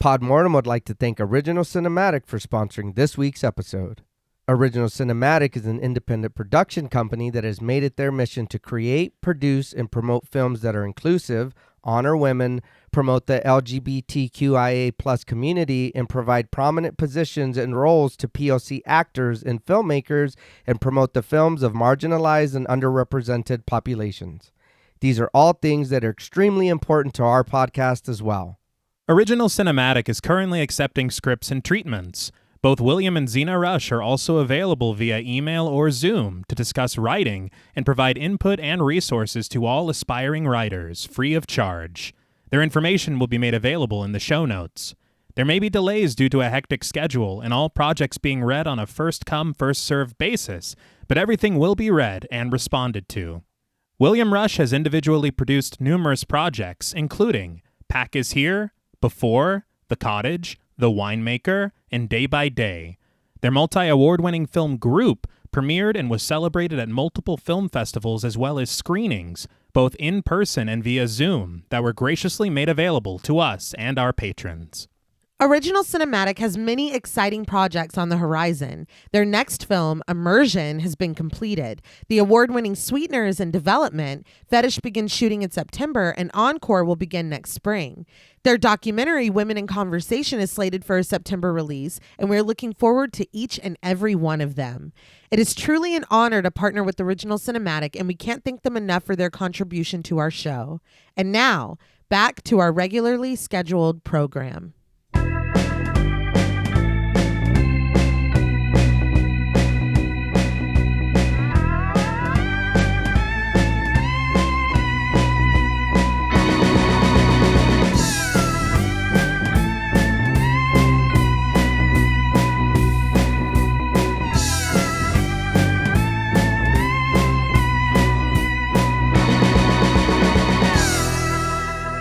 Podmortem would like to thank Original Cinematic for sponsoring this week's episode. Original Cinematic is an independent production company that has made it their mission to create, produce, and promote films that are inclusive, honor women, promote the LGBTQIA+ community, and provide prominent positions and roles to POC actors and filmmakers, and promote the films of marginalized and underrepresented populations. These are all things that are extremely important to our podcast as well. Original Cinematic is currently accepting scripts and treatments. Both William and Xxena Rush are also available via email or Zoom to discuss writing and provide input and resources to all aspiring writers, free of charge. Their information will be made available in the show notes. There may be delays due to a hectic schedule and all projects being read on a first-come, first-served basis, but everything will be read and responded to. William Rush has individually produced numerous projects, including Pack is Here, Before, The Cottage, The Winemaker, and Day by Day. Their multi-award-winning film Group premiered and was celebrated at multiple film festivals as well as screenings, both in person and via Zoom, that were graciously made available to us and our patrons. Original Cinematic has many exciting projects on the horizon. Their next film, Immersion, has been completed. The award-winning Sweetener is in development. Fetish begins shooting in September, and Encore will begin next spring. Their documentary, Women in Conversation, is slated for a September release, and we're looking forward to each and every one of them. It is truly an honor to partner with Original Cinematic, and we can't thank them enough for their contribution to our show. And now, back to our regularly scheduled program.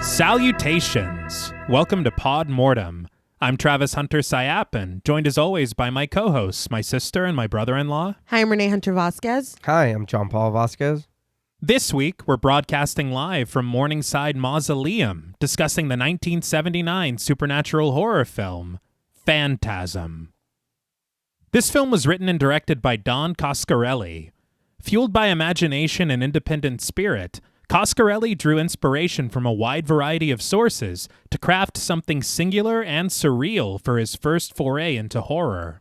Salutations! Welcome to Pod Mortem. I'm Travis Hunter-Sayapin, joined as always by my co-hosts, my sister and my brother-in-law. Hi, I'm Reneé Hunter-Vasquez. Hi, I'm John Paul Vasquez. This week, we're broadcasting live from Morningside Mausoleum, discussing the 1979 supernatural horror film, Phantasm. This film was written and directed by Don Coscarelli. Fueled by imagination and independent spirit, Coscarelli drew inspiration from a wide variety of sources to craft something singular and surreal for his first foray into horror.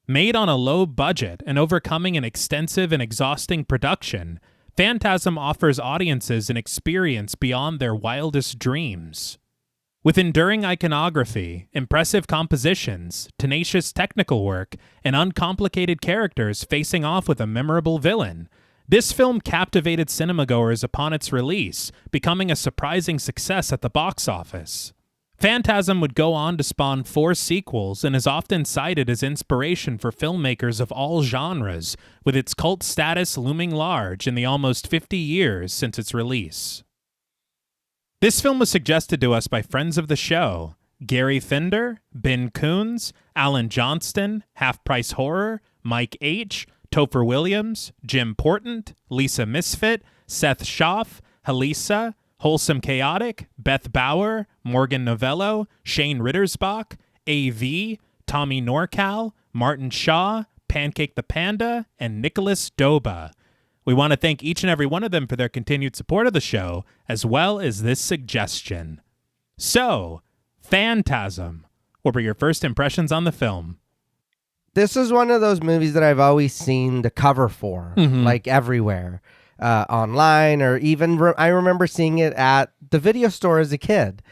Made on a low budget and overcoming an extensive and exhausting production, Phantasm offers audiences an experience beyond their wildest dreams. With enduring iconography, impressive compositions, tenacious technical work, and uncomplicated characters facing off with a memorable villain, this film captivated cinemagoers upon its release, becoming a surprising success at the box office. Phantasm would go on to spawn 4 sequels and is often cited as inspiration for filmmakers of all genres, with its cult status looming large in the almost 50 years since its release. This film was suggested to us by friends of the show, Gary Finder, Ben Coons, Alan Johnston, Half Price Horror, Mike H., Topher Williams, Jim Portant, Lisa Misfit, Seth Schaff, Halisa, Wholesome Chaotic, Beth Bauer, Morgan Novello, Shane Rittersbach, AV, Tommy Norcal, Martin Shaw, Pancake the Panda, and Nicholas Doba. We want to thank each and every one of them for their continued support of the show, as well as this suggestion. So, Phantasm. What were your first impressions on the film? This is one of those movies that I've always seen the cover for, like everywhere, online, or even I remember seeing it at the video store as a kid.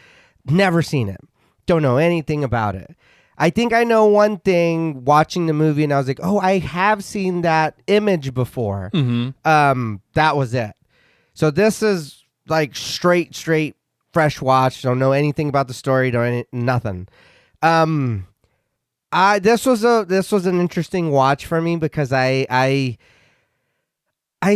Never seen it. Don't know anything about it. I think I know one thing watching the movie, and I was like, oh, I have seen that image before. That was it. So this is like straight fresh watch. Don't know anything about the story. Nothing. This was an interesting watch for me because I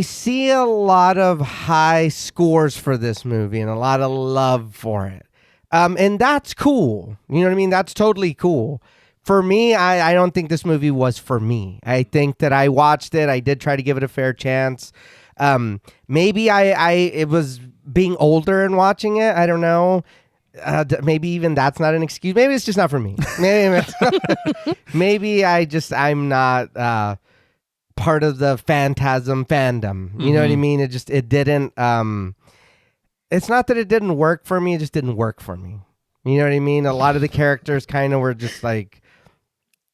see a lot of high scores for this movie and a lot of love for it. And that's cool. You know what I mean? That's totally cool. For me, I don't think this movie was for me. I think that I watched it. I did try to give it a fair chance. Maybe it was being older and watching it. I don't know. maybe even that's not an excuse. Maybe it's just not for me. Maybe I'm not part of the Phantasm fandom. You know what I mean? It didn't. It's not that it didn't work for me. It just didn't work for me. You know what I mean? A lot of the characters kind of were just like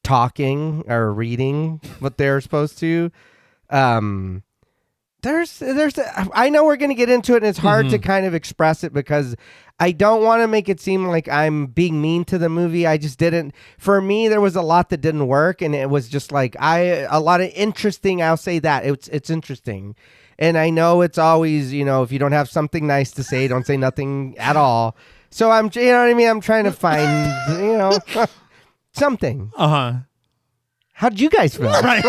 talking or reading what they're supposed to. I know we're going to get into it, and it's hard to kind of express it because I don't want to make it seem like I'm being mean to the movie. I just didn't. For me, there was a lot that didn't work, and it was just like a lot of interesting. I'll say that it's interesting, and I know it's always, if you don't have something nice to say, don't say nothing at all. So you know what I mean. I'm trying to find something. How did you guys feel? Right.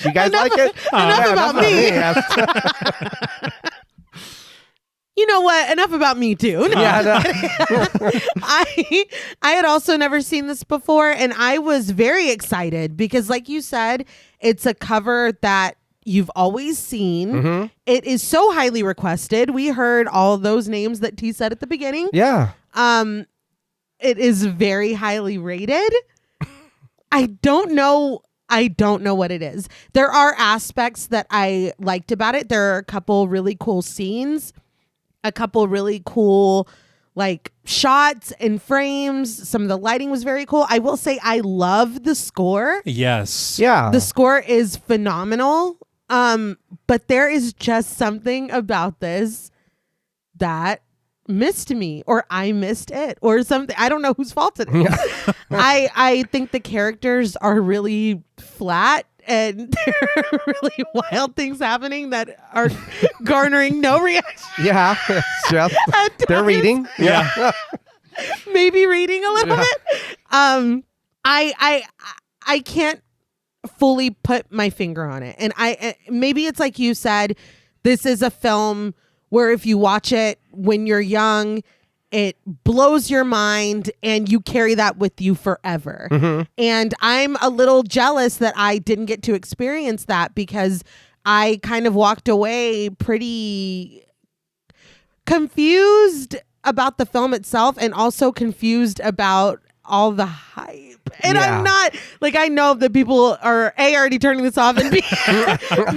You guys like it? Enough about me. You know what? Enough about me too. No. Yeah, I had also never seen this before, and I was very excited because, like you said, it's a cover that you've always seen. It is so highly requested. We heard all those names that T said at the beginning. Yeah. It is very highly rated. I don't know what it is. There are aspects that I liked about it. There are a couple really cool scenes, a couple really cool like shots and frames. Some of the lighting was very cool. I will say I love the score. Yes. Yeah. The score is phenomenal. But there is just something about this that missed me, or I missed it, or something. I don't know whose fault it is. I think the characters are really flat, and there are really wild things happening that are garnering no reaction. Yeah. They're reading. Yeah. Maybe reading a little bit. I can't fully put my finger on it. And maybe it's like you said, this is a film where if you watch it when you're young, it blows your mind and you carry that with you forever. And I'm a little jealous that I didn't get to experience that because I kind of walked away pretty confused about the film itself and also confused about all the hype. And I'm not like, I know that people are already turning this off and being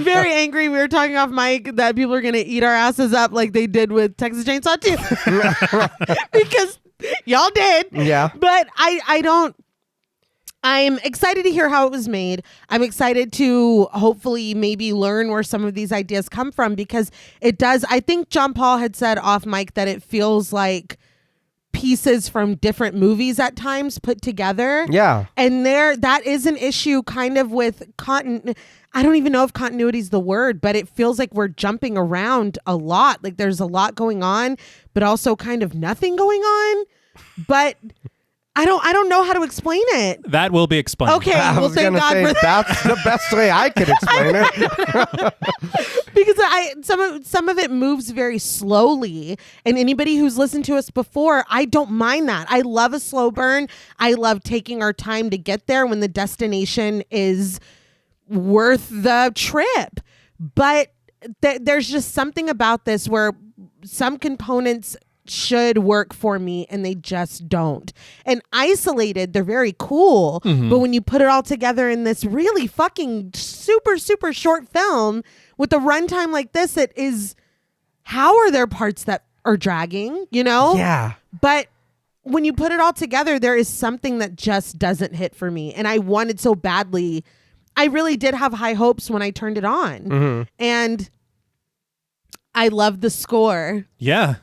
very angry. We were talking off mic that people are going to eat our asses up like they did with Texas Chainsaw 2 because y'all did. Yeah. But I'm excited to hear how it was made. I'm excited to hopefully maybe learn where some of these ideas come from because it does. I think John Paul had said off mic that it feels like pieces from different movies at times put together. Yeah. And that is an issue kind of with I don't even know if continuity is the word, but it feels like we're jumping around a lot. Like there's a lot going on, but also kind of nothing going on. But I don't know how to explain it. That will be explained. Okay, well, thank God for that. That's the best way I could explain it. Because some of it moves very slowly, and anybody who's listened to us before, I don't mind that. I love a slow burn. I love taking our time to get there when the destination is worth the trip. But there's just something about this where some components should work for me and they just don't. And isolated, they're very cool, but when you put it all together in this really fucking super super short film with a runtime like this, it is, how are there parts that are dragging, Yeah. But when you put it all together, there is something that just doesn't hit for me, and I wanted so badly. I really did have high hopes when I turned it on. And I love the score. Yeah.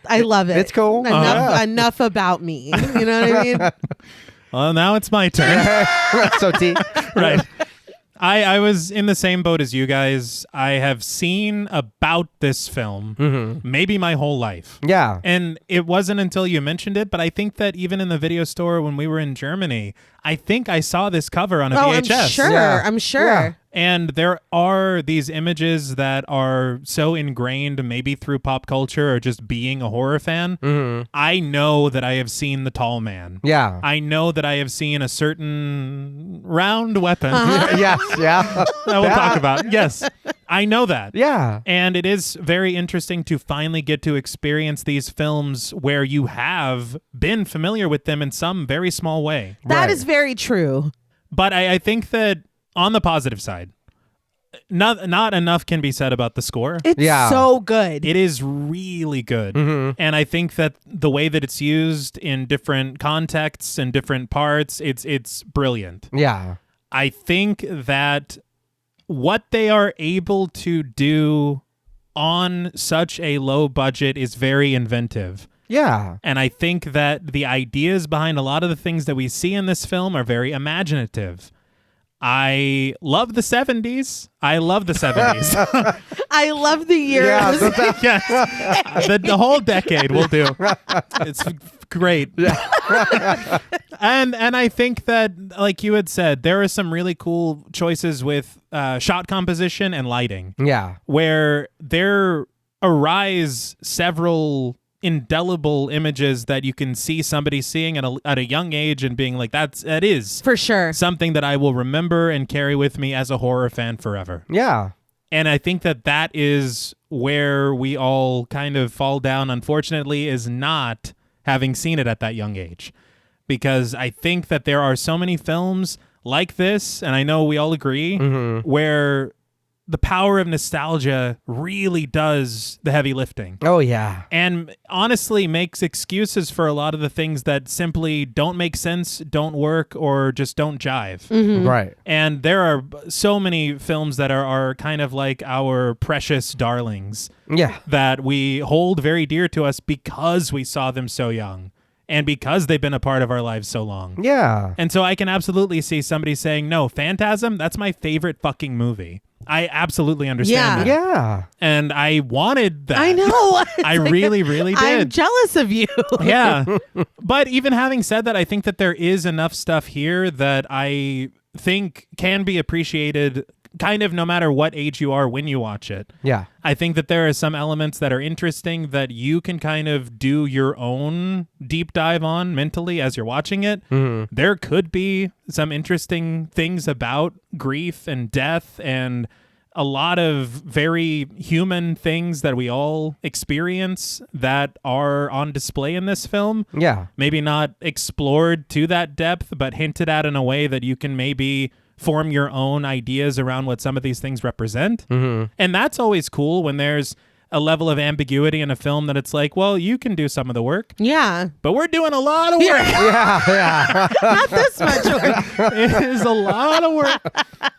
I love it. It's cool. Enough about me. You know what I mean? Well, now it's my turn. So T. Right. I was in the same boat as you guys. I have seen about this film maybe my whole life. Yeah. And it wasn't until you mentioned it, but I think that even in the video store when we were in Germany, I think I saw this cover on a VHS. I'm sure. Yeah. I'm sure. Yeah. And there are these images that are so ingrained, maybe through pop culture or just being a horror fan. I know that I have seen the tall man. Yeah. I know that I have seen a certain round weapon. Yes. Yeah. That we'll talk about. Yes. I know that. Yeah. And it is very interesting to finally get to experience these films where you have been familiar with them in some very small way. That is very true. But I think that on the positive side, not enough can be said about the score. It's so good. It is really good. And I think that the way that it's used in different contexts and different parts, it's brilliant. Yeah. I think that what they are able to do on such a low budget is very inventive. Yeah. And I think that the ideas behind a lot of the things that we see in this film are very imaginative. I love the 70s. I love the 70s. I love the year. Yeah, Yes. The whole decade will do. It's great. And I think that, like you had said, there are some really cool choices with shot composition and lighting. Yeah. Where there arise several indelible images that you can see somebody seeing at a young age and being like, that is for sure something that I will remember and carry with me as a horror fan forever. Yeah. And I think that is where we all kind of fall down, unfortunately, is not having seen it at that young age. Because I think that there are so many films like this, and I know we all agree, where the power of nostalgia really does the heavy lifting. Oh, yeah. And honestly makes excuses for a lot of the things that simply don't make sense, don't work, or just don't jive. Right. And there are so many films that are kind of like our precious darlings. Yeah. That we hold very dear to us because we saw them so young. And because they've been a part of our lives so long. Yeah. And so I can absolutely see somebody saying, no, Phantasm, that's my favorite fucking movie. I absolutely understand that. Yeah. And I wanted that. I know. I really, really did. I'm jealous of you. Yeah. But even having said that, I think that there is enough stuff here that I think can be appreciated kind of no matter what age you are when you watch it. Yeah. I think that there are some elements that are interesting that you can kind of do your own deep dive on mentally as you're watching it. There could be some interesting things about grief and death and a lot of very human things that we all experience that are on display in this film. Yeah. Maybe not explored to that depth, but hinted at in a way that you can maybe form your own ideas around what some of these things represent. And that's always cool when there's a level of ambiguity in a film that it's like, well, you can do some of the work. Yeah. But we're doing a lot of work. Yeah. Not this much work. It is a lot of work.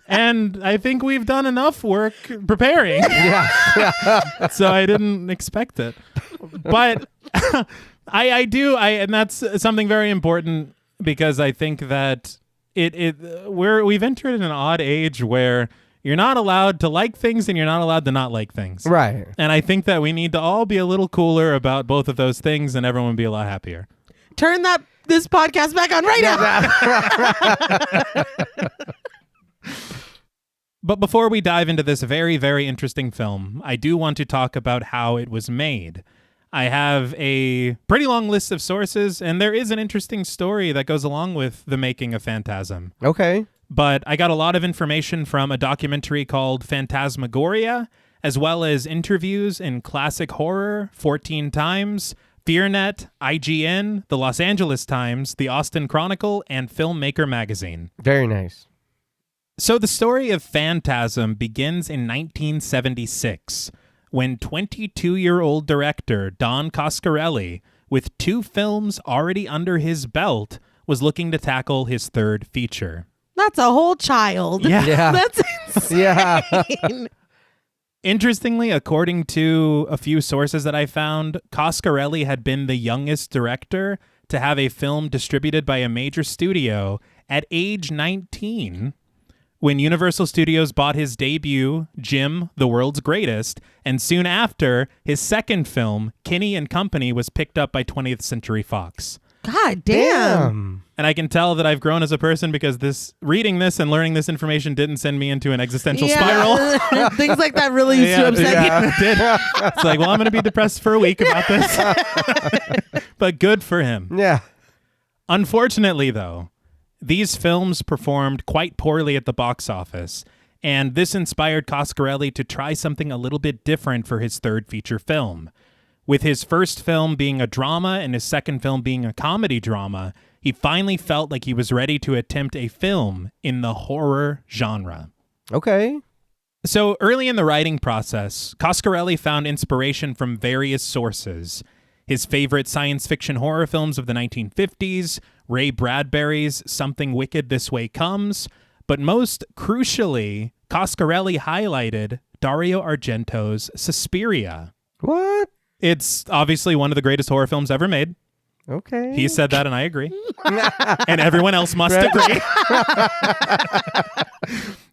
And I think we've done enough work preparing. Yeah. So I didn't expect it. But I do, and that's something very important because I think that we've entered an odd age where you're not allowed to like things and you're not allowed to not like things. Right. And I think that we need to all be a little cooler about both of those things and everyone will be a lot happier. Turn this podcast back on right now. But before we dive into this very, very interesting film, I do want to talk about how it was made. I have a pretty long list of sources, and there is an interesting story that goes along with the making of Phantasm. Okay. But I got a lot of information from a documentary called Phantasmagoria, as well as interviews in Classic Horror, 14 Times, FearNet, IGN, the Los Angeles Times, the Austin Chronicle, and Filmmaker Magazine. Very nice. So the story of Phantasm begins in 1976, when 22-year-old director Don Coscarelli, with 2 films already under his belt, was looking to tackle his third feature. That's a whole child. Yeah. That's insane. Yeah. Interestingly, according to a few sources that I found, Coscarelli had been the youngest director to have a film distributed by a major studio at age 19. When Universal Studios bought his debut, Jim, the World's Greatest, and soon after, his second film, Kinney and Company, was picked up by 20th Century Fox. God damn. And I can tell that I've grown as a person because reading this and learning this information didn't send me into an existential spiral. Things like that really used to upset you. It did. It's like, well, I'm going to be depressed for a week about this. But good for him. Yeah. Unfortunately, though, these films performed quite poorly at the box office, and this inspired Coscarelli to try something a little bit different for his third feature film. With his first film being a drama and his second film being a comedy drama, he finally felt like he was ready to attempt a film in the horror genre. Okay. So early in the writing process, Coscarelli found inspiration from various sources. His favorite science fiction horror films of the 1950s, Ray Bradbury's Something Wicked This Way Comes, but most crucially, Coscarelli highlighted Dario Argento's Suspiria. What? It's obviously one of the greatest horror films ever made. Okay. He said that, and I agree. And everyone else must agree.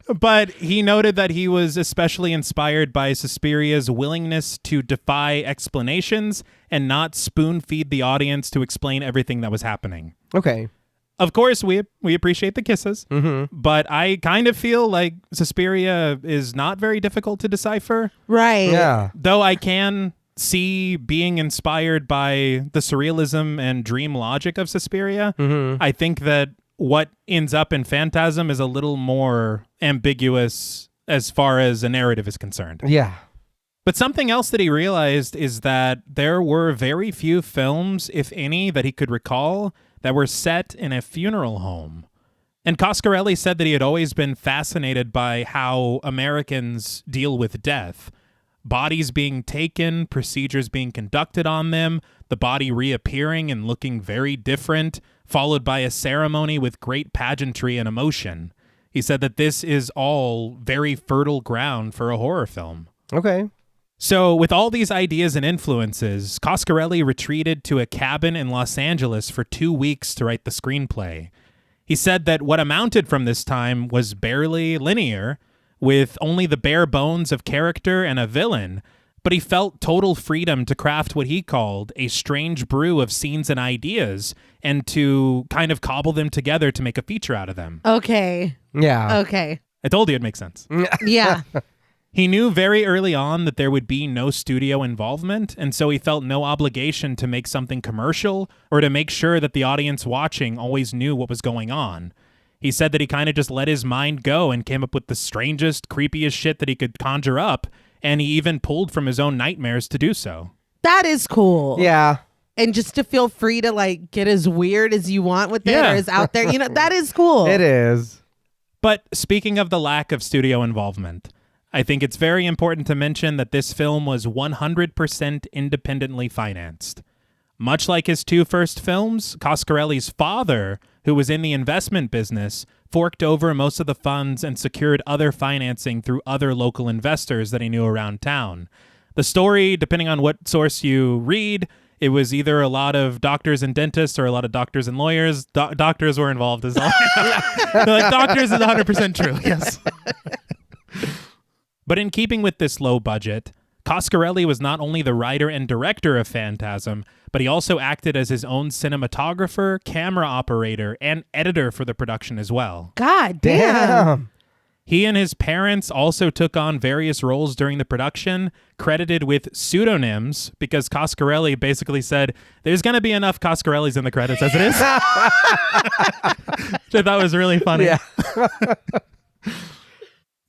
But he noted that he was especially inspired by Suspiria's willingness to defy explanations and not spoon-feed the audience to explain everything that was happening. Okay. Of course, we appreciate the kisses, but I kind of feel like Suspiria is not very difficult to decipher. Right. Yeah. Though I can see being inspired by the surrealism and dream logic of Suspiria. I think that what ends up in Phantasm is a little more ambiguous as far as a narrative is concerned. Yeah. But something else that he realized is that there were very few films, if any, that he could recall that were set in a funeral home. And Coscarelli said that he had always been fascinated by how Americans deal with death. Bodies being taken, procedures being conducted on them, the body reappearing and looking very different, followed by a ceremony with great pageantry and emotion. He said that this is all very fertile ground for a horror film. Okay. So with all these ideas and influences, Coscarelli retreated to a cabin in Los Angeles for 2 weeks to write the screenplay. He said that what amounted from this time was barely linear, with only the bare bones of character and a villain, but he felt total freedom to craft what he called a strange brew of scenes and ideas and to kind of cobble them together to make a feature out of them. Okay. Yeah. Okay. I told you it'd make sense. Yeah. He knew very early on that there would be no studio involvement, and so he felt no obligation to make something commercial or to make sure that the audience watching always knew what was going on. He said that he kind of just let his mind go and came up with the strangest, creepiest shit that he could conjure up, and he even pulled from his own nightmares to do so. That is cool. Yeah. And just to feel free to like get as weird as you want with it or as out there, that is cool. It is. But speaking of the lack of studio involvement, I think it's very important to mention that this film was 100% independently financed. Much like his two first films, Coscarelli's father, who was in the investment business, forked over most of the funds and secured other financing through other local investors that he knew around town. The story, depending on what source you read, it was either a lot of doctors and dentists or a lot of doctors and lawyers. Doctors were involved as well. Like, doctors is 100% true, yes. But in keeping with this low budget, Coscarelli was not only the writer and director of Phantasm, but he also acted as his own cinematographer, camera operator, and editor for the production as well. God damn. He and his parents also took on various roles during the production, credited with pseudonyms, because Coscarelli basically said, there's going to be enough Coscarellis in the credits as it is. Which I thought was really funny. Yeah.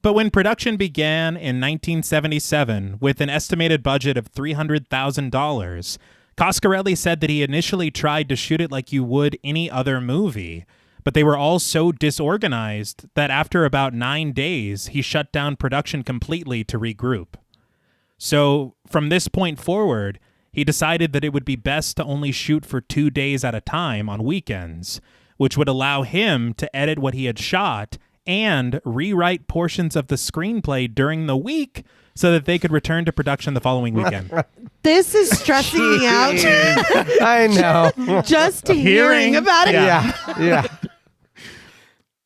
But when production began in 1977 with an estimated budget of $300,000, Coscarelli said that he initially tried to shoot it like you would any other movie, but they were all so disorganized that after about 9 days, he shut down production completely to regroup. So from this point forward, he decided that it would be best to only shoot for 2 days at a time on weekends, which would allow him to edit what he had shot and rewrite portions of the screenplay during the week so that they could return to production the following weekend. This is stressing me out. I know. Just hearing about it. Yeah.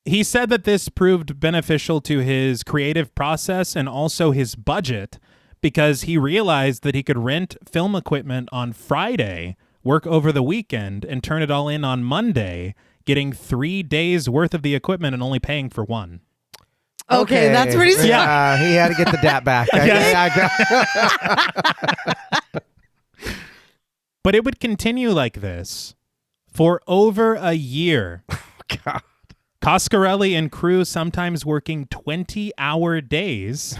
He said that this proved beneficial to his creative process and also his budget because he realized that he could rent film equipment on Friday, work over the weekend, and turn it all in on Monday, getting 3 days worth of the equipment and only paying for one. Okay, that's pretty smart. Yeah, he had to get the DAT back. But it would continue like this for over a year. God. Coscarelli and crew sometimes working 20-hour days.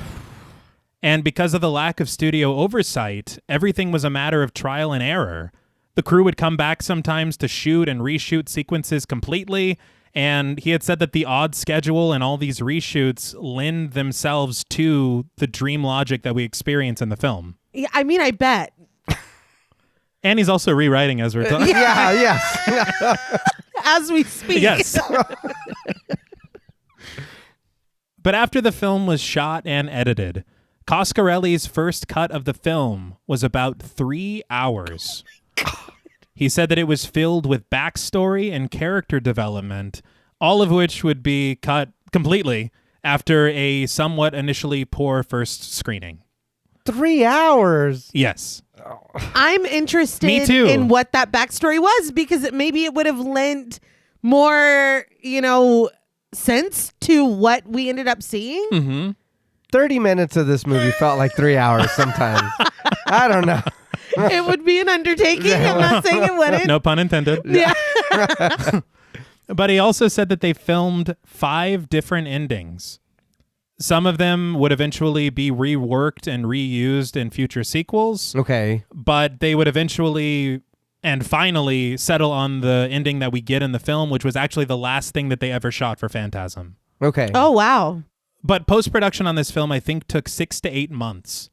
And because of the lack of studio oversight, everything was a matter of trial and error. The crew would come back sometimes to shoot and reshoot sequences completely, and he had said that the odd schedule and all these reshoots lend themselves to the dream logic that we experience in the film. Yeah, I mean, I bet. And he's also rewriting as we're talking. Yes. As we speak. Yes. But after the film was shot and edited, Coscarelli's first cut of the film was about 3 hours. He said that it was filled with backstory and character development, all of which would be cut completely after a somewhat initially poor first screening. 3 hours. Yes. I'm interested Me too. in what that backstory was, because maybe it would have lent more, sense to what we ended up seeing. Mm-hmm. 30 minutes of this movie felt like 3 hours sometimes. I don't know. It would be an undertaking. I'm not saying it wouldn't. No pun intended. Yeah. But he also said that they filmed 5 different endings. Some of them would eventually be reworked and reused in future sequels. Okay. But they would eventually and finally settle on the ending that we get in the film, which was actually the last thing that they ever shot for Phantasm. Okay. Oh, wow. But post-production on this film, I think, took 6 to 8 months,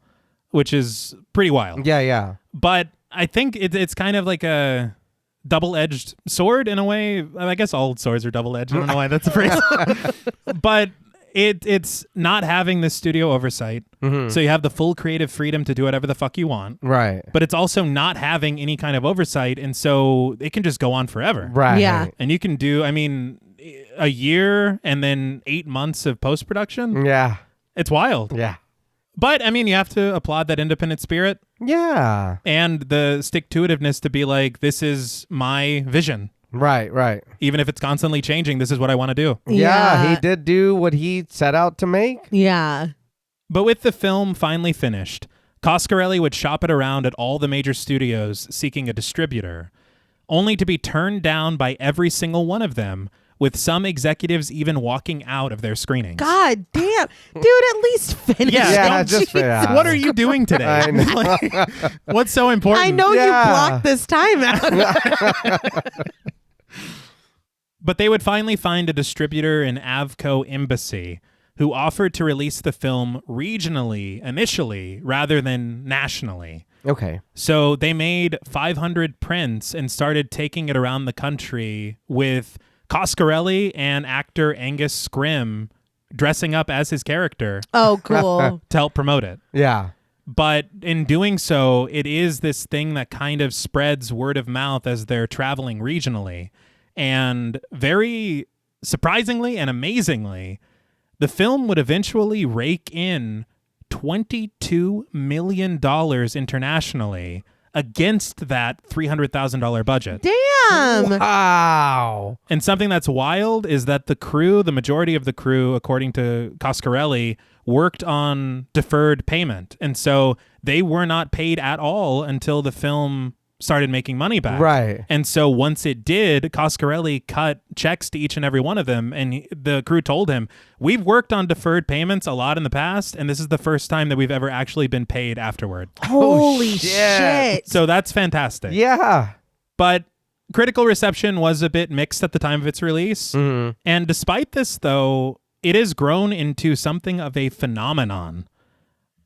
which is pretty wild. Yeah. But I think it's kind of like a double-edged sword in a way. I guess all swords are double-edged. I don't know why that's a phrase. But it's not having this studio oversight. Mm-hmm. So you have the full creative freedom to do whatever the fuck you want. Right. But it's also not having any kind of oversight. And so it can just go on forever. Right. Yeah. And you can do, a year and then 8 months of post-production. Yeah. It's wild. Yeah. But, you have to applaud that independent spirit Yeah. and the stick-to-itiveness to be like, this is my vision. Right. Even if it's constantly changing, this is what I want to do. Yeah, he did do what he set out to make. Yeah. But with the film finally finished, Coscarelli would shop it around at all the major studios seeking a distributor, only to be turned down by every single one of them, with some executives even walking out of their screenings. God damn. Dude, at least finish. Yeah, it. just Jesus. What are you doing today? I know. Like, what's so important? I know you blocked this time out. But they would finally find a distributor in Avco Embassy who offered to release the film regionally initially rather than nationally. Okay. So they made 500 prints and started taking it around the country with Coscarelli and actor Angus Scrimm dressing up as his character Oh, cool. to help promote it. Yeah. But in doing so, it is this thing that kind of spreads word of mouth as they're traveling regionally. And very surprisingly and amazingly, the film would eventually rake in $22 million internationally against that $300,000 budget. Damn. Wow. And something that's wild is that the majority of the crew, according to Coscarelli, worked on deferred payment. And so they were not paid at all until the film started making money back. Right. And so once it did, Coscarelli cut checks to each and every one of them. And the crew told him, we've worked on deferred payments a lot in the past, and this is the first time that we've ever actually been paid afterward. Holy shit. shit. So that's fantastic. Yeah. But critical reception was a bit mixed at the time of its release. Mm-hmm. And despite this, though, it has grown into something of a phenomenon,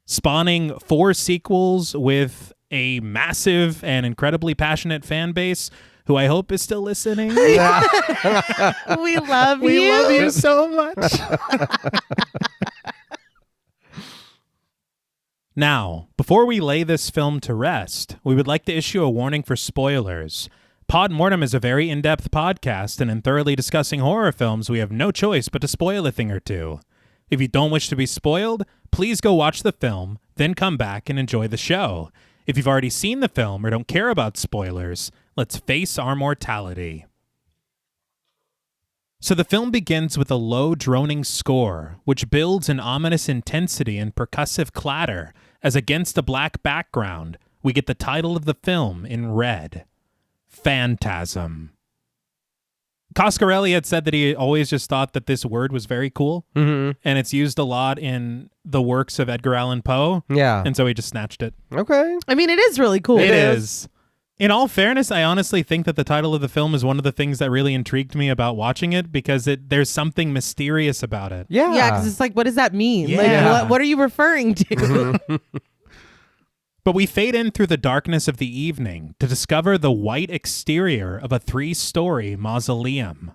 spawning 4 sequels with a massive and incredibly passionate fan base who I hope is still listening. We love you. We love you so much. Now, before we lay this film to rest, we would like to issue a warning for spoilers. Pod Mortem is a very in-depth podcast, and in thoroughly discussing horror films, we have no choice but to spoil a thing or two. If you don't wish to be spoiled, please go watch the film, then come back and enjoy the show. If you've already seen the film or don't care about spoilers, let's face our mortality. So the film begins with a low droning score, which builds an ominous intensity and percussive clatter, as against a black background, we get the title of the film in red, Phantasm. Coscarelli had said that he always just thought that this word was very cool, and it's used a lot in the works of Edgar Allan Poe. Yeah. And so he just snatched it. Okay. I mean, it is really cool. It is. In all fairness, I honestly think that the title of the film is one of the things that really intrigued me about watching it, because there's something mysterious about it. Yeah. Yeah, because it's like, what does that mean? Yeah. Like, what are you referring to? But we fade in through the darkness of the evening to discover the white exterior of a 3-story mausoleum.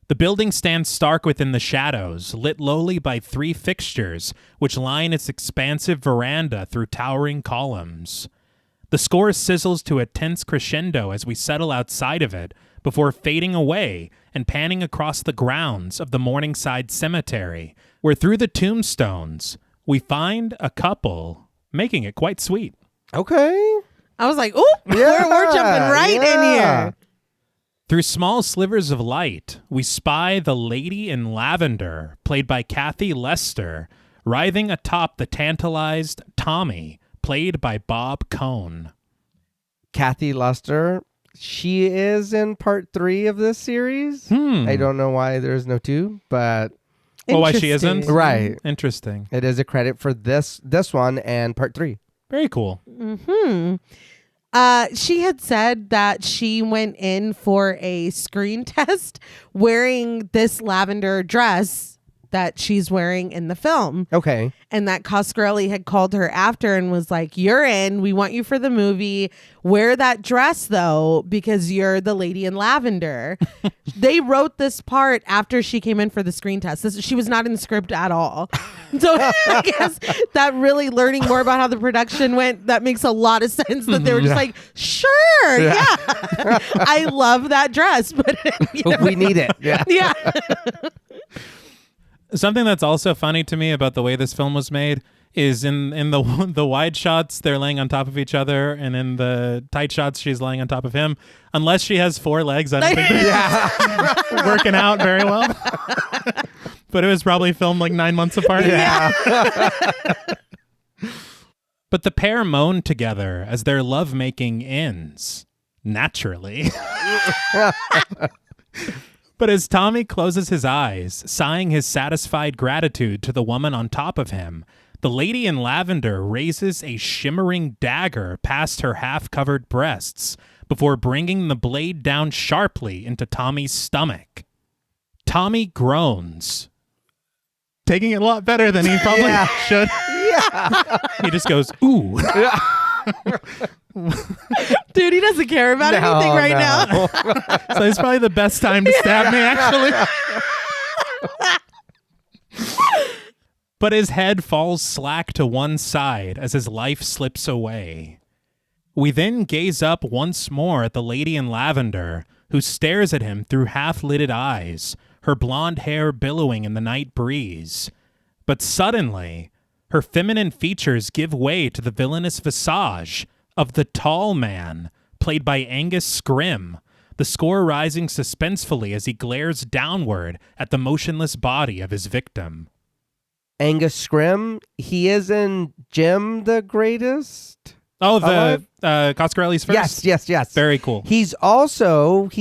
The building stands stark within the shadows, lit lowly by 3 fixtures, which line its expansive veranda through towering columns. The score sizzles to a tense crescendo as we settle outside of it, before fading away and panning across the grounds of the Morningside Cemetery, where through the tombstones, we find a couple making it quite sweet. Okay. I was like, ooh, we're jumping right in here. Through small slivers of light, we spy the lady in lavender, played by Kathy Lester, writhing atop the tantalized Tommy, played by Bob Cohn. Kathy Lester, she is in part 3 of this series. I don't know why there's no 2, but... Oh, why she isn't? Interesting. Right. Interesting. It is a credit for this one and part 3. Very cool. She had said that she went in for a screen test wearing this lavender dress that she's wearing in the film. Okay. And that Coscarelli had called her after and was like, you're in. We want you for the movie. Wear that dress, though, because you're the lady in lavender. They wrote this part after she came in for the screen test. She was not in the script at all. So I guess that really learning more about how the production went, that makes a lot of sense that they were just like, sure, yeah. I love that dress, but We need it. Yeah. yeah. Something that's also funny to me about the way this film was made is in the wide shots, they're laying on top of each other, and in the tight shots, she's laying on top of him. Unless she has 4 legs, I don't think they're working out very well. But it was probably filmed like 9 months apart. Yeah. But the pair moan together as their lovemaking ends, naturally. But as Tommy closes his eyes, sighing his satisfied gratitude to the woman on top of him, the lady in lavender raises a shimmering dagger past her half-covered breasts before bringing the blade down sharply into Tommy's stomach. Tommy groans, taking it a lot better than he probably should. Yeah. He just goes, ooh. Dude, he doesn't care about anything right now. So it's probably the best time to stab me, actually. But his head falls slack to one side as his life slips away. We then gaze up once more at the lady in lavender, who stares at him through half-lidded eyes, her blonde hair billowing in the night breeze. But suddenly, her feminine features give way to the villainous visage of the tall man, played by Angus Scrim, the score rising suspensefully as he glares downward at the motionless body of his victim. Angus Scrim, he is in Jim the Greatest. Oh, the Coscarelli's first? Yes. Very cool. He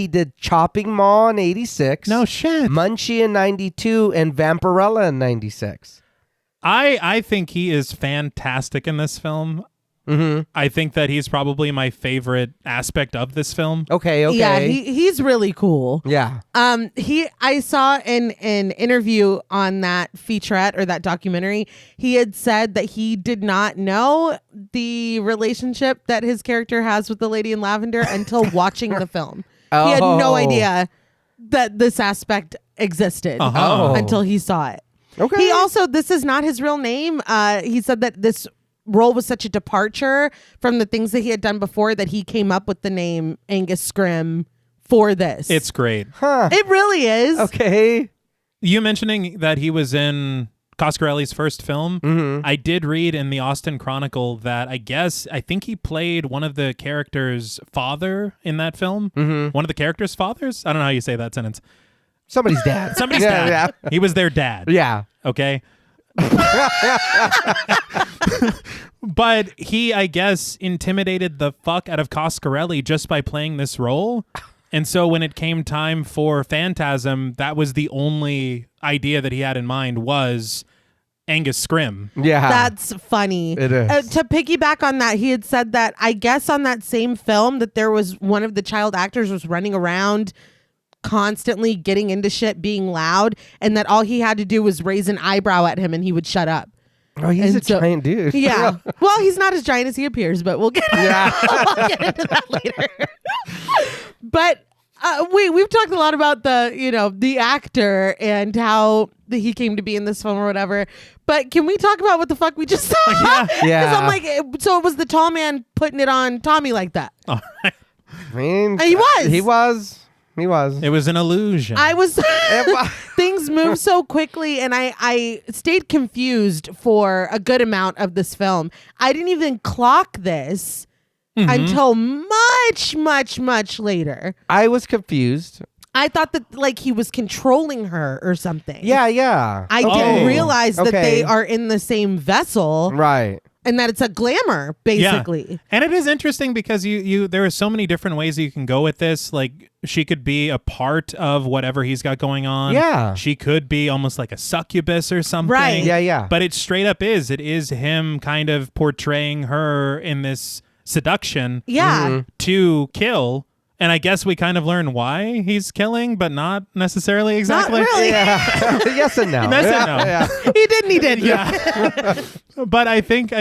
did Chopping Mall in 86. No shit. Munchie in 92 and Vampirella in 96. I think he is fantastic in this film. Mm-hmm. I think that he's probably my favorite aspect of this film. Okay. Yeah, he's really cool. Yeah. I saw in an interview on that featurette or that documentary, he had said that he did not know the relationship that his character has with the lady in lavender until watching the film. He had no idea that this aspect existed until he saw it. Okay. He also, this is not his real name. He said that this role was such a departure from the things that he had done before that he came up with the name Angus Scrim for this. It's great. Huh. It really is. Okay. You mentioning that he was in Coscarelli's first film, I did read in the Austin Chronicle that I think he played one of the characters' father in that film. One of the characters' fathers? I don't know how you say that sentence. Somebody's dad. Somebody's dad. Yeah. He was their dad. Yeah. Okay. But he, I guess, intimidated the fuck out of Coscarelli just by playing this role. And so when it came time for Phantasm, that was the only idea that he had in mind was Angus Scrimm. Yeah. That's funny. It is. To piggyback on that, he had said that I guess on that same film that there was one of the child actors was running around constantly getting into shit, being loud, and that all he had to do was raise an eyebrow at him and he would shut up. Oh, he's a giant dude. Yeah. Well, he's not as giant as he appears, but we'll get, we'll get into that later. But we've talked a lot about the actor and how he came to be in this film or whatever. But can we talk about what the fuck we just saw? Yeah. Because I'm like, so it was the tall man putting it on Tommy like that. All right. I mean, He was. He was. It was an illusion. I was. Things move so quickly, and I stayed confused for a good amount of this film. I didn't even clock this until much later. I was confused. I thought that like he was controlling her or something. Yeah. I didn't realize that they are in the same vessel. Right. And that it's a glamour, basically. Yeah. And it is interesting because there are so many different ways that you can go with this. Like, she could be a part of whatever he's got going on. Yeah. She could be almost like a succubus or something. Right. Yeah. But it straight up is. It is him kind of portraying her in this seduction to kill. And I guess we kind of learn why he's killing, but not necessarily exactly. Not really. Yeah. Yes and no. Yes and no. Yeah. He did. Yeah. But I think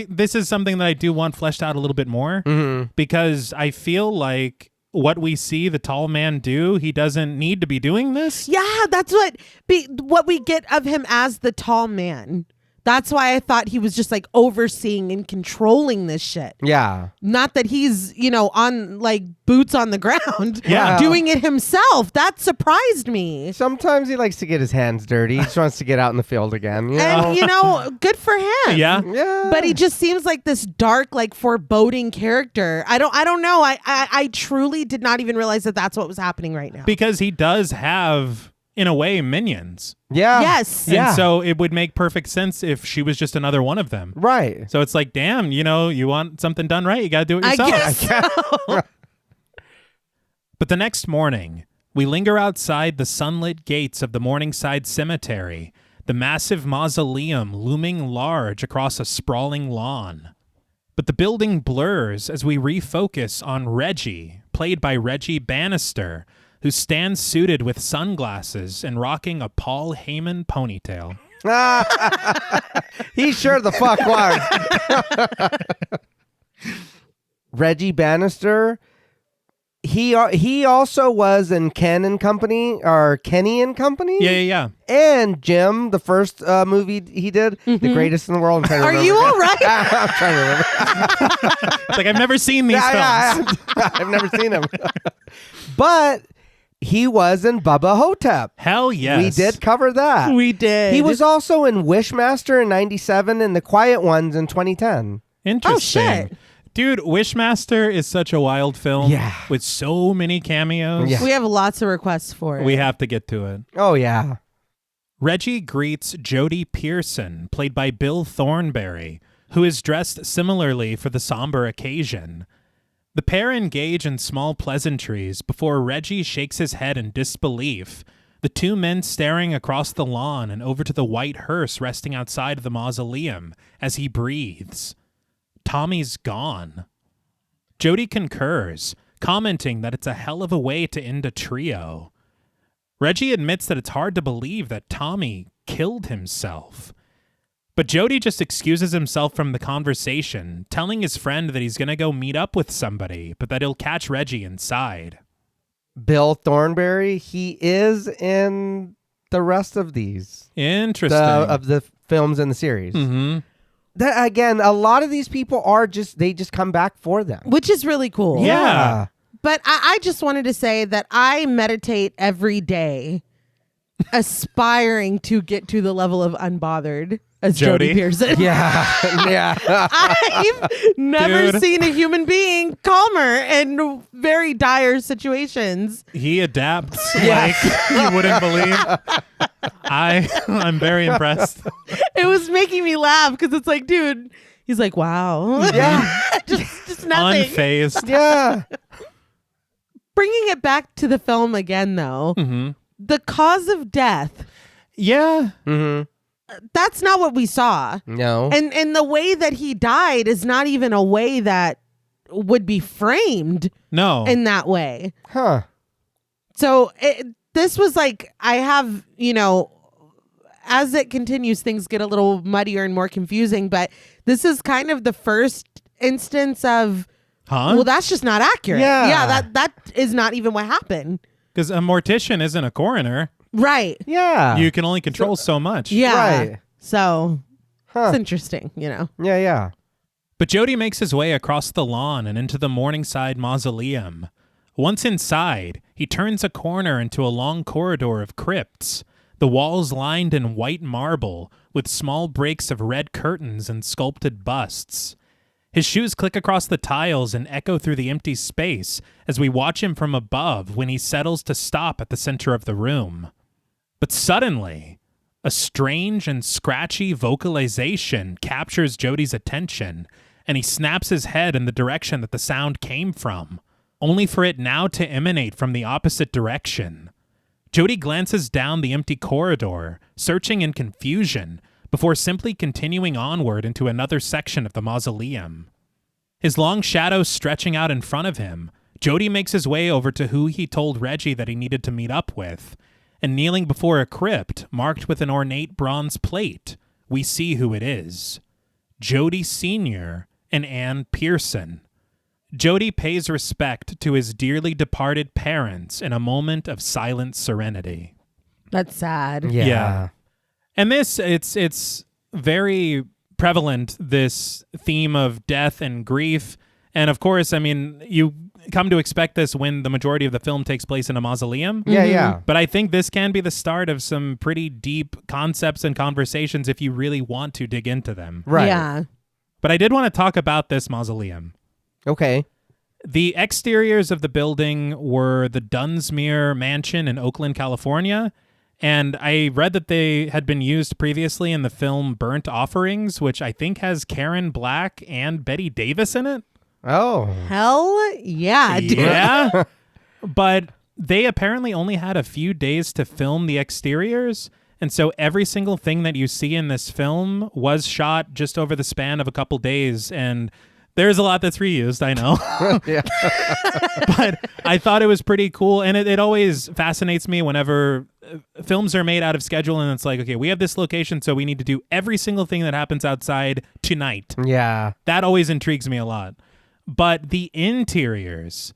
this is something that I do want fleshed out a little bit more because I feel like what we see the tall man do, he doesn't need to be doing this. Yeah, that's what we get of him as the tall man. That's why I thought he was just like overseeing and controlling this shit. Yeah. Not that he's, on like boots on the ground Yeah. doing it himself. That surprised me. Sometimes he likes to get his hands dirty. He just wants to get out in the field again. And, good for him. Yeah. Yeah. But he just seems like this dark, like foreboding character. I don't know. I truly did not even realize that that's what was happening right now. Because he does have, in a way, minions. Yeah. Yes. Yeah. And so it would make perfect sense if she was just another one of them. Right. So it's like, damn, you want something done right, you got to do it yourself. I guess so. But the next morning, we linger outside the sunlit gates of the Morningside Cemetery, the massive mausoleum looming large across a sprawling lawn. But the building blurs as we refocus on Reggie, played by Reggie Bannister, who stands suited with sunglasses and rocking a Paul Heyman ponytail. He sure the fuck was. Reggie Bannister. He also was in Ken and Company, or Kenny and Company. Yeah. And Jim, the first movie he did, The Greatest in the World. I'm trying to Are remember. you all right? I'm trying to remember. It's like, I've never seen these films. Yeah. I've never seen him. But he was in Bubba Hotep. Hell yes. We did cover that. We did. He was also in Wishmaster in 97 and The Quiet Ones in 2010. Interesting. Oh, shit. Dude, Wishmaster is such a wild film. Yeah. With so many cameos. Yeah. We have lots of requests for it. We have to get to it. Oh, yeah. Reggie greets Jodie Pearson, played by Bill Thornberry, who is dressed similarly for the somber occasion. The pair engage in small pleasantries before Reggie shakes his head in disbelief, the two men staring across the lawn and over to the white hearse resting outside of the mausoleum as he breathes. Tommy's gone. Jodie concurs, commenting that it's a hell of a way to end a trio. Reggie admits that it's hard to believe that Tommy killed himself. But Jodie just excuses himself from the conversation, telling his friend that he's going to go meet up with somebody, but that he'll catch Reggie inside. Bill Thornberry, he is in the rest of these. Interesting. Of the films in the series. Mm-hmm. That, again, a lot of these people they just come back for them. Which is really cool. Yeah. But I just wanted to say that I meditate every day, aspiring to get to the level of unbothered as Jodie Pearson. Yeah. I've never Dude. seen a human being calmer in very dire situations. He adapts like you wouldn't believe. I'm very impressed. It was making me laugh because it's like, dude, he's like, wow. Yeah. just nothing. Unfazed. Yeah. bringing it back to the film again, though, the cause of death. Yeah. That's not what we saw. No. And the way that he died is not even a way that would be framed No. in that way. Huh. So this was like, I have, as it continues, things get a little muddier and more confusing, but this is kind of the first instance of, well, that's just not accurate. Yeah. That is not even what happened. Because a mortician isn't a coroner. Right. Yeah. You can only control so much. Yeah. Right. So Huh. it's interesting, Yeah. But Jody makes his way across the lawn and into the Morningside Mausoleum. Once inside, he turns a corner into a long corridor of crypts, the walls lined in white marble with small breaks of red curtains and sculpted busts. His shoes click across the tiles and echo through the empty space as we watch him from above when he settles to stop at the center of the room. But suddenly, a strange and scratchy vocalization captures Jody's attention, and he snaps his head in the direction that the sound came from, only for it now to emanate from the opposite direction. Jody glances down the empty corridor, searching in confusion, before simply continuing onward into another section of the mausoleum. His long shadow stretching out in front of him, Jody makes his way over to who he told Reggie that he needed to meet up with, and kneeling before a crypt marked with an ornate bronze plate, we see who it is. Jody Sr. and Ann Pearson. Jody pays respect to his dearly departed parents in a moment of silent serenity. That's sad. Yeah. And it's very prevalent, this theme of death and grief. And of course, I mean, you come to expect this when the majority of the film takes place in a mausoleum. Yeah. But I think this can be the start of some pretty deep concepts and conversations if you really want to dig into them. Right. Yeah. But I did want to talk about this mausoleum. Okay. The exteriors of the building were the Dunsmuir Mansion in Oakland, California. And I read that they had been used previously in the film Burnt Offerings, which I think has Karen Black and Bette Davis in it. Oh. Hell yeah, dude. Yeah. But they apparently only had a few days to film the exteriors. And so every single thing that you see in this film was shot just over the span of a couple days. And there's a lot that's reused, I know. But I thought it was pretty cool. And it always fascinates me whenever films are made out of schedule and it's like, okay, we have this location, so we need to do every single thing that happens outside tonight. Yeah. That always intrigues me a lot. But the interiors.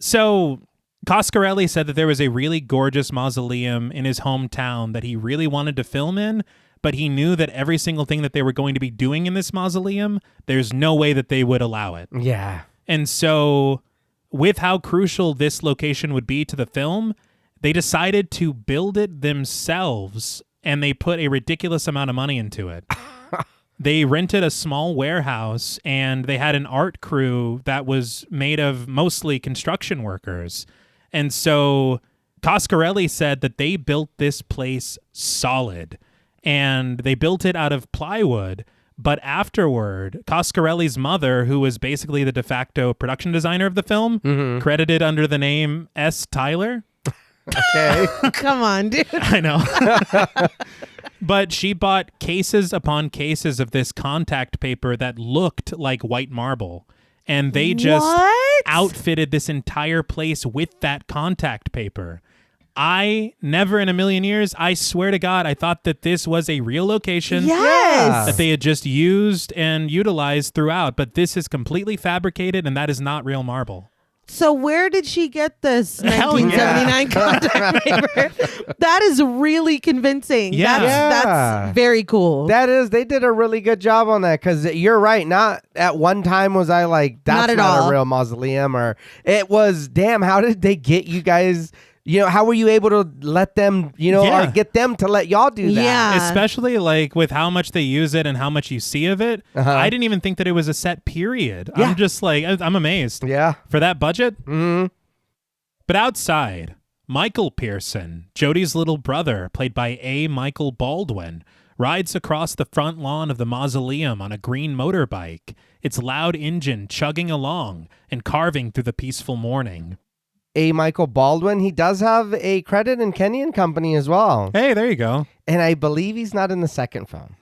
So Coscarelli said that there was a really gorgeous mausoleum in his hometown that he really wanted to film in, but he knew that every single thing that they were going to be doing in this mausoleum, there's no way that they would allow it. Yeah. And so with how crucial this location would be to the film, they decided to build it themselves, and they put a ridiculous amount of money into it. They rented a small warehouse, and they had an art crew that was made of mostly construction workers. And so Coscarelli said that they built this place solid, and they built it out of plywood. But afterward, Coscarelli's mother, who was basically the de facto production designer of the film, credited under the name S. Tyler. Okay. Come on, dude. I know. But she bought cases upon cases of this contact paper that looked like white marble. And they just outfitted this entire place with that contact paper. I never in a million years, I swear to God, I thought that this was a real location. Yes. That they had just used and utilized throughout. But this is completely fabricated, and that is not real marble. So where did she get this Hell 1979 contact paper? That is really convincing. Yeah. That's very cool. They did a really good job on that, because you're right. Not at one time was I like, that's Not at not all. a real mausoleum, or it was, damn, how did they get you guys, how were you able to let them, Yeah. or get them to let y'all do that? Yeah. Especially like with how much they use it and how much you see of it. Uh-huh. I didn't even think that it was a set period. Yeah. I'm just like, I'm amazed. Yeah. For that budget. Mm-hmm. But outside, Michael Pearson, Jody's little brother, played by A. Michael Baldwin, rides across the front lawn of the mausoleum on a green motorbike, its loud engine chugging along and carving through the peaceful morning. A. Michael Baldwin. He does have a credit in Kenny and Company as well. Hey, there you go. And I believe he's not in the second film.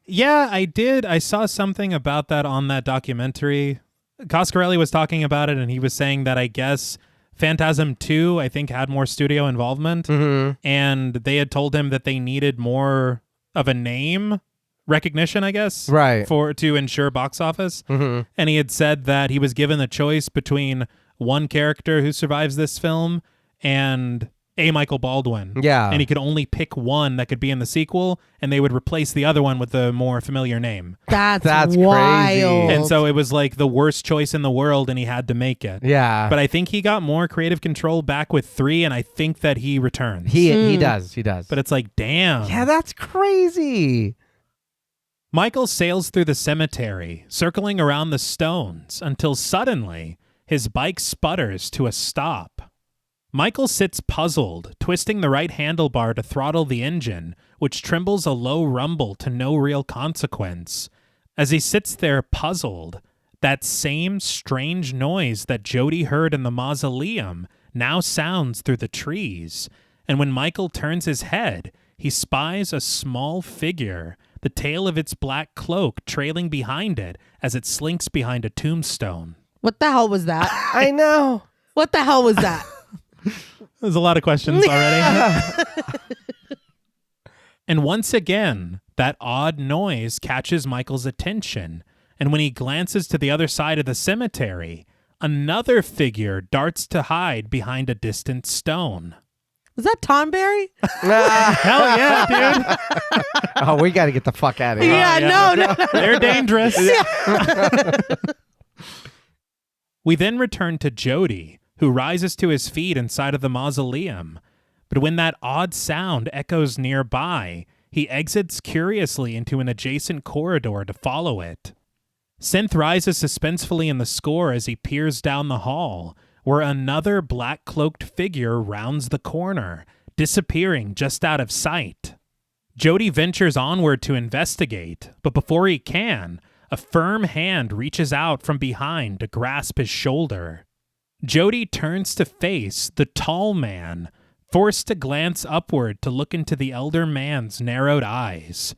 Yeah, I did. I saw something about that on that documentary. Coscarelli was talking about it, and he was saying that I guess Phantasm 2, I think, had more studio involvement. And they had told him that they needed more of a name recognition, I guess, right, to ensure box office. And he had said that he was given the choice between one character who survives this film and A. Michael Baldwin. Yeah. And he could only pick one that could be in the sequel, and they would replace the other one with a more familiar name. That's crazy. wild. And so it was like the worst choice in the world, and he had to make it. Yeah. But I think he got more creative control back with 3, and I think that he returns. He does. But it's like, damn. Yeah, that's crazy. Michael sails through the cemetery, circling around the stones, until suddenly his bike sputters to a stop. Michael sits puzzled, twisting the right handlebar to throttle the engine, which trembles a low rumble to no real consequence. As he sits there puzzled, that same strange noise that Jody heard in the mausoleum now sounds through the trees, and when Michael turns his head, he spies a small figure, the tail of its black cloak trailing behind it as it slinks behind a tombstone. What the hell was that? I know. What the hell was that? There's a lot of questions already. And once again, that odd noise catches Michael's attention, and when he glances to the other side of the cemetery, another figure darts to hide behind a distant stone. Was that Tom Barry? Hell yeah, dude. Oh, we got to get the fuck out of here. Yeah, no. They're dangerous. We then return to Jody, who rises to his feet inside of the mausoleum. But when that odd sound echoes nearby, he exits curiously into an adjacent corridor to follow it. Synth rises suspensefully in the score as he peers down the hall, where another black-cloaked figure rounds the corner, disappearing just out of sight. Jody ventures onward to investigate, but before he can, a firm hand reaches out from behind to grasp his shoulder. Jody turns to face the tall man, forced to glance upward to look into the elder man's narrowed eyes.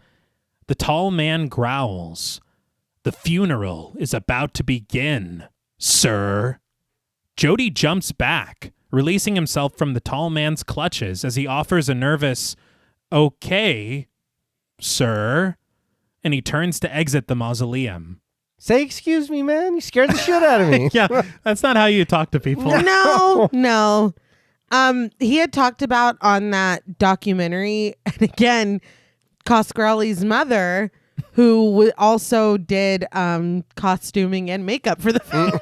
The tall man growls, "The funeral is about to begin, sir." Jody jumps back, releasing himself from the tall man's clutches as he offers a nervous, "Okay, sir," and he turns to exit the mausoleum. Say, excuse me, man. You scared the shit out of me. Yeah, that's not how you talk to people. No. He had talked about on that documentary, and again, Coscarelli's mother, who also did costuming and makeup for the film.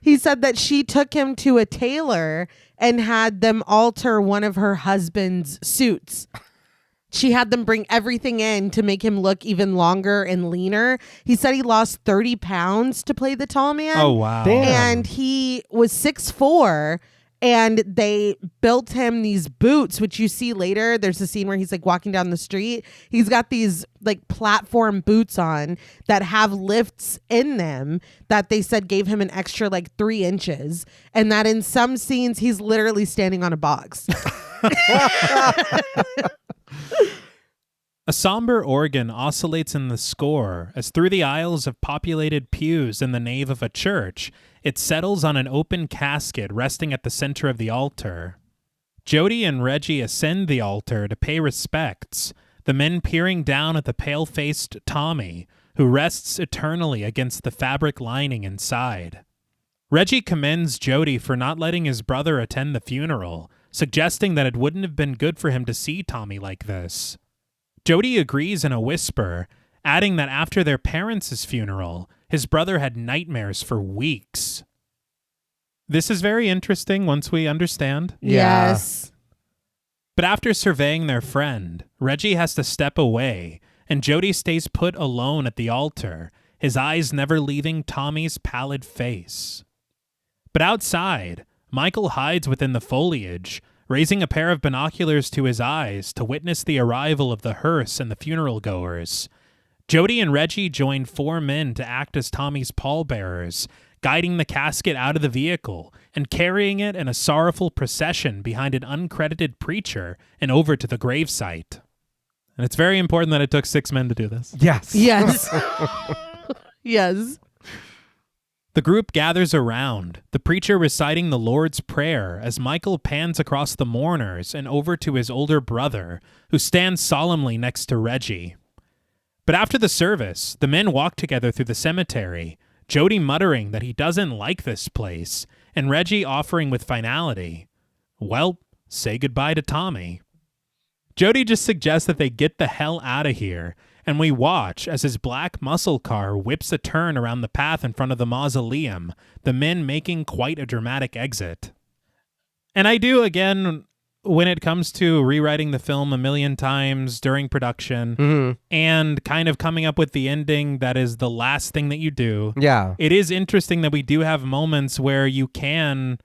He said that she took him to a tailor and had them alter one of her husband's suits. She had them bring everything in to make him look even longer and leaner. He said he lost 30 pounds to play the tall man. Oh, wow. Damn. And he was 6'4", and they built him these boots, which you see later. There's a scene where he's like walking down the street. He's got these like platform boots on that have lifts in them that they said gave him an extra like 3 inches. And that in some scenes, he's literally standing on a box. A somber organ oscillates in the score as through the aisles of populated pews in the nave of a church, it settles on an open casket resting at the center of the altar. Jody and Reggie ascend the altar to pay respects, the men peering down at the pale-faced Tommy, who rests eternally against the fabric lining inside. Reggie commends Jody for not letting his brother attend the funeral, suggesting that it wouldn't have been good for him to see Tommy like this. Jody agrees in a whisper, adding that after their parents' funeral, his brother had nightmares for weeks. This is very interesting once we understand. Yeah. Yes. But after surveying their friend, Reggie has to step away, and Jody stays put alone at the altar, his eyes never leaving Tommy's pallid face. But outside, Michael hides within the foliage, raising a pair of binoculars to his eyes to witness the arrival of the hearse and the funeral goers. Jody and Reggie join 4 men to act as Tommy's pallbearers, guiding the casket out of the vehicle and carrying it in a sorrowful procession behind an uncredited preacher and over to the gravesite. And it's very important that it took 6 men to do this. Yes. Yes. Yes. The group gathers around, the preacher reciting the Lord's Prayer as Michael pans across the mourners and over to his older brother, who stands solemnly next to Reggie. But after the service, the men walk together through the cemetery, Jody muttering that he doesn't like this place, and Reggie offering with finality, "Well, say goodbye to Tommy." Jody just suggests that they get the hell out of here, and we watch as his black muscle car whips a turn around the path in front of the mausoleum, the men making quite a dramatic exit. And I do, again, when it comes to rewriting the film a million times during production and kind of coming up with the ending that is the last thing that you do, it is interesting that we do have moments where you can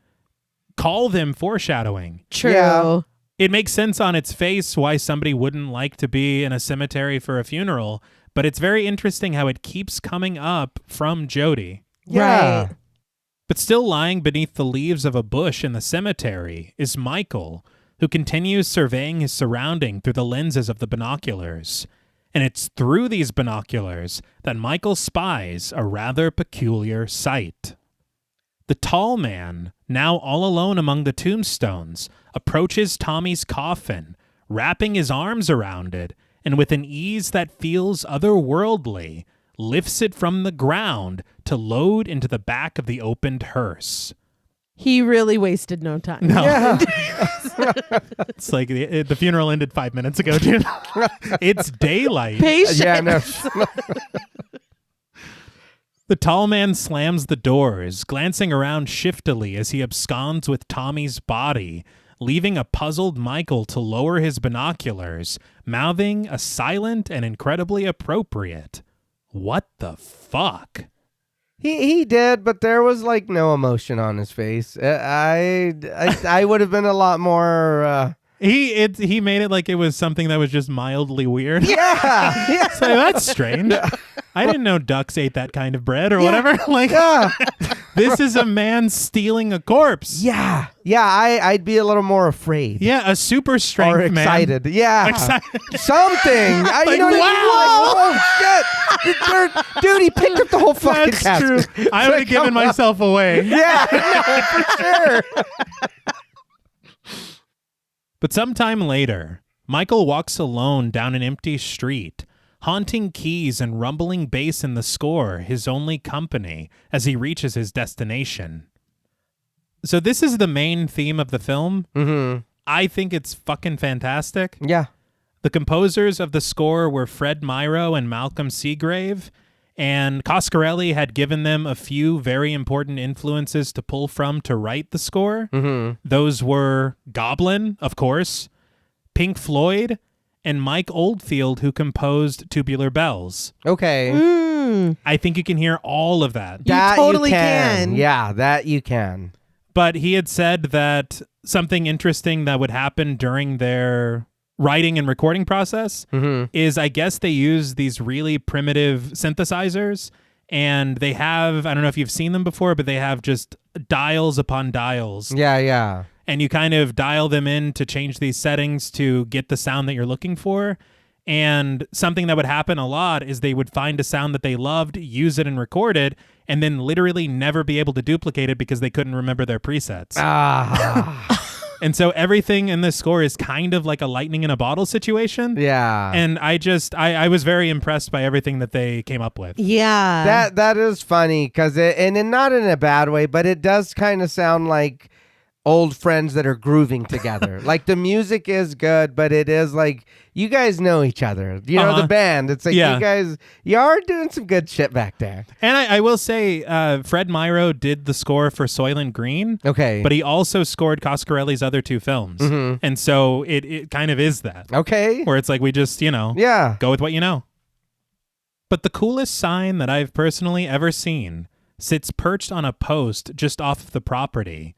call them foreshadowing. True. Yeah. It makes sense on its face why somebody wouldn't like to be in a cemetery for a funeral, but it's very interesting how it keeps coming up from Jody. Yeah. Right. But still lying beneath the leaves of a bush in the cemetery is Michael, who continues surveying his surrounding through the lenses of the binoculars. And it's through these binoculars that Michael spies a rather peculiar sight. The tall man, now all alone among the tombstones, approaches Tommy's coffin, wrapping his arms around it, and with an ease that feels otherworldly, lifts it from the ground to load into the back of the opened hearse. He really wasted no time. No. Yeah. It's like the funeral ended 5 minutes ago, dude. It's daylight. Patience. Yeah, no. The tall man slams the doors, glancing around shiftily as he absconds with Tommy's body, leaving a puzzled Michael to lower his binoculars, mouthing a silent and incredibly appropriate, "What the fuck?" He did, but there was like no emotion on his face. I would have been a lot more. He made it like it was something that was just mildly weird. Yeah. So that's strange. I didn't know ducks ate that kind of bread or whatever. Like, this is a man stealing a corpse. Yeah. I'd be a little more afraid. Yeah, a super strength Or excited. man. Yeah. Excited. Something. Like, you know what wow. I mean? Oh, shit. Dude, he picked up the whole fucking That's casket. true. I would have given myself away. Yeah, no, for sure. But sometime later, Michael walks alone down an empty street, haunting keys and rumbling bass in the score, his only company, as he reaches his destination. So this is the main theme of the film. Mm-hmm. I think it's fucking fantastic. Yeah. The composers of the score were Fred Myrow and Malcolm Seagrave, and Coscarelli had given them a few very important influences to pull from to write the score. Mm-hmm. Those were Goblin, of course, Pink Floyd, and Mike Oldfield, who composed Tubular Bells. Okay. I think you can hear all of that. That totally can. Yeah, that you can. But he had said that something interesting that would happen during their writing and recording process is, I guess, they use these really primitive synthesizers, and they have, I don't know if you've seen them before, but they have just dials upon dials. Yeah. And you kind of dial them in to change these settings to get the sound that you're looking for. And something that would happen a lot is they would find a sound that they loved, use it and record it, and then literally never be able to duplicate it because they couldn't remember their presets. And so everything in this score is kind of like a lightning in a bottle situation. Yeah. And I was very impressed by everything that they came up with. Yeah. That is funny because and not in a bad way, but it does kind of sound like old friends that are grooving together. Like the music is good, but it is like you guys know each other. You know the band. It's like you are doing some good shit back there. And I will say, Fred Myrow did the score for Soylent Green. Okay. But he also scored Coscarelli's other 2 films. And so it kind of is that. Okay. Where it's like we just, Yeah. go with what you know. But the coolest sign that I've personally ever seen sits perched on a post just off of the property.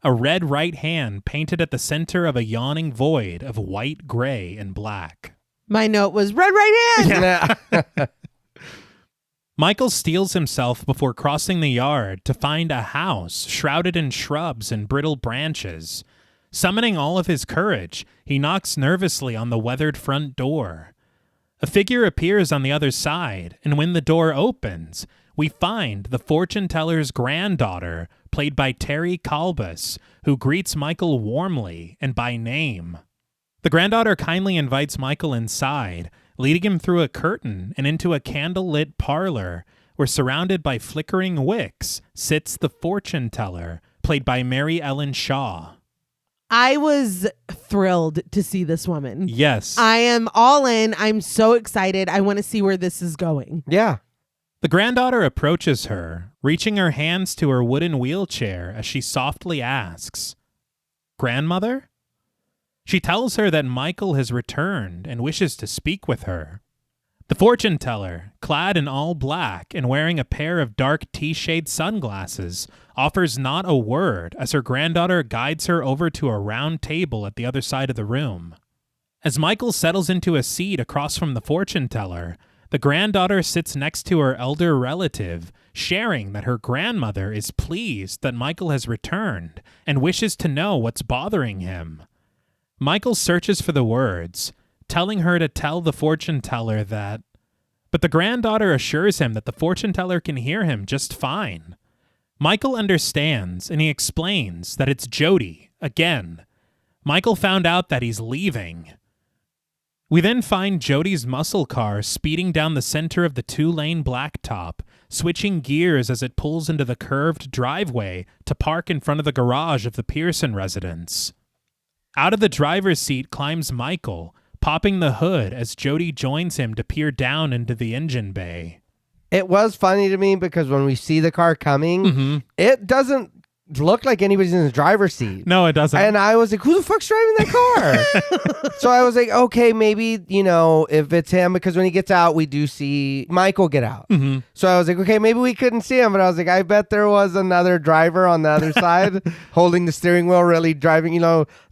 A red right hand painted at the center of a yawning void of white, gray, and black. My note was red right hand. Yeah. Michael steels himself before crossing the yard to find a house shrouded in shrubs and brittle branches. Summoning all of his courage, he knocks nervously on the weathered front door. A figure appears on the other side, and when the door opens, we find the fortune teller's granddaughter, played by Terry Kalbus, who greets Michael warmly and by name. The granddaughter kindly invites Michael inside, leading him through a curtain and into a candlelit parlor, where surrounded by flickering wicks sits the fortune teller, played by Mary Ellen Shaw. I was thrilled to see this woman. Yes. I am all in. I'm so excited. I want to see where this is going. Yeah. The granddaughter approaches her, reaching her hands to her wooden wheelchair as she softly asks, "Grandmother?" She tells her that Michael has returned and wishes to speak with her. The fortune teller, clad in all black and wearing a pair of dark T-shade sunglasses, offers not a word as her granddaughter guides her over to a round table at the other side of the room. As Michael settles into a seat across from the fortune teller, the granddaughter sits next to her elder relative, sharing that her grandmother is pleased that Michael has returned and wishes to know what's bothering him. Michael searches for the words, telling her to tell the fortune teller that... But the granddaughter assures him that the fortune teller can hear him just fine. Michael understands, and he explains that it's Jody, again. Michael found out that he's leaving. We then find Jody's muscle car speeding down the center of the 2-lane blacktop, switching gears as it pulls into the curved driveway to park in front of the garage of the Pearson residence. Out of the driver's seat climbs Michael, popping the hood as Jody joins him to peer down into the engine bay. It was funny to me because when we see the car coming, it doesn't look like anybody's in the driver's seat. No, it doesn't. And I was like, who the fuck's driving that car? So I was like, okay, maybe, if it's him, because when he gets out, we do see Michael get out. So I was like, okay, maybe we couldn't see him, but I was like, I bet there was another driver on the other side holding the steering wheel, really driving,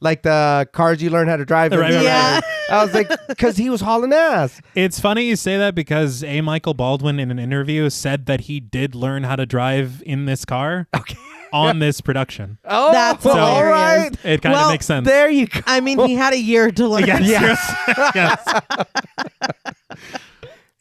like the cars you learn how to drive. Right. I was like, because he was hauling ass. It's funny you say that because Michael Baldwin in an interview said that he did learn how to drive in this car. Okay. On this production. Oh, that's all right. It kind of makes sense. There you go. I mean, he had a year to learn. Yes.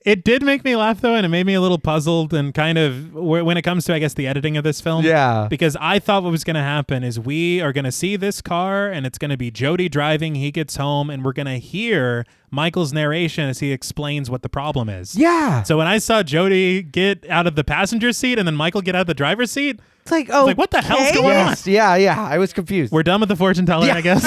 It did make me laugh, though, and it made me a little puzzled and kind of, when it comes to, I guess, the editing of this film. Yeah. Because I thought what was going to happen is we are going to see this car, and it's going to be Jody driving, he gets home, and we're going to hear Michael's narration as he explains what the problem is. Yeah. So when I saw Jody get out of the passenger seat and then Michael get out of the driver's seat, It's like, I was like, what the hell's going on? Yeah. I was confused. We're done with the fortune teller, I guess.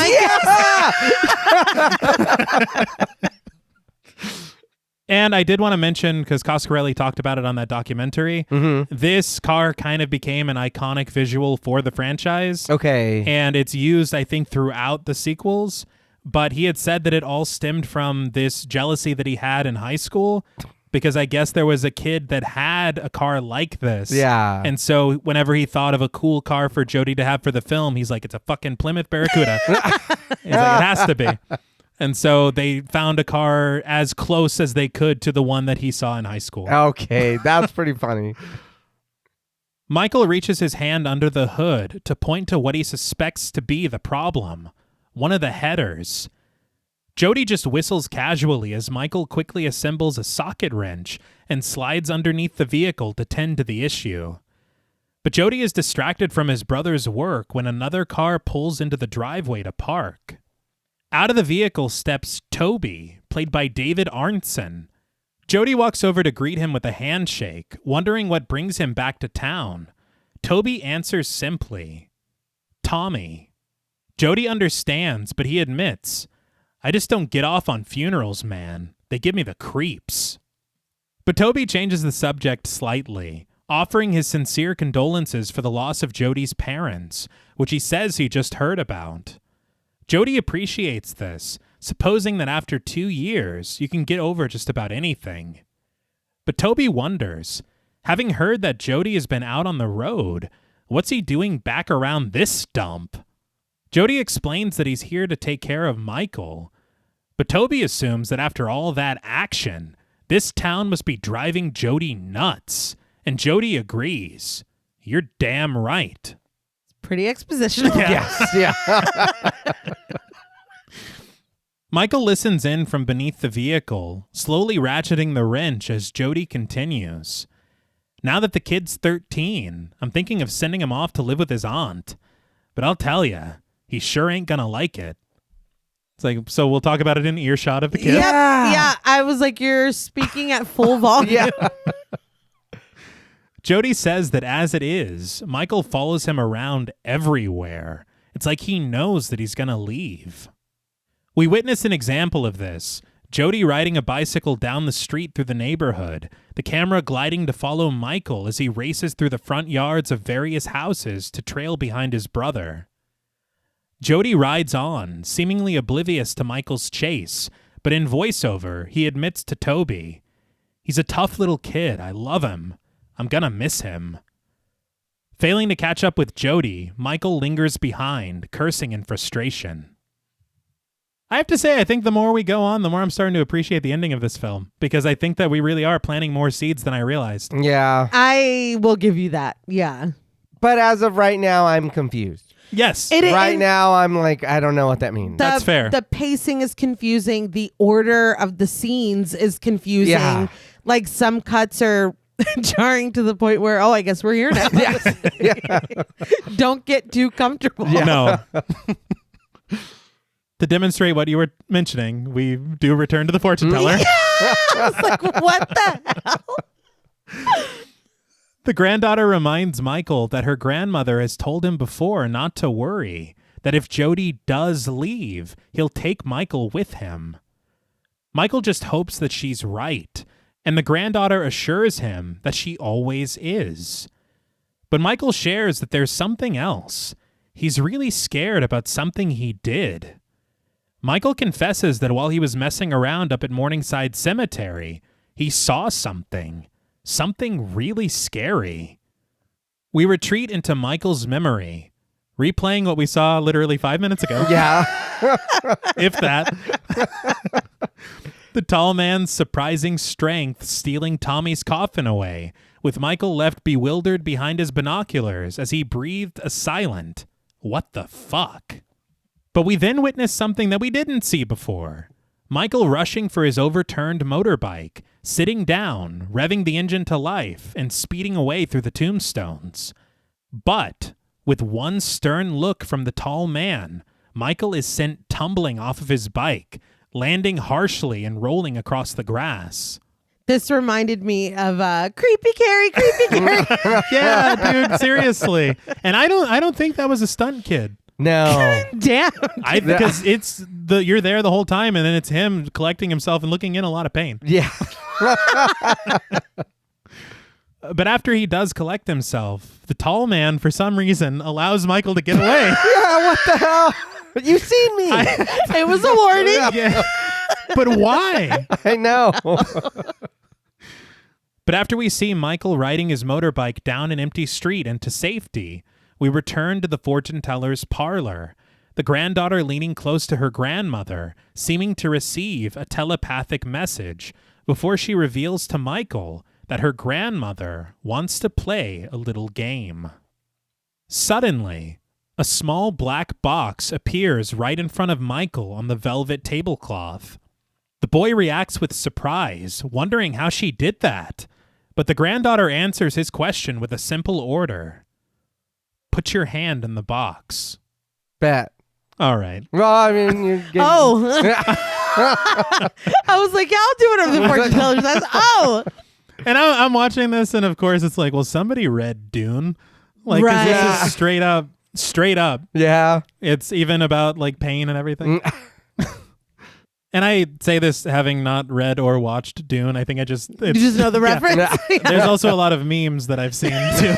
And I did want to mention, because Coscarelli talked about it on that documentary, this car kind of became an iconic visual for the franchise. Okay. And it's used, I think, throughout the sequels. But he had said that it all stemmed from this jealousy that he had in high school, because I guess there was a kid that had a car like this. Yeah. And so whenever he thought of a cool car for Jody to have for the film, he's like, it's a fucking Plymouth Barracuda. He's like, it has to be. And so they found a car as close as they could to the one that he saw in high school. Okay, that's pretty funny. Michael reaches his hand under the hood to point to what he suspects to be the problem, one of the headers. Jody just whistles casually as Michael quickly assembles a socket wrench and slides underneath the vehicle to tend to the issue. But Jody is distracted from his brother's work when another car pulls into the driveway to park. Out of the vehicle steps Toby, played by David Arntzen. Jody walks over to greet him with a handshake, wondering what brings him back to town. Toby answers simply, Tommy. Jody understands, but he admits, I just don't get off on funerals, man. They give me the creeps. But Toby changes the subject slightly, offering his sincere condolences for the loss of Jody's parents, which he says he just heard about. Jody appreciates this, supposing that after 2 years, you can get over just about anything. But Toby wonders, having heard that Jody has been out on the road, what's he doing back around this dump? Jody explains that he's here to take care of Michael, but Toby assumes that after all that action, This town must be driving Jody nuts. And Jody agrees. You're damn right. Pretty expositional. Yes, yeah. Michael listens in from beneath the vehicle, slowly ratcheting the wrench as Jody continues. Now that the kid's 13, I'm thinking of sending him off to live with his aunt. But I'll tell ya, he sure ain't gonna like it. It's like, so we'll talk about it in earshot of the kid? Yep. Yeah, I was like, you're speaking at full volume. Yeah. Jody says that as it is, Michael follows him around everywhere. It's like he knows that he's gonna leave. We witness an example of this. Jody riding a bicycle down the street through the neighborhood, the camera gliding to follow Michael as he races through the front yards of various houses to trail behind his brother. Jody rides on, seemingly oblivious to Michael's chase, but in voiceover, he admits to Toby, "He's a tough little kid. I love him. I'm gonna miss him." Failing to catch up with Jody, Michael lingers behind, cursing in frustration. I have to say, I think the more we go on, the more I'm starting to appreciate the ending of this film, because I think that we really are planting more seeds than I realized. Yeah. I will give you that. Yeah. But as of right now, I'm confused. Yes. Right now, I'm like, I don't know what that means. That's fair. The pacing is confusing. The order of the scenes is confusing. Yeah. Like some cuts are jarring to the point where, I guess we're here now. Yeah. Don't get too comfortable. Yeah. No. To demonstrate what you were mentioning, we do return to the fortune teller. I was like, what the hell? The granddaughter reminds Michael that her grandmother has told him before not to worry, that if Jody does leave, he'll take Michael with him. Michael just hopes that she's right, and the granddaughter assures him that she always is. But Michael shares that there's something else. He's really scared about something he did. Michael confesses that while he was messing around up at Morningside Cemetery, he saw something really scary. We retreat into Michael's memory, replaying what we saw literally 5 minutes ago. Yeah. If that. The tall man's surprising strength stealing Tommy's coffin away, with Michael left bewildered behind his binoculars as he breathed a silent, "What the fuck?" But we then witness something that we didn't see before. Michael rushing for his overturned motorbike, sitting down, revving the engine to life, and speeding away through the tombstones. But, with one stern look from the tall man, Michael is sent tumbling off of his bike, landing harshly and rolling across the grass. This reminded me of Creepy Carrie. Yeah, dude, seriously. And I don't think that was a stunt kid. No. Damn. Because you're there the whole time, and then it's him collecting himself and looking in a lot of pain. Yeah. But after he does collect himself, the tall man, for some reason, allows Michael to get away. Yeah, what the hell? You've seen me. It was a warning. Yeah. But why? I know. But after we see Michael riding his motorbike down an empty street and to safety, we return to the fortune teller's parlor, the granddaughter leaning close to her grandmother, seeming to receive a telepathic message before she reveals to Michael that her grandmother wants to play a little game. Suddenly, a small black box appears right in front of Michael on the velvet tablecloth. The boy reacts with surprise, wondering how she did that, but the granddaughter answers his question with a simple order. Put your hand in the box. Bet. All right. Well, I mean, you're getting... I was like, yeah, I'll do whatever the fortune teller says. And I'm watching this, and of course it's like, well, somebody read Dune. Like, 'cause Right. this is straight up. Yeah. It's even about, like, pain and everything. And I say this having not read or watched Dune. I think You just know the reference? Yeah. There's also a lot of memes that I've seen, too.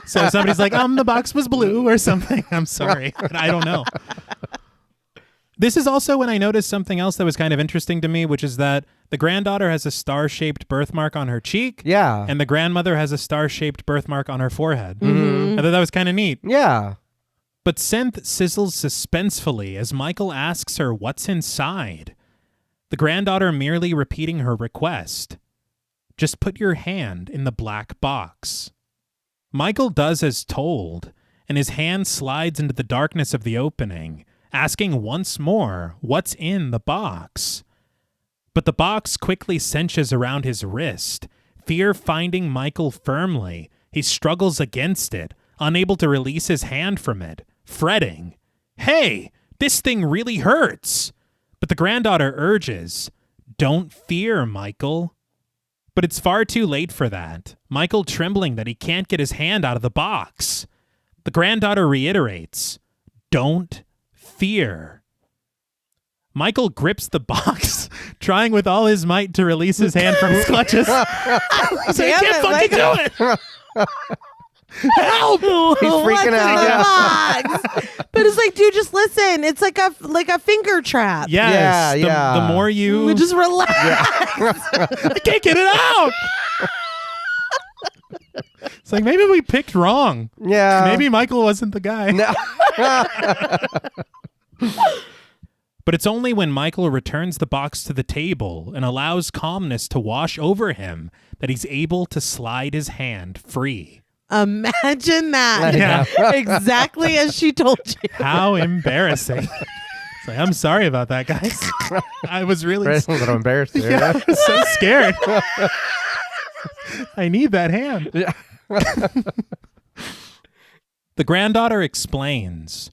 So somebody's like, the box was blue or something. I'm sorry. But I don't know. This is also when I noticed something else that was kind of interesting to me, which is that the granddaughter has a star-shaped birthmark on her cheek. Yeah. And the grandmother has a star-shaped birthmark on her forehead. Mm-hmm. I thought that was kind of neat. Yeah. But Synth sizzles suspensefully as Michael asks her what's inside. the granddaughter merely repeating her request. Just put your hand in the black box. Michael does as told, and his hand slides into the darkness of the opening, asking once more what's in the box. But the box quickly cinches around his wrist, fear finding Michael firmly. He struggles against it, unable to release his hand from it, fretting. Hey, this thing really hurts. But the granddaughter urges, don't fear, Michael. But it's far too late for that, Michael trembling that he can't get his hand out of the box. The granddaughter reiterates, don't fear. Michael grips the box, trying with all his might to release his hand from his clutches. So he can't fucking do it. Help! He's freaking out. But it's like, dude, just listen. It's like a finger trap. Yes. Yeah. The more you Just relax. I can't get it out. It's like maybe we picked wrong. Yeah. Maybe Michael wasn't the guy. No. But it's only when Michael returns the box to the table and allows calmness to wash over him that he's able to slide his hand free. Imagine that. Yeah. Exactly as she told you. How embarrassing. It's like, I'm sorry about that, guys. I was really Brett's a little embarrassed there. yeah, I was so scared. I need that hand. Yeah. The granddaughter explains,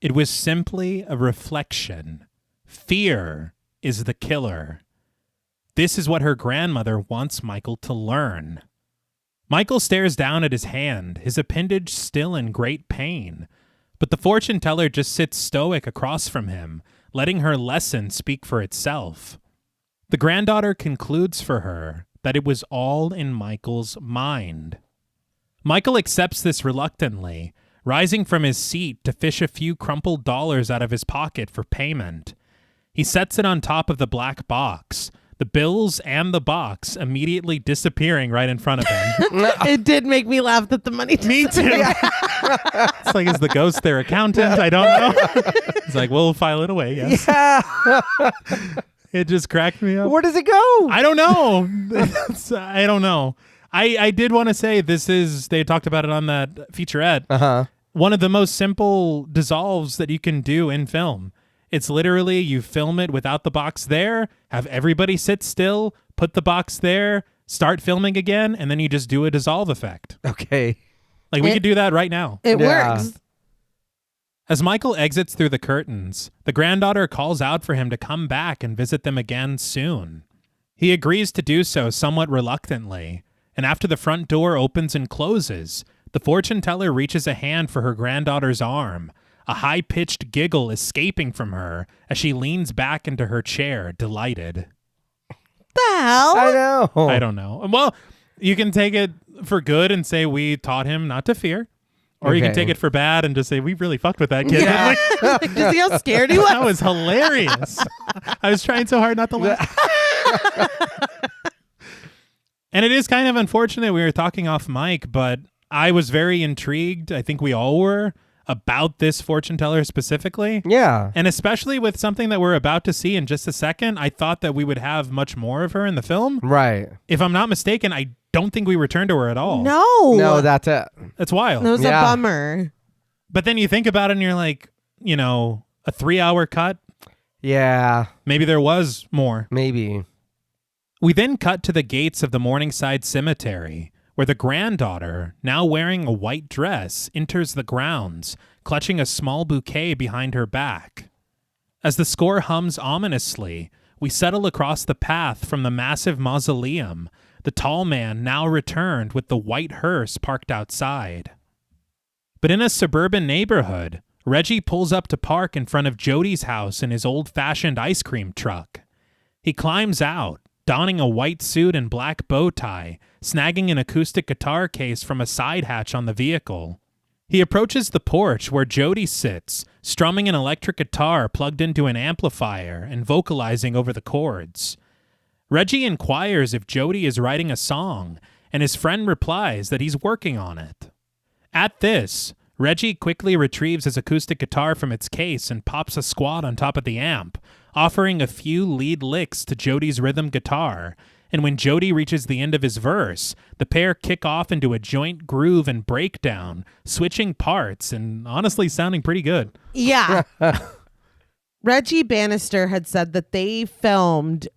it was simply a reflection. Fear is the killer. This is what her grandmother wants Michael to learn. Michael stares down at his hand, his appendage still in great pain. But the fortune teller just sits stoic across from him, letting her lesson speak for itself. The granddaughter concludes for her that it was all in Michael's mind. Michael accepts this reluctantly, rising from his seat to fish a few crumpled dollars out of his pocket for payment. He sets it on top of the black box, the bills and the box immediately disappearing right in front of him. It did make me laugh that the money. Me too. It's like, is the ghost their accountant? I don't know. It's like, we'll file it away, yes. Yeah. It just cracked me up. Where does it go? I don't know. I don't know. I did want to say they talked about it on that featurette. Uh-huh. One of the most simple dissolves that you can do in film. It's literally you film it without the box there, have everybody sit still, put the box there, start filming again, and then you just do a dissolve effect. Okay. Like we could do that right now. It Yeah. works. As Michael exits through the curtains, the granddaughter calls out for him to come back and visit them again soon. He agrees to do so somewhat reluctantly, and after the front door opens and closes, the fortune teller reaches a hand for her granddaughter's arm, a high-pitched giggle escaping from her as she leans back into her chair, delighted. The hell? I know. I don't know. Well, you can take it for good and say we taught him not to fear. Or you can Okay. take it for bad and just say, we really fucked with that kid. Yeah. Did you see how scared he was? That was hilarious. I was trying so hard not to laugh. And it is kind of unfortunate we were talking off mic, but I was very intrigued. I think we all were about this fortune teller specifically. Yeah. And especially with something that we're about to see in just a second, I thought that we would have much more of her in the film. Right. If I'm not mistaken, I don't think we return to her at all. No. No, that's it. That's wild. That was Yeah. a bummer. But then you think about it and you're like, a 3-hour cut. Yeah. Maybe there was more. Maybe. We then cut to the gates of the Morningside Cemetery, where the granddaughter, now wearing a white dress, enters the grounds, clutching a small bouquet behind her back. As the score hums ominously, we settle across the path from the massive mausoleum, the tall man now returned with the white hearse parked outside. But in a suburban neighborhood, Reggie pulls up to park in front of Jody's house in his old-fashioned ice cream truck. He climbs out, donning a white suit and black bow tie, snagging an acoustic guitar case from a side hatch on the vehicle. He approaches the porch where Jody sits, strumming an electric guitar plugged into an amplifier and vocalizing over the chords. Reggie inquires if Jody is writing a song, and his friend replies that he's working on it. At this, Reggie quickly retrieves his acoustic guitar from its case and pops a squat on top of the amp, offering a few lead licks to Jody's rhythm guitar. And when Jody reaches the end of his verse, the pair kick off into a joint groove and breakdown, switching parts and honestly sounding pretty good. Yeah. Reggie Bannister had said that they filmed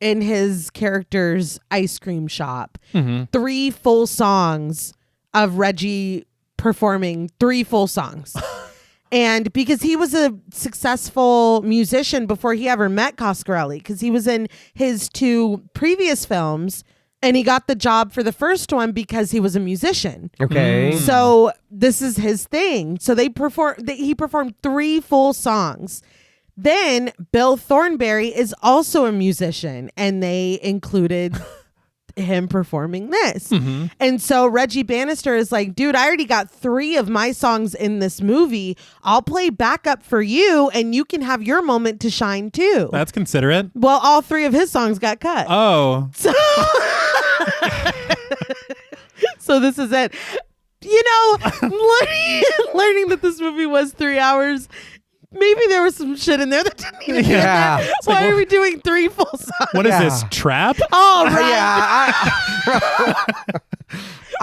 in his character's ice cream shop 3 full songs of Reggie performing 3 full songs. And because he was a successful musician before he ever met Coscarelli, because he was in his 2 previous films, and he got the job for the first one because he was a musician. Okay. So this is his thing. So he performed 3 full songs. Then Bill Thornberry is also a musician, and they included him performing this. And so Reggie Bannister is like, dude, I already got 3 of my songs in this movie. I'll play backup for you, and you can have your moment to shine too. That's considerate. Well, all 3 of his songs got cut. Oh. So this is it. You know, learning that this movie was 3 hours, maybe there was some shit in there that didn't need to be in there. Why are we doing 3 full songs? What is this, trap? Oh, right.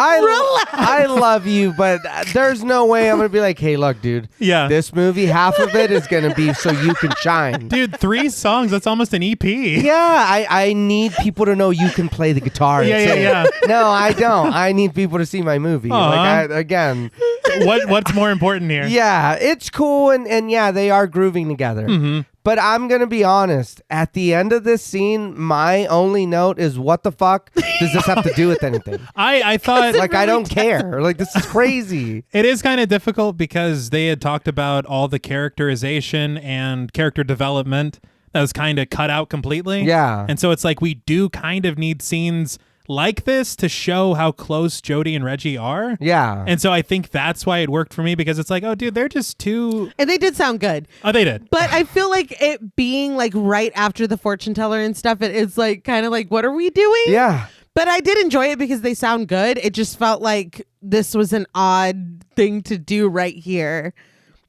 I love you, but there's no way I'm going to be like, hey, look, dude. Yeah. This movie, half of it is going to be so you can shine. Dude, 3 songs, that's almost an EP. Yeah, I need people to know you can play the guitar. Yeah. No, I don't. I need people to see my movie. Again. What's more important here? Yeah, it's cool, and yeah, they are grooving together. But I'm going to be honest. At the end of this scene, my only note is, what the fuck does this have to do with anything? I thought... Like, I don't care. Like, this is crazy. It is kind of difficult because they had talked about all the characterization and character development that was kind of cut out completely. Yeah. And so it's like we do kind of need scenes like this to show how close Jody and Reggie are. Yeah. And so I think that's why it worked for me, because it's like, oh, dude, they're just too... And they did sound good. Oh, they did. But I feel like it being like right after the fortune teller and stuff, it's like kind of like, what are we doing? Yeah. But I did enjoy it because they sound good. It just felt like this was an odd thing to do right here.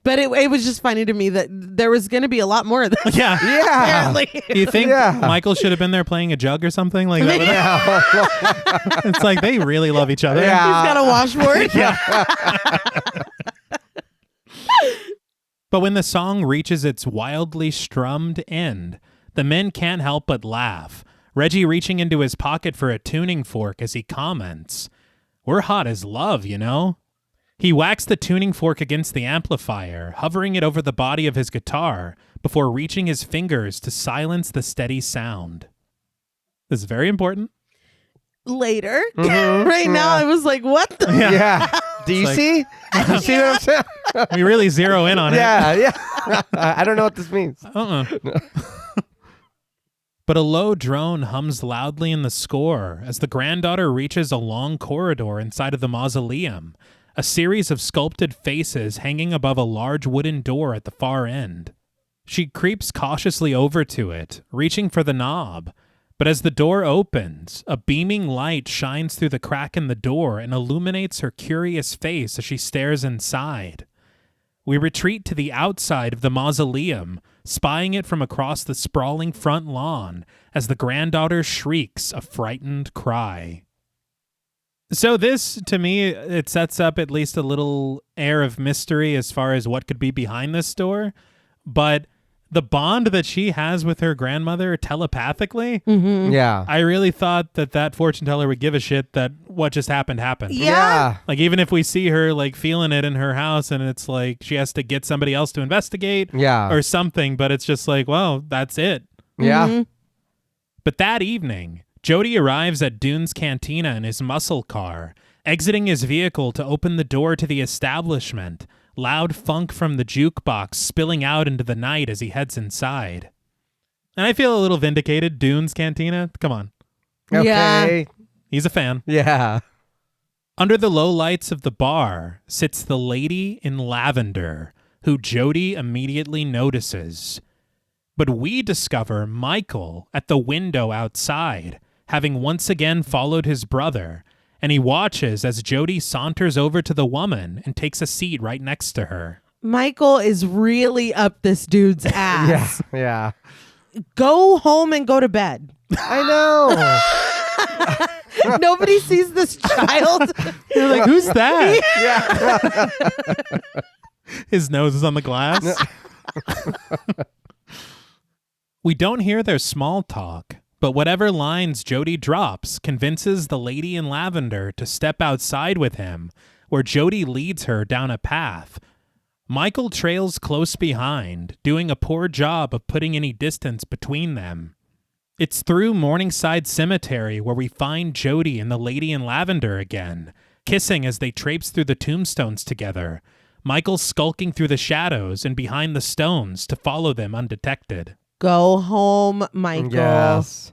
But it was just funny to me that there was going to be a lot more of this. Yeah. Apparently. Do you think Michael should have been there playing a jug or something? Like that? It's like they really love each other. Yeah. He's got a washboard. But when the song reaches its wildly strummed end, the men can't help but laugh, Reggie reaching into his pocket for a tuning fork as he comments, "We're hot as love, you know?" He whacks the tuning fork against the amplifier, hovering it over the body of his guitar before reaching his fingers to silence the steady sound. This is very important. Later. Right now, I was like, what the? Yeah. Do you see? You see what I'm saying? We really zero in on it. Yeah. I don't know what this means. But a low drone hums loudly in the score as the granddaughter reaches a long corridor inside of the mausoleum, a series of sculpted faces hanging above a large wooden door at the far end. She creeps cautiously over to it, reaching for the knob, but as the door opens, a beaming light shines through the crack in the door and illuminates her curious face as she stares inside. We retreat to the outside of the mausoleum, spying it from across the sprawling front lawn as the granddaughter shrieks a frightened cry. So this, to me, it sets up at least a little air of mystery as far as what could be behind this door. But the bond that she has with her grandmother telepathically, Yeah. I really thought that fortune teller would give a shit that what just happened. Yeah. Like, even if we see her, like, feeling it in her house and it's like she has to get somebody else to investigate or something, but it's just like, well, that's it. Yeah. But that evening, Jody arrives at Dune's cantina in his muscle car, exiting his vehicle to open the door to the establishment, loud funk from the jukebox spilling out into the night as he heads inside. And I feel a little vindicated. Dune's cantina? Come on. Okay. He's a fan. Yeah. Under the low lights of the bar sits the lady in lavender, who Jody immediately notices. But we discover Michael at the window outside, having once again followed his brother, and he watches as Jody saunters over to the woman and takes a seat right next to her. Michael is really up this dude's ass. Yeah. Go home and go to bed. I know. Nobody sees this child. You're like, who's that? Yeah. His nose is on the glass. We don't hear their small talk, but whatever lines Jody drops convinces the lady in lavender to step outside with him, where Jody leads her down a path. Michael trails close behind, doing a poor job of putting any distance between them. It's through Morningside Cemetery where we find Jody and the lady in lavender again, kissing as they traipse through the tombstones together, Michael skulking through the shadows and behind the stones to follow them undetected. Go home, Michael. Yes.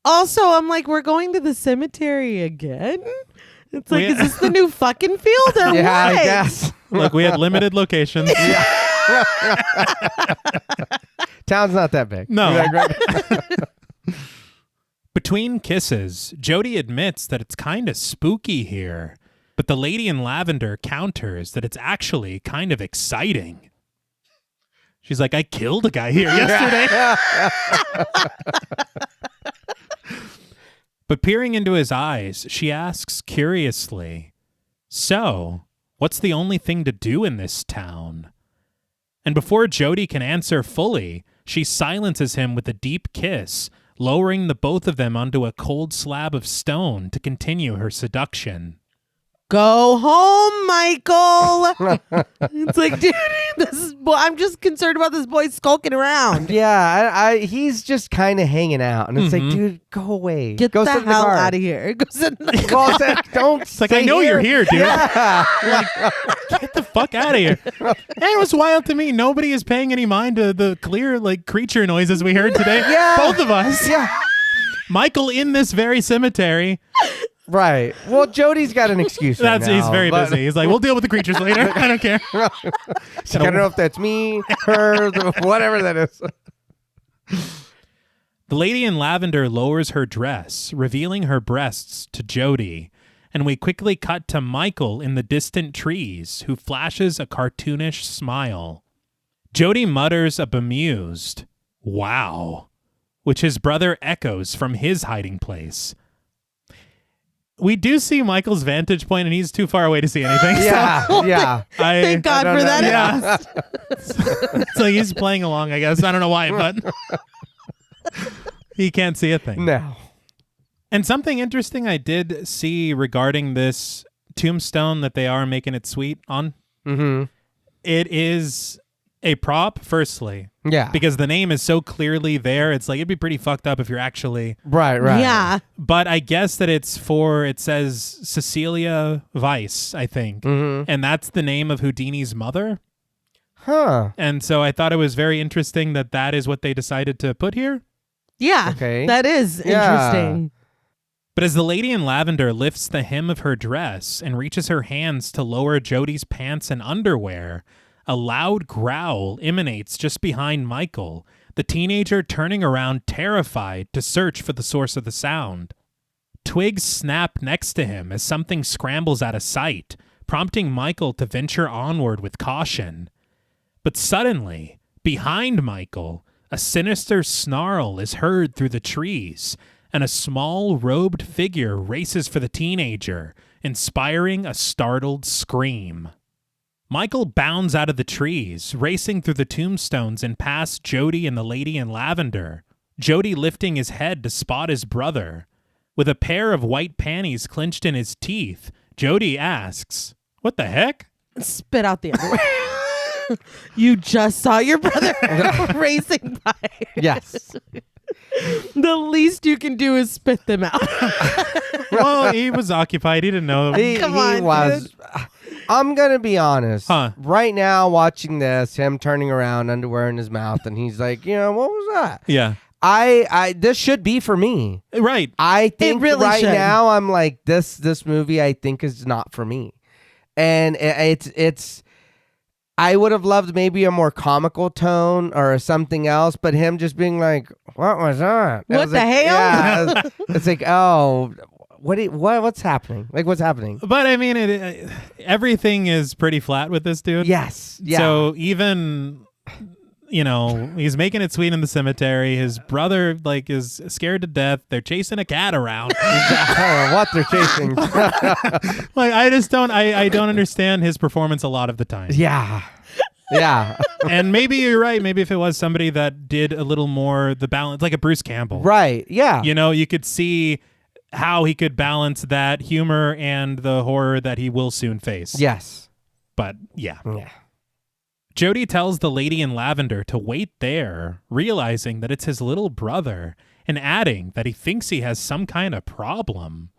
Also, I'm like, we're going to the cemetery again? It's like, is this the new fucking field or Yeah, what? I guess. Look, we had limited locations. Town's not that big. No. Right? Between kisses, Jody admits that it's kind of spooky here, but the lady in lavender counters that it's actually kind of exciting. She's like, I killed a guy here yesterday. But peering into his eyes, she asks curiously, so, what's the only thing to do in this town? And before Jody can answer fully, she silences him with a deep kiss, lowering the both of them onto a cold slab of stone to continue her seduction. Go home, Michael. It's like, dude, I'm just concerned about this boy skulking around. Yeah, he's just kind of hanging out, and it's like, dude, go away. Get go the sit in hell car. out of here. Go sit in the Well, don't. It's like, I know you're here, dude. Yeah. Get the fuck out of here. And it was wild to me. Nobody is paying any mind to the clear, creature noises we heard today. Yeah. Both of us. Yeah. Michael in this very cemetery. Right. Well, Jody's got an excuse. Right now, He's very but- busy. He's like, we'll deal with the creatures later. I don't care. I don't know if that's me, her, whatever that is. The lady in lavender lowers her dress, revealing her breasts to Jody, and we quickly cut to Michael in the distant trees, who flashes a cartoonish smile. Jody mutters a bemused, "Wow," which his brother echoes from his hiding place. We do see Michael's vantage point, and he's too far away to see anything. Yeah, yeah. Thank God for that. Yeah. So he's playing along, I guess. I don't know why, but he can't see a thing. No. And something interesting I did see regarding this tombstone that they are making it sweet on. Mm-hmm. It is a prop, firstly. Yeah. Because the name is so clearly there. It's like, it'd be pretty fucked up if you're actually... Right. Yeah. But I guess that it says Cecilia Weiss, I think. Mm-hmm. And that's the name of Houdini's mother. Huh. And so I thought it was very interesting that is what they decided to put here. Yeah. Okay. That is Yeah. interesting. But as the lady in lavender lifts the hem of her dress and reaches her hands to lower Jody's pants and underwear, a loud growl emanates just behind Michael, the teenager turning around terrified to search for the source of the sound. Twigs snap next to him as something scrambles out of sight, prompting Michael to venture onward with caution. But suddenly, behind Michael, a sinister snarl is heard through the trees, and a small robed figure races for the teenager, inspiring a startled scream. Michael bounds out of the trees, racing through the tombstones and past Jody and the lady in lavender, Jody lifting his head to spot his brother. With a pair of white panties clenched in his teeth, Jody asks, "What the heck?" Spit out the underwear. You just saw your brother racing by. Yes. The least you can do is spit them out. Well, he was occupied. He didn't know. Come on, was. I'm going to be honest. Huh. Right now, watching this, him turning around, underwear in his mouth, and he's like, what was that? Yeah. This should be for me. Right. I think really right should. now I'm like, this movie I think is not for me. And it's I would have loved maybe a more comical tone or something else, but him just being like, what was that? What was the like, hell? Yeah, it's like, oh, What's happening? Like, what's happening? But I mean, everything is pretty flat with this dude. Yes. Yeah. So even, he's making it sweet in the cemetery. His brother, is scared to death. They're chasing a cat around. I don't know what they're chasing. I don't understand his performance a lot of the time. Yeah. Yeah. And maybe you're right. Maybe if it was somebody that did a little more the balance, like a Bruce Campbell. Right. Yeah. You could see how he could balance that humor and the horror that he will soon face. Yes. But yeah. Yeah. Jody tells the lady in lavender to wait there, realizing that it's his little brother, and adding that he thinks he has some kind of problem.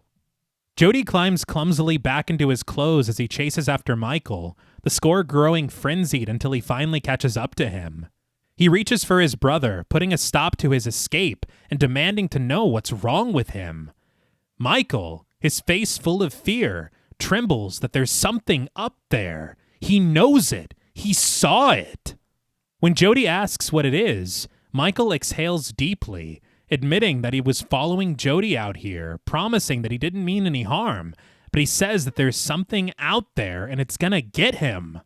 Jody climbs clumsily back into his clothes as he chases after Michael, the score growing frenzied until he finally catches up to him. He reaches for his brother, putting a stop to his escape and demanding to know what's wrong with him. Michael, his face full of fear, trembles that there's something up there. He knows it. He saw it. When Jody asks what it is, Michael exhales deeply, admitting that he was following Jody out here, promising that he didn't mean any harm, but he says that there's something out there and it's gonna get him.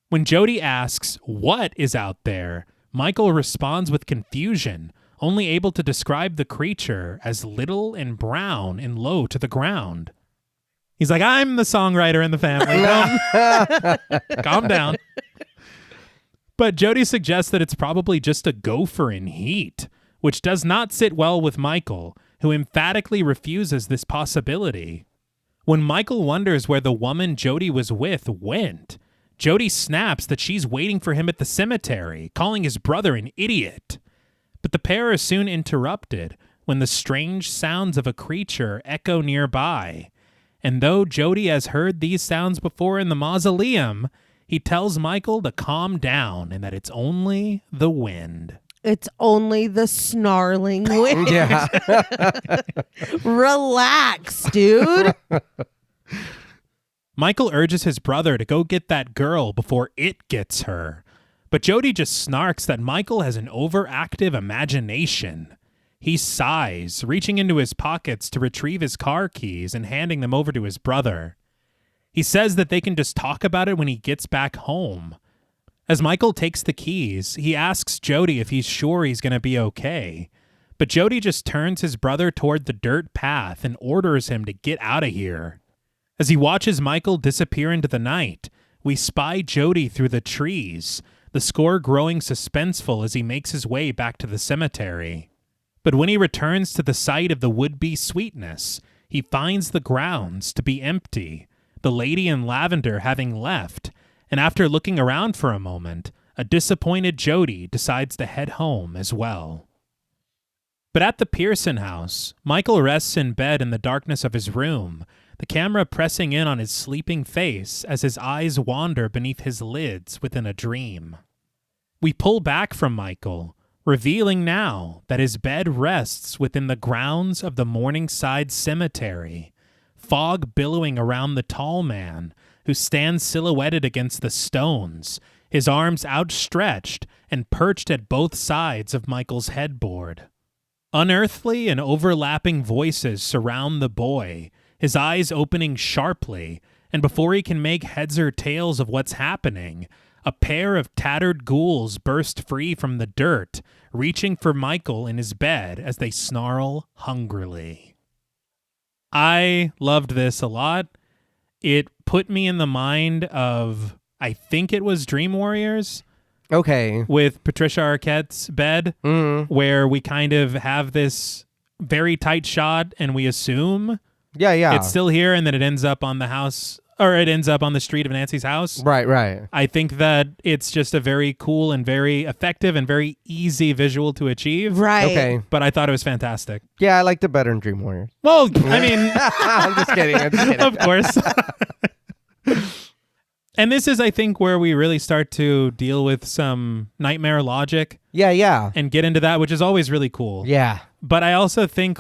When Jody asks what is out there, Michael responds with confusion, only able to describe the creature as little and brown and low to the ground. He's like, I'm the songwriter in the family. Calm down. But Jody suggests that it's probably just a gopher in heat, which does not sit well with Michael, who emphatically refuses this possibility. When Michael wonders where the woman Jody was with went, Jody snaps that she's waiting for him at the cemetery, calling his brother an idiot. But the pair are soon interrupted when the strange sounds of a creature echo nearby. And though Jody has heard these sounds before in the mausoleum, he tells Michael to calm down and that it's only the wind. It's only the snarling wind. Yeah. Relax, dude. Michael urges his brother to go get that girl before it gets her. But Jody just snarks that Michael has an overactive imagination. He sighs, reaching into his pockets to retrieve his car keys and handing them over to his brother. He says that they can just talk about it when he gets back home. As Michael takes the keys, he asks Jody if he's sure he's going to be okay. But Jody just turns his brother toward the dirt path and orders him to get out of here. As he watches Michael disappear into the night, we spy Jody through the trees, the score growing suspenseful as he makes his way back to the cemetery. But when he returns to the site of the would-be sweetness, he finds the grounds to be empty, the lady in lavender having left, and after looking around for a moment, a disappointed Jody decides to head home as well. But at the Pearson house, Michael rests in bed in the darkness of his room, the camera pressing in on his sleeping face as his eyes wander beneath his lids within a dream. We pull back from Michael, revealing now that his bed rests within the grounds of the Morningside Cemetery, fog billowing around the tall man who stands silhouetted against the stones, his arms outstretched and perched at both sides of Michael's headboard. Unearthly and overlapping voices surround the boy, his eyes opening sharply, and before he can make heads or tails of what's happening, a pair of tattered ghouls burst free from the dirt, reaching for Michael in his bed as they snarl hungrily. I loved this a lot. It put me in the mind of, I think it was Dream Warriors. Okay. With Patricia Arquette's bed, where we kind of have this very tight shot and we assume it's still here, and then it ends up on the house, or it ends up on the street of Nancy's house. Right. I think that it's just a very cool and very effective and very easy visual to achieve. Right. Okay. But I thought it was fantastic. Yeah, I liked it better in Dream Warriors. Well, I mean... I'm just kidding. Of course. And this is, I think, where we really start to deal with some nightmare logic. Yeah. And get into that, which is always really cool. Yeah. But I also think,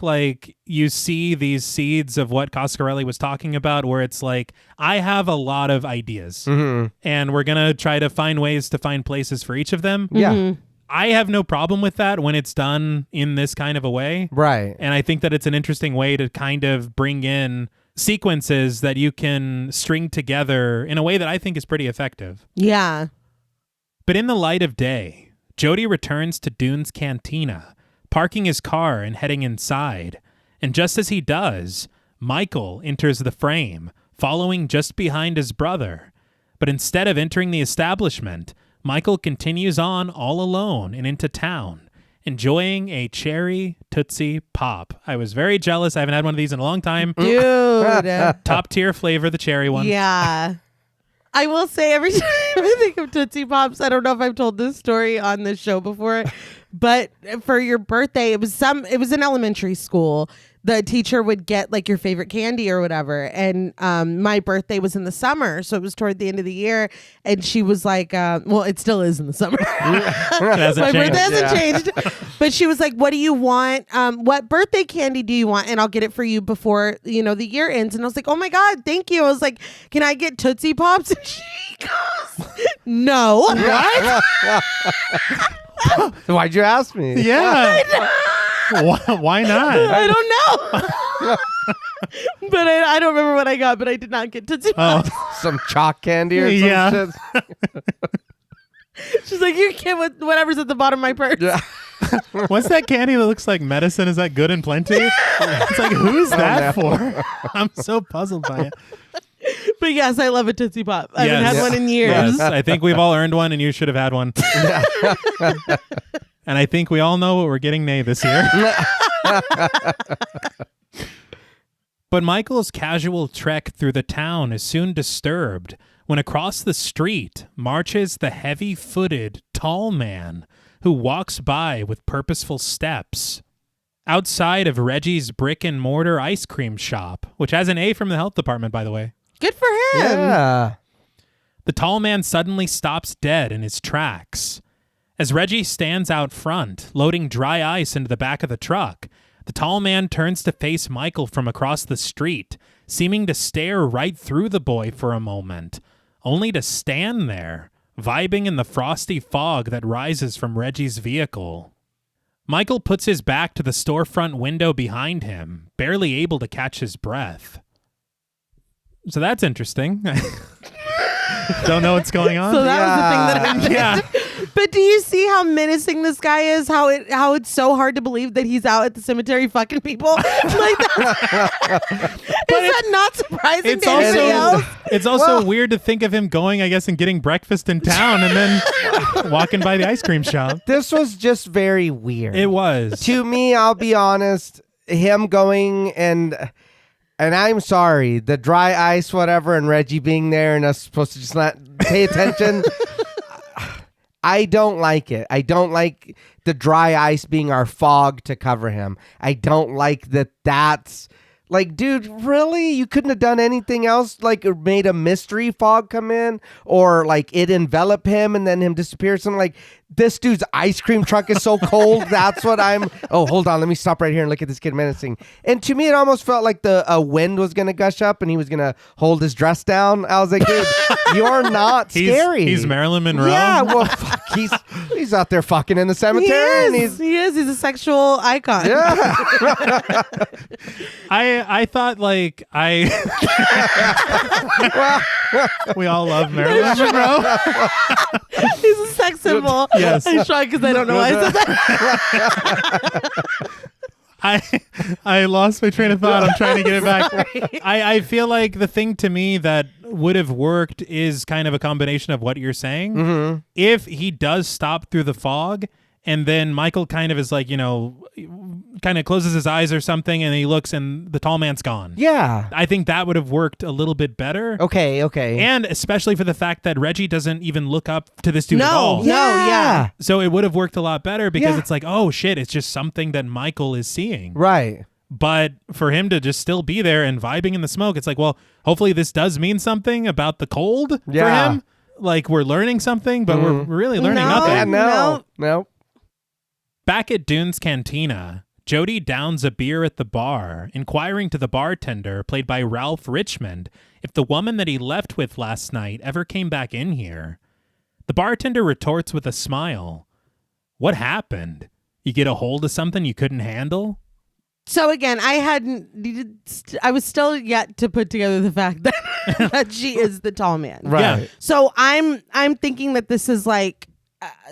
you see these seeds of what Coscarelli was talking about, where it's like, I have a lot of ideas. Mm-hmm. And we're going to try to find ways to find places for each of them. Yeah. Mm-hmm. I have no problem with that when it's done in this kind of a way. Right. And I think that it's an interesting way to kind of bring in sequences that you can string together in a way that I think is pretty effective. Yeah. But in the light of day, Jody returns to Dune's cantina, parking his car and heading inside. And just as he does, Michael enters the frame, following just behind his brother. But instead of entering the establishment, Michael continues on all alone and into town, enjoying a cherry Tootsie Pop. I was very jealous. I haven't had one of these in a long time. Dude. Top tier flavor, the cherry one. Yeah. I will say every time I think of Tootsie Pops, I don't know if I've told this story on this show before, but for your birthday, it was in elementary school. The teacher would get like your favorite candy or whatever. And my birthday was in the summer. So it was toward the end of the year. And she was like, well, it still is in the summer. My birthday hasn't changed. But she was like, what do you want? What birthday candy do you want? And I'll get it for you before, the year ends. And I was like, oh my God, thank you. I was like, can I get Tootsie Pops? And she goes, no. What? Why'd you ask me? Yeah. Why not? I don't know. But I don't remember what I got, but I did not get Tootsie Pops. Some chalk candy or some shit. She's like, you get whatever's at the bottom of my purse. Yeah. What's that candy that looks like medicine? Is that good and plenty? It's like, who's that for? I'm so puzzled by it. But yes, I love a Tootsie Pop. I haven't had one in years. Yes, I think we've all earned one, and you should have had one. And I think we all know what we're getting this year. But Michael's casual trek through the town is soon disturbed when across the street marches the heavy-footed, tall man who walks by with purposeful steps. Outside of Reggie's brick-and-mortar ice cream shop, which has an A from the health department, by the way. Good for him. Yeah. The tall man suddenly stops dead in his tracks. As Reggie stands out front, loading dry ice into the back of the truck, the tall man turns to face Michael from across the street, seeming to stare right through the boy for a moment, only to stand there, vibing in the frosty fog that rises from Reggie's vehicle. Michael puts his back to the storefront window behind him, barely able to catch his breath. So that's interesting. Don't know what's going on. So that was the thing that I missed. Yeah. But do you see how menacing this guy is? How it's so hard to believe that he's out at the cemetery fucking people like that. Is that not surprising to anybody else? It's also weird to think of him going, I guess, and getting breakfast in town and then walking by the ice cream shop. This was just very weird. It was. To me, I'll be honest, him going and I'm sorry, the dry ice, whatever, and Reggie being there and us supposed to just not pay attention. I don't like it. I don't like the dry ice being our fog to cover him. I don't like that's like, dude, really? You couldn't have done anything else? Like made a mystery fog come in or like it envelop him and then him disappear? Something like this dude's ice cream truck is so cold. That's what oh, hold on. Let me stop right here and look at this kid menacing. And to me, it almost felt like a wind was going to gush up and he was going to hold his dress down. I was like, dude, you're not scary. He's Marilyn Monroe. Yeah, well, fuck, he's out there fucking in the cemetery. He is. He's a sexual icon. Yeah. I thought like we all love Marilyn Monroe. He's a sex symbol. Yes. I'm shocked because I don't know why I said that. I lost my train of thought. I'm trying to get it back. I feel like the thing to me that would have worked is kind of a combination of what you're saying. Mm-hmm. If he does stop through the fog and then Michael kind of is like, kind of closes his eyes or something and he looks and the tall man's gone. Yeah. I think that would have worked a little bit better. Okay. And especially for the fact that Reggie doesn't even look up to this dude at all. Yeah. So it would have worked a lot better because it's like, oh shit, it's just something that Michael is seeing. Right. But for him to just still be there and vibing in the smoke, it's like, well, hopefully this does mean something about the cold for him. Like we're learning something, but we're really learning nothing. No. Back at Dune's Cantina, Jody downs a beer at the bar, inquiring to the bartender, played by Ralph Richmond, if the woman that he left with last night ever came back in here. The bartender retorts with a smile. What happened? You get a hold of something you couldn't handle? So again, I was still yet to put together the fact that that she is the tall man. Right. Yeah. So I'm thinking that this is like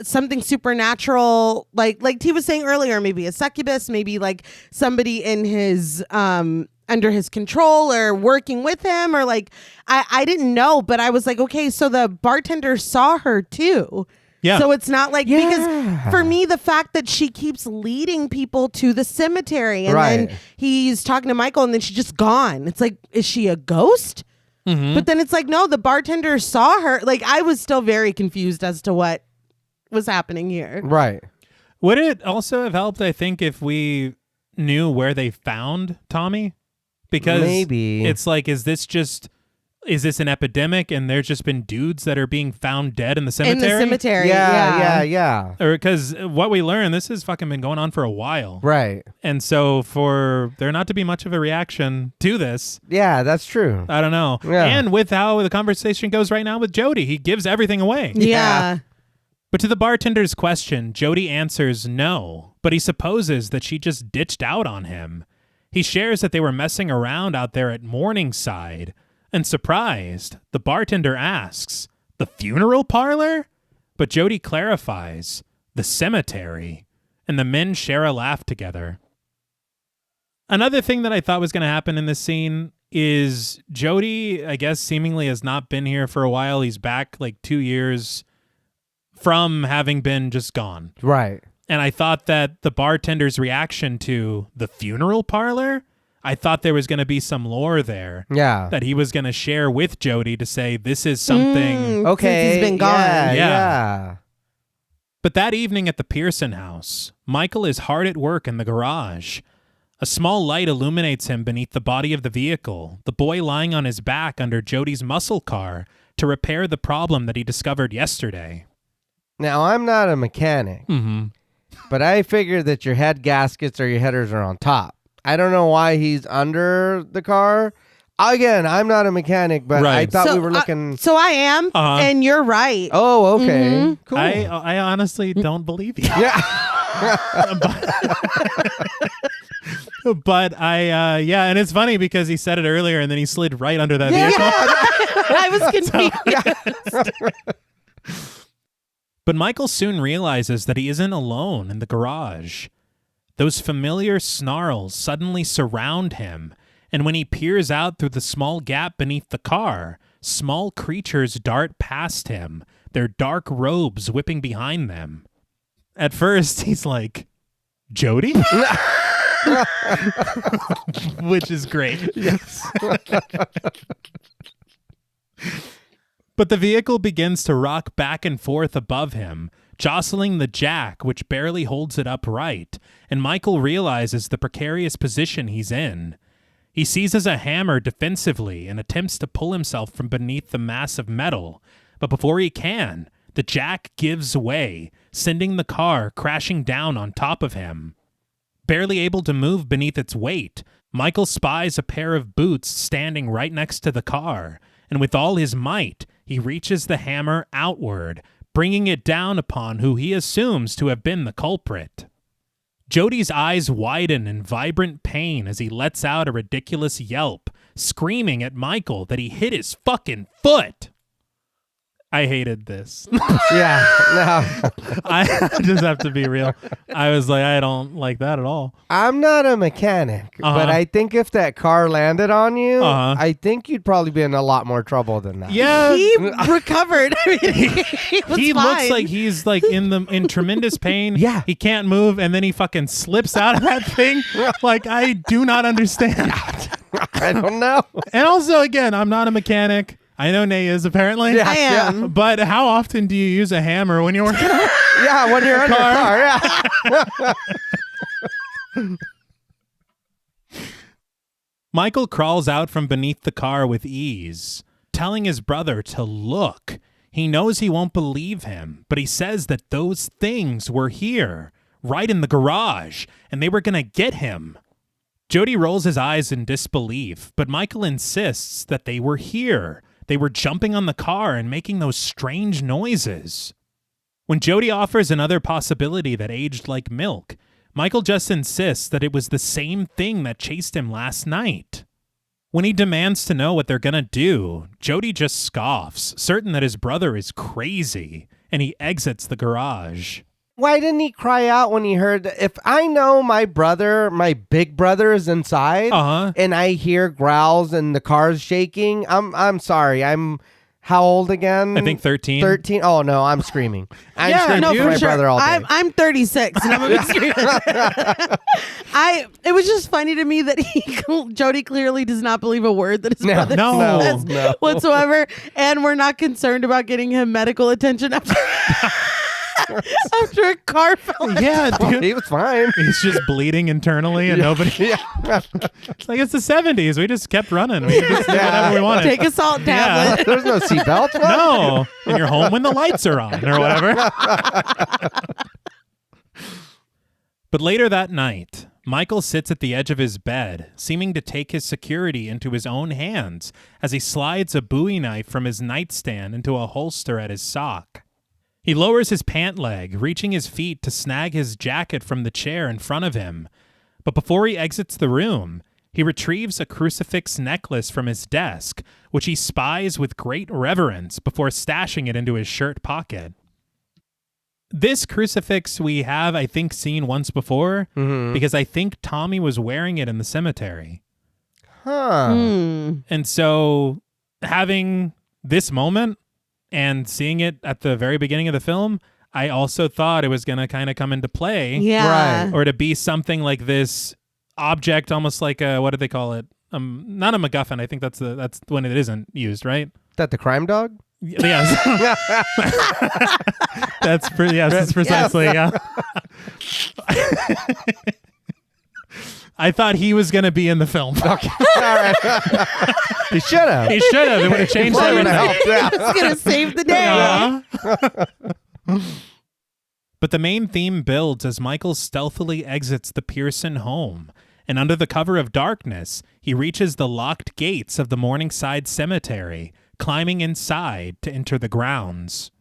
something supernatural, like T was saying earlier, maybe a succubus, maybe like somebody in his under his control or working with him, or like I didn't know, but I was like, okay, so the bartender saw her too. Yeah. So it's not like, because for me, the fact that she keeps leading people to the cemetery and then he's talking to Michael and then she's just gone. It's like, is she a ghost? Mm-hmm. But then it's like, no, the bartender saw her. Like, I was still very confused as to what was happening here. Right. Would it also have helped, I think, if we knew where they found Tommy? Because maybe it's like, is this an epidemic and there's just been dudes that are being found dead in the cemetery? In the cemetery, yeah. Or because what we learned, this has fucking been going on for a while. Right. And so for there not to be much of a reaction to this. Yeah, that's true. I don't know. Yeah. And with how the conversation goes right now with Jody, he gives everything away. Yeah. But to the bartender's question, Jody answers no, but he supposes that she just ditched out on him. He shares that they were messing around out there at Morningside. And surprised, the bartender asks, the funeral parlor? But Jody clarifies, the cemetery. And the men share a laugh together. Another thing that I thought was going to happen in this scene is Jody, I guess, seemingly has not been here for a while. He's back like 2 years from having been just gone. Right. And I thought that the bartender's reaction to the funeral parlor, I thought there was going to be some lore there. Yeah. That he was going to share with Jody to say, this is something. Okay. Since he's been gone. Yeah. But that evening at the Pearson house, Michael is hard at work in the garage. A small light illuminates him beneath the body of the vehicle, the boy lying on his back under Jody's muscle car to repair the problem that he discovered yesterday. Now, I'm not a mechanic, but I figure that your head gaskets or your headers are on top. I don't know why he's under the car. Again, I'm not a mechanic, but I thought we were looking. So I am, and you're right. Oh, okay. Cool. I honestly don't believe you. Yeah. But and it's funny because he said it earlier and then he slid right under that vehicle. I was confused. But Michael soon realizes that he isn't alone in the garage. Those familiar snarls suddenly surround him, and when he peers out through the small gap beneath the car, small creatures dart past him, their dark robes whipping behind them. At first, he's like, Jody? Which is great. Yes. But the vehicle begins to rock back and forth above him, jostling the jack, which barely holds it upright, and Michael realizes the precarious position he's in. He seizes a hammer defensively and attempts to pull himself from beneath the mass of metal, but before he can, the jack gives way, sending the car crashing down on top of him. Barely able to move beneath its weight, Michael spies a pair of boots standing right next to the car, and with all his might, he reaches the hammer outward, bringing it down upon who he assumes to have been the culprit. Jody's eyes widen in vibrant pain as he lets out a ridiculous yelp, screaming at Michael that he hit his fucking foot. I hated this. Yeah. No. I just have to be real. I was like, I don't like that at all. I'm not a mechanic, but I think if that car landed on you, I think you'd probably be in a lot more trouble than that. Yeah. He recovered. I mean, he looks like he's like in tremendous pain. Yeah. He can't move, and then he fucking slips out of that thing. Like, I do not understand. I don't know. And also, again, I'm not a mechanic. I know Nay is, apparently. Yeah, I am. But how often do you use a hammer when you're working on Yeah, when you're under a car. Yeah. Michael crawls out from beneath the car with ease, telling his brother to look. He knows he won't believe him, but he says that those things were here, right in the garage, and they were going to get him. Jody rolls his eyes in disbelief, but Michael insists that they were here. They were jumping on the car and making those strange noises. When Jody offers another possibility that aged like milk, Michael just insists that it was the same thing that chased him last night. When he demands to know what they're gonna do, Jody just scoffs, certain that his brother is crazy, and he exits the garage. Why didn't he cry out when he heard, if I know my brother, my big brother is inside, and I hear growls and the car's shaking, I'm sorry, I'm how old again? I think 13. 13? Oh, no, I'm screaming. I'm screaming for for my sure. brother all day. I'm 36, and I'm a big screamer. It was just funny to me that Jody clearly does not believe a word that his brother says whatsoever, and we're not concerned about getting him medical attention after a car fell. Yeah, dude. He was fine. He's just bleeding internally and nobody... It's like, it's the 70s. We just kept running. We could just do whatever we wanted. Take a salt tablet. There's no seatbelt. No. And you're home when the lights are on or whatever. But later that night, Michael sits at the edge of his bed, seeming to take his security into his own hands as he slides a Bowie knife from his nightstand into a holster at his sock. He lowers his pant leg, reaching his feet to snag his jacket from the chair in front of him. But before he exits the room, he retrieves a crucifix necklace from his desk, which he spies with great reverence before stashing it into his shirt pocket. This crucifix we have, I think, seen once before, because I think Tommy was wearing it in the cemetery. And so having this moment and seeing it at the very beginning of the film, I also thought it was going to kind of come into play. Yeah. Right. Or to be something like this object, almost like a, what do they call it? Not a MacGuffin. I think that's when it isn't used, right? That the crime dog? Yes. That's precisely, yeah. I thought he was going to be in the film. Okay. All right. He should have. He should have. It would have changed everything. It's going to save the day. But the main theme builds as Michael stealthily exits the Pearson home, and under the cover of darkness, he reaches the locked gates of the Morningside Cemetery, climbing inside to enter the grounds.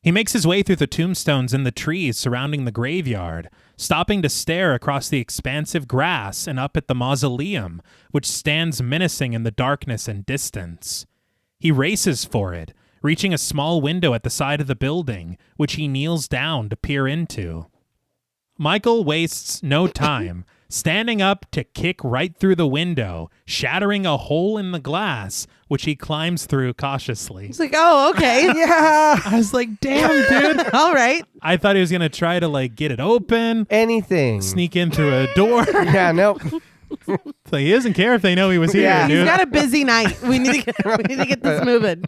He makes his way through the tombstones in the trees surrounding the graveyard, stopping to stare across the expansive grass and up at the mausoleum, which stands menacing in the darkness and distance. He races for it, reaching a small window at the side of the building, which he kneels down to peer into. Michael wastes no time, standing up to kick right through the window, shattering a hole in the glass, which he climbs through cautiously. It's like, oh, okay. Yeah. I was like, damn, dude. All right. I thought he was going to try to, get it open. Anything. Sneak in through a door. Yeah, nope. So he doesn't care if they know he was here, Yeah. dude. He's got a busy night. We need to get this moving.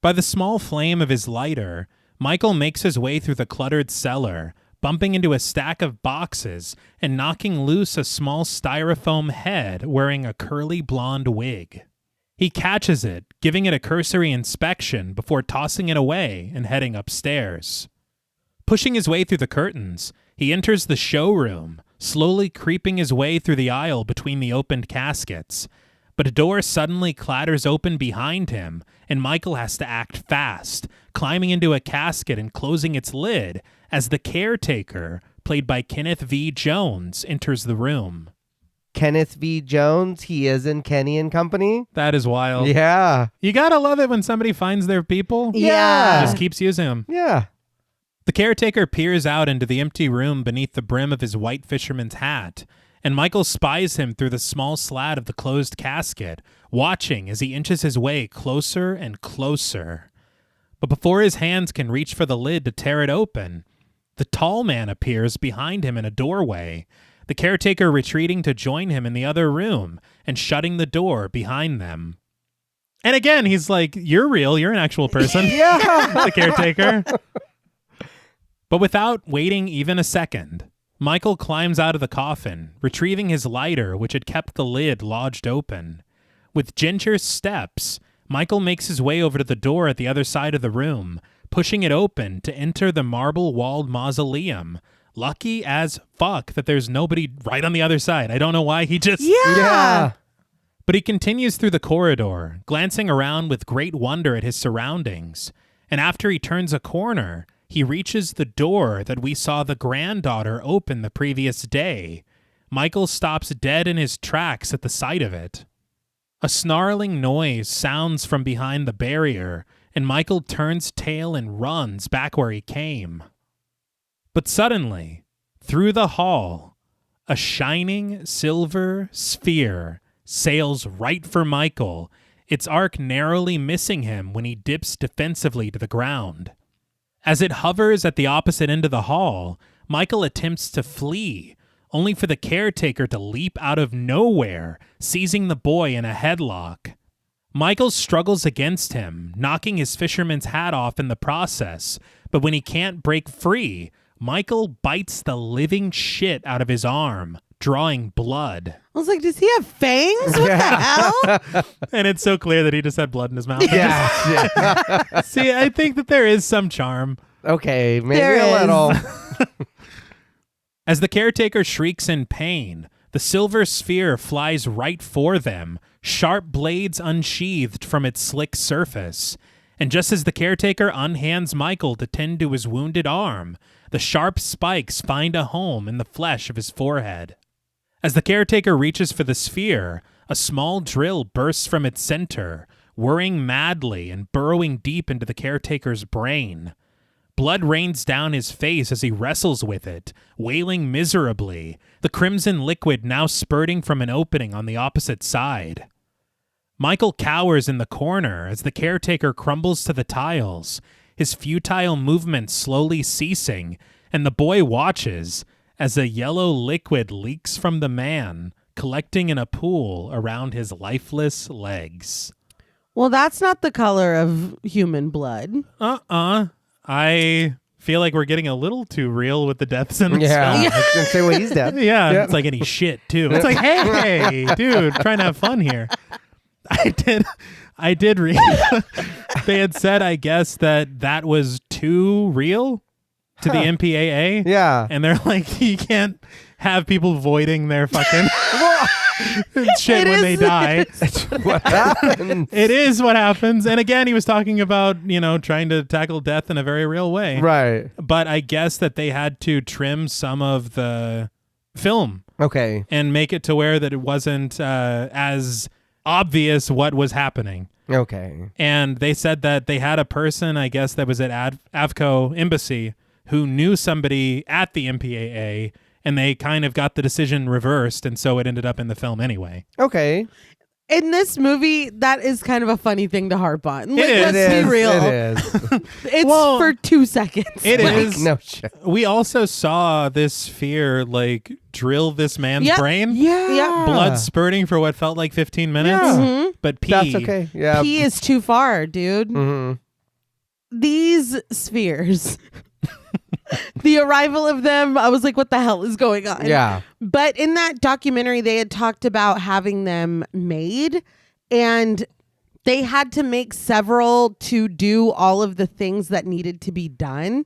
By the small flame of his lighter, Michael makes his way through the cluttered cellar, bumping into a stack of boxes and knocking loose a small styrofoam head wearing a curly blonde wig. He catches it, giving it a cursory inspection before tossing it away and heading upstairs. Pushing his way through the curtains, he enters the showroom, slowly creeping his way through the aisle between the opened caskets. But a door suddenly clatters open behind him, and Michael has to act fast, climbing into a casket and closing its lid as the caretaker, played by Kenneth V. Jones, enters the room. Kenneth V. Jones, he is in Kenny and Company. That is wild. Yeah. You gotta love it when somebody finds their people. Yeah. Just keeps using them. Yeah. The caretaker peers out into the empty room beneath the brim of his white fisherman's hat, and Michael spies him through the small slat of the closed casket, watching as he inches his way closer and closer. But before his hands can reach for the lid to tear it open, the tall man appears behind him in a doorway, the caretaker retreating to join him in the other room and shutting the door behind them. And again, he's like, you're real, you're an actual person. Yeah. The caretaker. But without waiting even a second, Michael climbs out of the coffin, retrieving his lighter, which had kept the lid lodged open. With ginger steps, Michael makes his way over to the door at the other side of the room, pushing it open to enter the marble-walled mausoleum. Lucky as fuck that there's nobody right on the other side. I don't know why he just... Yeah. But he continues through the corridor, glancing around with great wonder at his surroundings. and after he turns a corner, he reaches the door that we saw the granddaughter open the previous day. Michael stops dead in his tracks at the sight of it. A snarling noise sounds from behind the barrier, and Michael turns tail and runs back where he came. But suddenly, through the hall, a shining silver sphere sails right for Michael, its arc narrowly missing him when he dips defensively to the ground. As it hovers at the opposite end of the hall, Michael attempts to flee, only for the caretaker to leap out of nowhere, seizing the boy in a headlock. Michael struggles against him, knocking his fisherman's hat off in the process, but when he can't break free, Michael bites the living shit out of his arm, drawing blood. I was like, does he have fangs? What the hell? And it's so clear that he just had blood in his mouth. Yeah. See, I think that there is some charm. Okay, maybe There a is. little. As the caretaker shrieks in pain, the silver sphere flies right for them, sharp blades unsheathed from its slick surface. And just as the caretaker unhands Michael to tend to his wounded arm, the sharp spikes find a home in the flesh of his forehead. As the caretaker reaches for the sphere, a small drill bursts from its center, whirring madly and burrowing deep into the caretaker's brain. Blood rains down his face as he wrestles with it, wailing miserably, the crimson liquid now spurting from an opening on the opposite side. Michael cowers in the corner as the caretaker crumbles to the tiles, his futile movements slowly ceasing, and the boy watches as a yellow liquid leaks from the man, collecting in a pool around his lifeless legs. Well, that's not the color of human blood. I feel like we're getting a little too real with the deaths in this Yeah, film. I was gonna say, well, he's dead. Yeah, Yep. it's like any shit too. It's like, hey, dude, trying to have fun here. I did read. They had said, I guess, that was too real to the MPAA. Yeah. And they're like, you can't have people voiding their fucking shit when they die. What happened? It is what happens. And again, he was talking about, trying to tackle death in a very real way. Right. But I guess that they had to trim some of the film Okay. and make it to where that it wasn't as obvious what was happening. Okay. And they said that they had a person, I guess, that was at Avco Embassy who knew somebody at the MPAA, and they kind of got the decision reversed, and so it ended up in the film anyway. Okay. In this movie, that is kind of a funny thing to harp on. Like, is. let's be real. It is. It's Well, for 2 seconds. It Like, is. no shit. We also saw this sphere drill this man's Yep. brain. Yeah. Blood spurting for what felt like 15 minutes. Yeah. Mhm. But pee. That's okay. Yeah. P is too far, dude. Mm-hmm. These spheres, the arrival of them, I was like, what the hell is going on? Yeah. But in that documentary, they had talked about having them made, and they had to make several to do all of the things that needed to be done.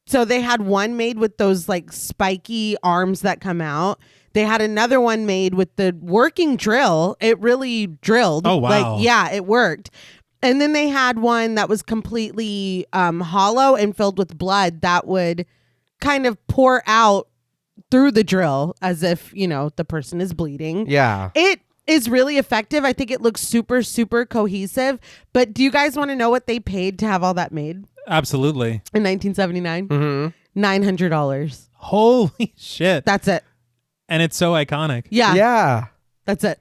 So they had one made with those like spiky arms that come out. They had another one made with the working drill. It really drilled. Oh, wow. Like, yeah, it worked. And then they had one that was completely hollow and filled with blood that would kind of pour out through the drill as if, the person is bleeding. Yeah. It is really effective. I think it looks super, super cohesive. But do you guys want to know what they paid to have all that made Absolutely. in 1979? Mm-hmm. $900. Holy shit. That's it. And it's so iconic. Yeah. Yeah. That's it.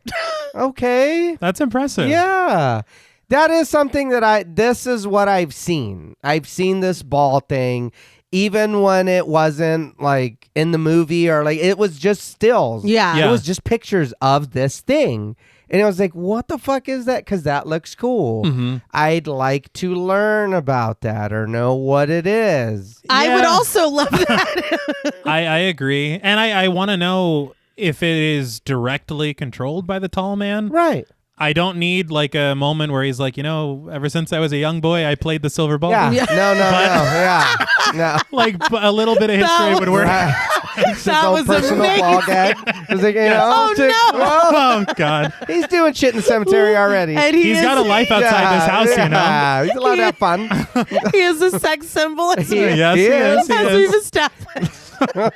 Okay. That's impressive. Yeah. That is something that this is what I've seen. I've seen this ball thing, even when it wasn't like in the movie or like it was just stills. Yeah. Yeah. It was just pictures of this thing. And I was like, what the fuck is that? Because that looks cool. Mm-hmm. I'd like to learn about that or know what it is. I would Yeah. also love that. I agree. And I want to know if it is directly controlled by the tall man. Right. I don't need like a moment where he's like, ever since I was a young boy, I played the silver ball. Yeah. Yeah. No. Yeah. No. Like a little bit of history would work. Right. It's That his was own personal amazing. ball gag. It's like, Oh, no. Oh, God. He's doing shit in the cemetery already. And He's got a life outside this house, you know? He's allowed to have fun. He is a sex symbol as, Yes, he is. as we've established.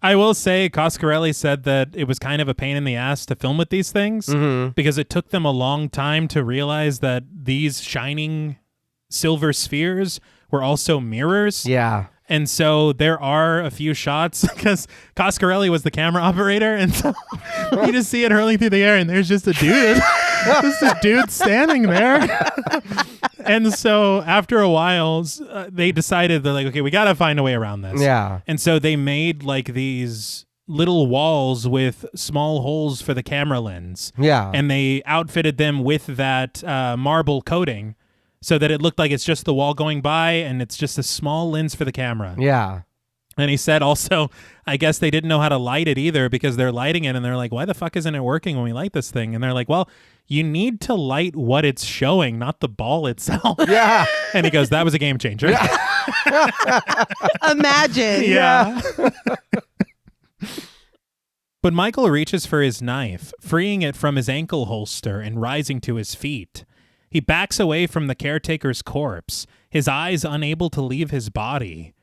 I will say Coscarelli said that it was kind of a pain in the ass to film with these things because it took them a long time to realize that these shining silver spheres were also mirrors. Yeah. And so there are a few shots because Coscarelli was the camera operator. And so you just see it hurling through the air and there's just a dude. Just a dude standing there. And so after a while, they decided, they're like, okay, we got to find a way around this. Yeah. And so they made like these little walls with small holes for the camera lens. Yeah. And they outfitted them with that marble coating so that it looked like it's just the wall going by and it's just a small lens for the camera. Yeah. And he said also, I guess they didn't know how to light it either because they're lighting it and they're like, why the fuck isn't it working when we light this thing? And they're like, well, you need to light what it's showing, not the ball itself. Yeah. And he goes, that was a game changer. Imagine. Yeah. But Michael reaches for his knife, freeing it from his ankle holster and rising to his feet. He backs away from the caretaker's corpse, his eyes unable to leave his body.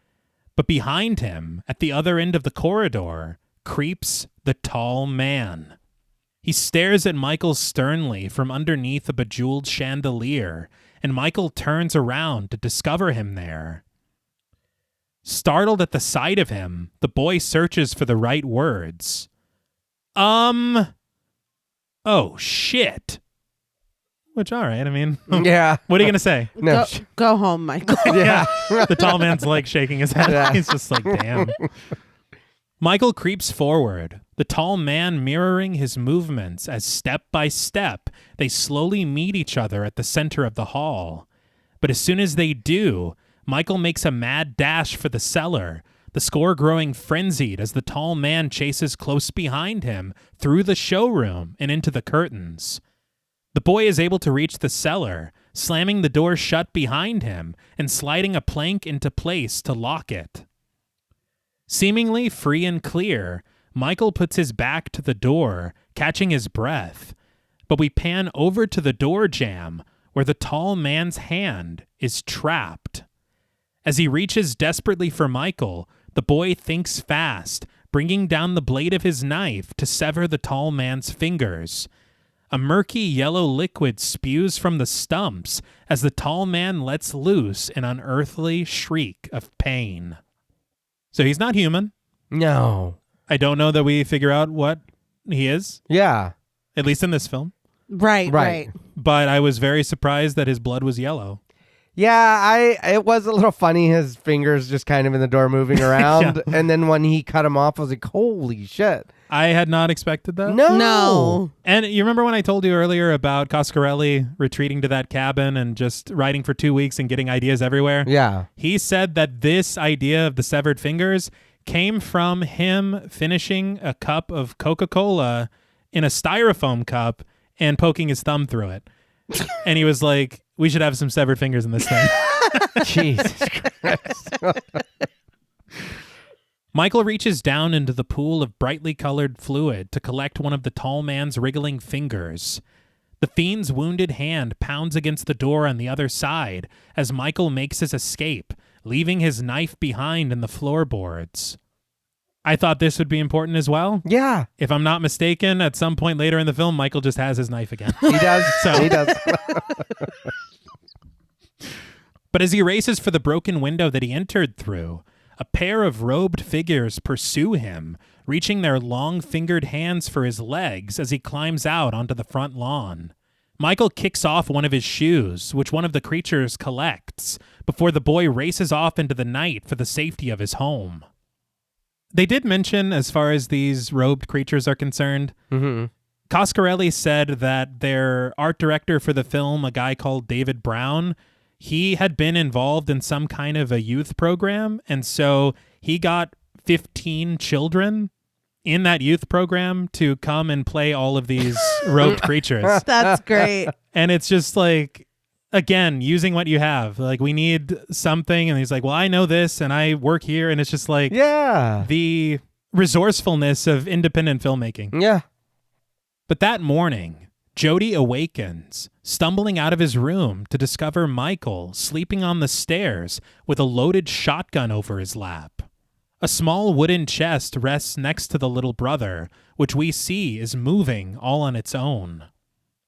But behind him, at the other end of the corridor, creeps the tall man. He stares at Michael sternly from underneath a bejeweled chandelier, and Michael turns around to discover him there. Startled at the sight of him, the boy searches for the right words. Oh, shit. Which, all right, I mean, Yeah. what are you going to say? No. Go home, Michael. Yeah. The tall man's like shaking his head. Yeah. He's just like, damn. Michael creeps forward, the tall man mirroring his movements as step by step, they slowly meet each other at the center of the hall. But as soon as they do, Michael makes a mad dash for the cellar, the score growing frenzied as the tall man chases close behind him through the showroom and into the curtains. The boy is able to reach the cellar, slamming the door shut behind him and sliding a plank into place to lock it. Seemingly free and clear, Michael puts his back to the door, catching his breath. But we pan over to the door jamb, where the tall man's hand is trapped. As he reaches desperately for Michael, the boy thinks fast, bringing down the blade of his knife to sever the tall man's fingers. A murky yellow liquid spews from the stumps as the tall man lets loose an unearthly shriek of pain. So he's not human. No. I don't know that we figure out what he is, Yeah. at least in this film. Right. But I was very surprised that his blood was yellow. Yeah, it was a little funny, his fingers just kind of in the door moving around. Yeah. And then when he cut him off, I was like, holy shit. I had not expected that. No. And you remember when I told you earlier about Coscarelli retreating to that cabin and just writing for 2 weeks and getting ideas everywhere? Yeah. He said that this idea of the severed fingers came from him finishing a cup of Coca-Cola in a styrofoam cup and poking his thumb through it. And he was like, we should have some severed fingers in this thing. Jesus Christ. Michael reaches down into the pool of brightly colored fluid to collect one of the tall man's wriggling fingers. The fiend's wounded hand pounds against the door on the other side as Michael makes his escape, leaving his knife behind in the floorboards. I thought this would be important as well. Yeah. If I'm not mistaken, at some point later in the film, Michael just has his knife again. He does. So- He does. But as he races for the broken window that he entered through, a pair of robed figures pursue him, reaching their long-fingered hands for his legs as he climbs out onto the front lawn. Michael kicks off one of his shoes, which one of the creatures collects, before the boy races off into the night for the safety of his home. They did mention, as far as these robed creatures are concerned, Coscarelli said that their art director for the film, a guy called David Brown, he had been involved in some kind of a youth program, and so he got 15 children in that youth program to come and play all of these robed creatures. That's great. And it's just like, again, using what you have. Like, we need something. And he's like, well, I know this and I work here. And it's just like the resourcefulness of independent filmmaking. Yeah. But that morning, Jody awakens, stumbling out of his room to discover Michael sleeping on the stairs with a loaded shotgun over his lap. A small wooden chest rests next to the little brother, which we see is moving all on its own.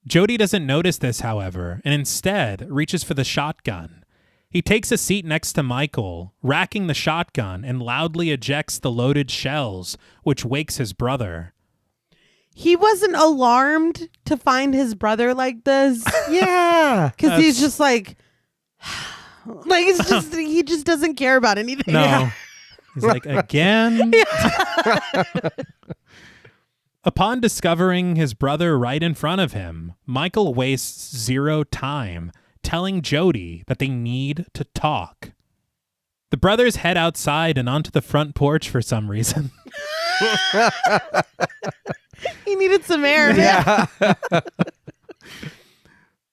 Jody doesn't notice this, however, and instead reaches for the shotgun. He takes a seat next to Michael, racking the shotgun, and loudly ejects the loaded shells, which wakes his brother. He wasn't alarmed to find his brother like this. Yeah. Because he's just like it's just, he just doesn't care about anything. No. Yeah. He's like, again? Upon discovering his brother right in front of him, Michael wastes zero time telling Jody that they need to talk. The brothers head outside and onto the front porch for some reason. He needed some air. Yeah.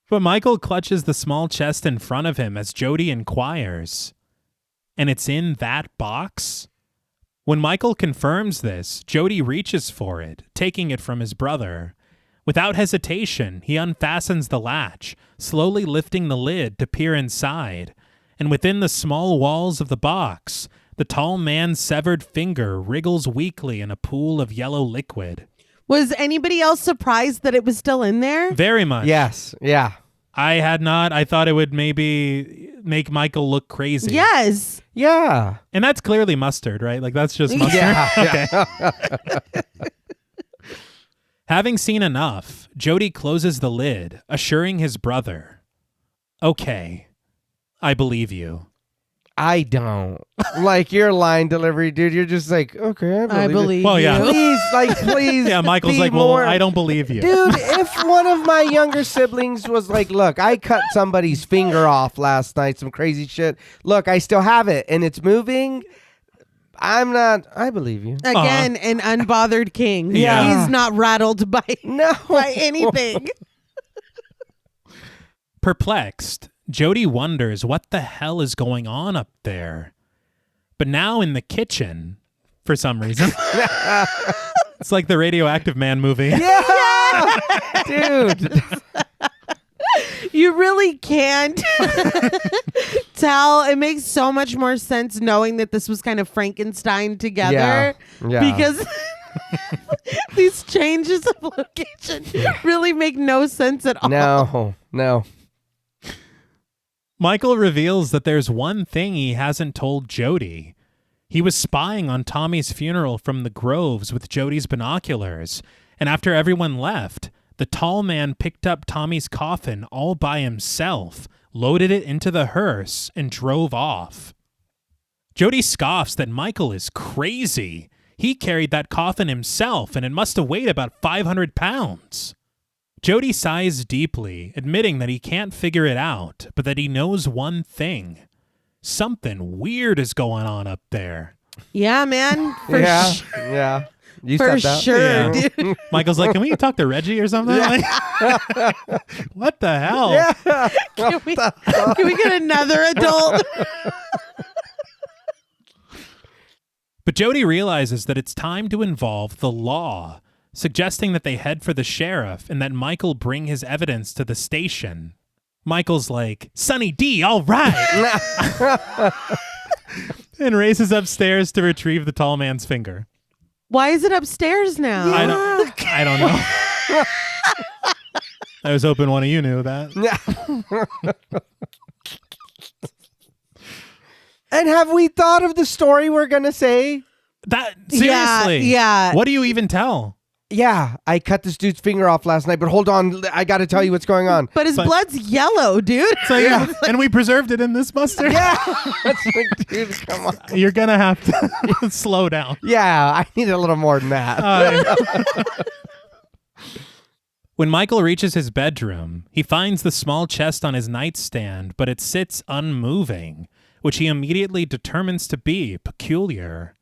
But Michael clutches the small chest in front of him as Jody inquires. And it's in that box? When Michael confirms this, Jody reaches for it, taking it from his brother. Without hesitation, he unfastens the latch, slowly lifting the lid to peer inside. And within the small walls of the box, the tall man's severed finger wriggles weakly in a pool of yellow liquid. Was anybody else surprised that it was still in there? Very much. Yes. Yeah. I had not. I thought it would maybe make Michael look crazy. Yes. Yeah. And that's clearly mustard, right? Like, that's just mustard. Yeah. Okay. Having seen enough, Jody closes the lid, assuring his brother, okay, I believe you. I don't. Like your line delivery, dude. You're just like, okay, I believe Well, yeah. you. Please. Yeah, Michael's be like, well, more. I don't believe you. Dude, if one of my younger siblings was like, look, I cut somebody's finger off last night, some crazy shit. Look, I still have it and it's moving. I believe you. Again, an unbothered king. Yeah. He's not rattled by anything. Perplexed, Jody wonders what the hell is going on up there. But now in the kitchen, for some reason, it's like the Radioactive Man movie. Yeah, dude. You really can't tell. It makes so much more sense knowing that this was kind of Frankenstein together. Yeah. Because these changes of location really make no sense at all. No. Michael reveals that there's one thing he hasn't told Jody. He was spying on Tommy's funeral from the groves with Jody's binoculars, and after everyone left, the tall man picked up Tommy's coffin all by himself, loaded it into the hearse, and drove off. Jody scoffs that Michael is crazy. He carried that coffin himself, and it must have weighed about 500 pounds. Jody sighs deeply, admitting that he can't figure it out, but that he knows one thing. Something weird is going on up there. Yeah, man. Yeah. You For said that. sure, Yeah. dude. Michael's like, can we talk to Reggie or something? Like, what the hell? Yeah. Can we get another adult? But Jody realizes that it's time to involve the law, suggesting that they head for the sheriff and that Michael bring his evidence to the station. Michael's like, Sonny D, all right. And races upstairs to retrieve the tall man's finger. Why is it upstairs now? I don't know. I was hoping one of you knew that. And have we thought of the story we're going to say? That seriously. Yeah. What do you even tell? Yeah, I cut this dude's finger off last night, but hold on, I got to tell you what's going on. But his blood's yellow, dude. So and we preserved it in this mustard. Yeah, that's like, dude, come on. You're gonna have to slow down. Yeah, I need a little more than that. When Michael reaches his bedroom, he finds the small chest on his nightstand, but it sits unmoving, which he immediately determines to be peculiar.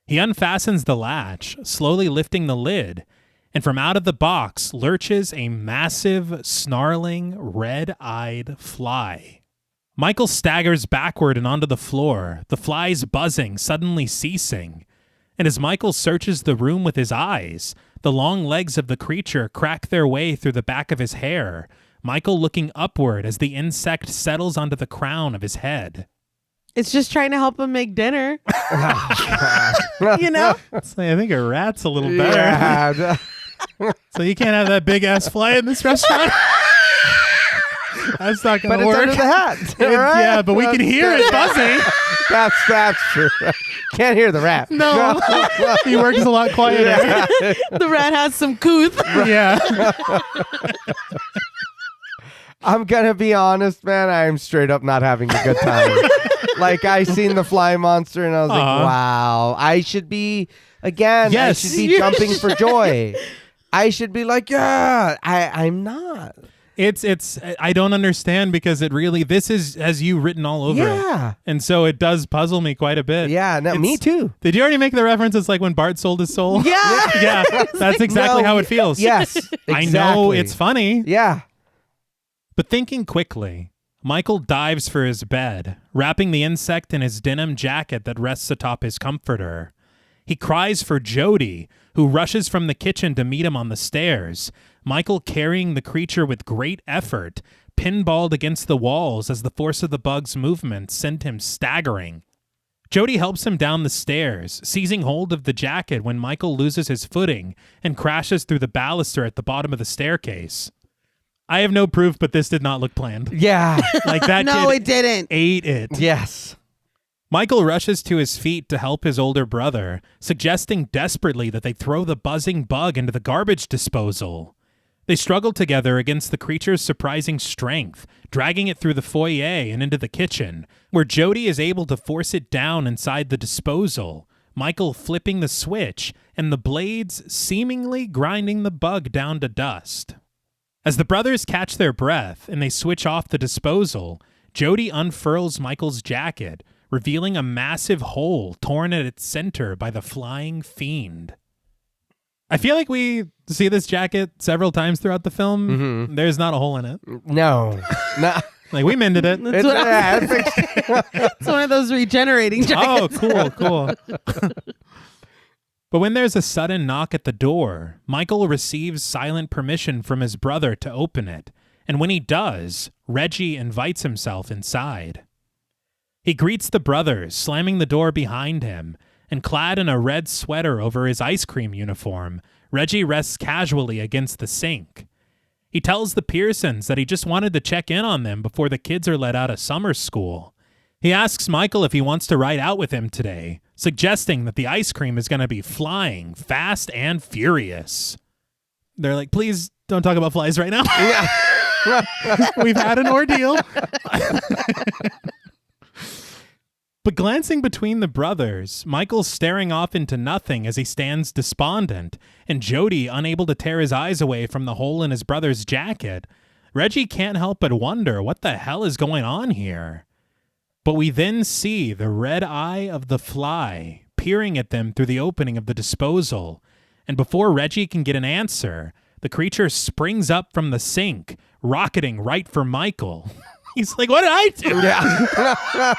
He unfastens the latch, slowly lifting the lid, and from out of the box lurches a massive, snarling, red-eyed fly. Michael staggers backward and onto the floor, the fly's buzzing suddenly ceasing. And as Michael searches the room with his eyes, the long legs of the creature crack their way through the back of his hair, Michael looking upward as the insect settles onto the crown of his head. It's just trying to help him make dinner. You know? So I think a rat's a little better. Yeah. So you can't have that big-ass fly in this restaurant? That's not going But to it's work. under the hat. Right? Yeah, but we can hear it buzzing. That's true. Can't hear the rat. No. He works a lot quieter. Yeah. The rat has some couth. Yeah. I'm going to be honest, man. I am straight up not having a good time. Like, I seen the fly monster and I was like, wow. I should be, again, Yes. I should be jumping for joy. I should be like, yeah. I'm not. It's I don't understand because it really, this is as you written all over Yeah. it. And so it does puzzle me quite a bit. Yeah, no, me too. Did you already make the reference? It's like when Bart sold his soul. Yeah. Yeah, that's exactly No, how it feels. Yes, exactly. I know it's funny. Yeah. But thinking quickly, Michael dives for his bed, wrapping the insect in his denim jacket that rests atop his comforter. He cries for Jody, who rushes from the kitchen to meet him on the stairs, Michael carrying the creature with great effort, pinballed against the walls as the force of the bug's movement sent him staggering. Jody helps him down the stairs, seizing hold of the jacket when Michael loses his footing and crashes through the baluster at the bottom of the staircase. I have no proof, but this did not look planned. Yeah. Like that No, kid it didn't. ate it. Yes. Michael rushes to his feet to help his older brother, suggesting desperately that they throw the buzzing bug into the garbage disposal. They struggle together against the creature's surprising strength, dragging it through the foyer and into the kitchen, where Jody is able to force it down inside the disposal, Michael flipping the switch and the blades seemingly grinding the bug down to dust. As the brothers catch their breath and they switch off the disposal, Jody unfurls Michael's jacket, revealing a massive hole torn at its center by the flying fiend. I feel like we see this jacket several times throughout the film. Mm-hmm. There's not a hole in it. No. Like, we mended it. That's what it's one of those regenerating jackets. Oh, cool. But when there's a sudden knock at the door, Michael receives silent permission from his brother to open it, and when he does, Reggie invites himself inside. He greets the brothers, slamming the door behind him, and clad in a red sweater over his ice cream uniform, Reggie rests casually against the sink. He tells the Pearsons that he just wanted to check in on them before the kids are let out of summer school. He asks Michael if he wants to ride out with him today, suggesting that the ice cream is going to be flying fast and furious. They're like, please don't talk about flies right now. We've had an ordeal. But glancing between the brothers, Michael's staring off into nothing as he stands despondent, and Jody unable to tear his eyes away from the hole in his brother's jacket. Reggie can't help but wonder what the hell is going on here. But we then see the red eye of the fly peering at them through the opening of the disposal, and before Reggie can get an answer, the creature springs up from the sink, rocketing right for Michael. He's like, what did I do? Yeah.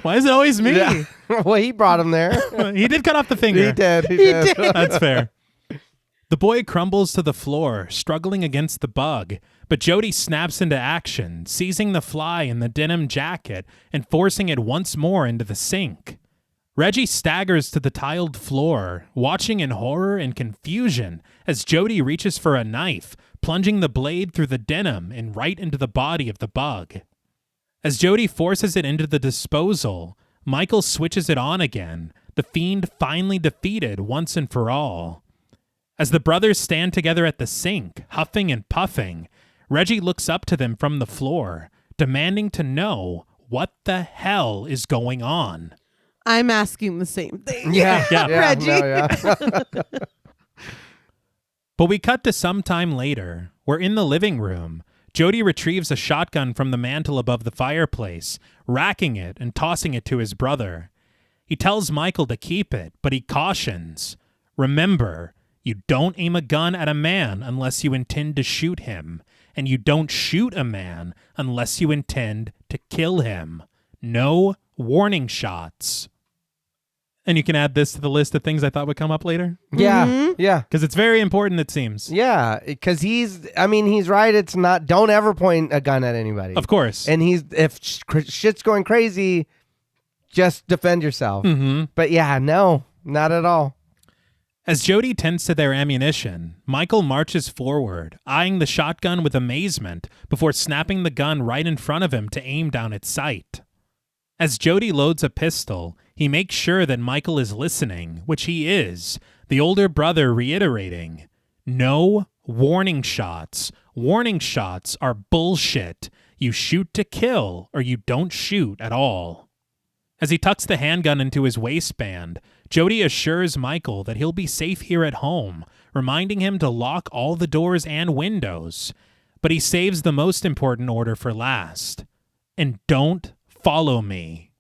Why is it always me? Yeah. Well, he brought him there. He did cut off the finger. He did. That's fair. The boy crumbles to the floor, struggling against the bug, but Jody snaps into action, seizing the fly in the denim jacket and forcing it once more into the sink. Reggie staggers to the tiled floor, watching in horror and confusion as Jody reaches for a knife, plunging the blade through the denim and right into the body of the bug. As Jody forces it into the disposal, Michael switches it on again, the fiend finally defeated once and for all. As the brothers stand together at the sink, huffing and puffing, Reggie looks up to them from the floor, demanding to know what the hell is going on. I'm asking the same thing. Yeah. Reggie. No, yeah. But we cut to some time later. We're in the living room. Jody retrieves a shotgun from the mantel above the fireplace, racking it and tossing it to his brother. He tells Michael to keep it, but he cautions, "Remember, you don't aim a gun at a man unless you intend to shoot him, and you don't shoot a man unless you intend to kill him. No warning shots." And you can add this to the list of things I thought would come up later. Yeah, yeah. Because it's very important, it seems. Yeah, because he's right. It's not, don't ever point a gun at anybody. Of course. And if shit's going crazy, just defend yourself. Mm-hmm. But yeah, no, not at all. As Jody tends to their ammunition, Michael marches forward, eyeing the shotgun with amazement before snapping the gun right in front of him to aim down its sight. As Jody loads a pistol, he makes sure that Michael is listening, which he is, the older brother reiterating, "No warning shots. Warning shots are bullshit. You shoot to kill, or you don't shoot at all." As he tucks the handgun into his waistband, Jody assures Michael that he'll be safe here at home, reminding him to lock all the doors and windows. But he saves the most important order for last. "And don't follow me."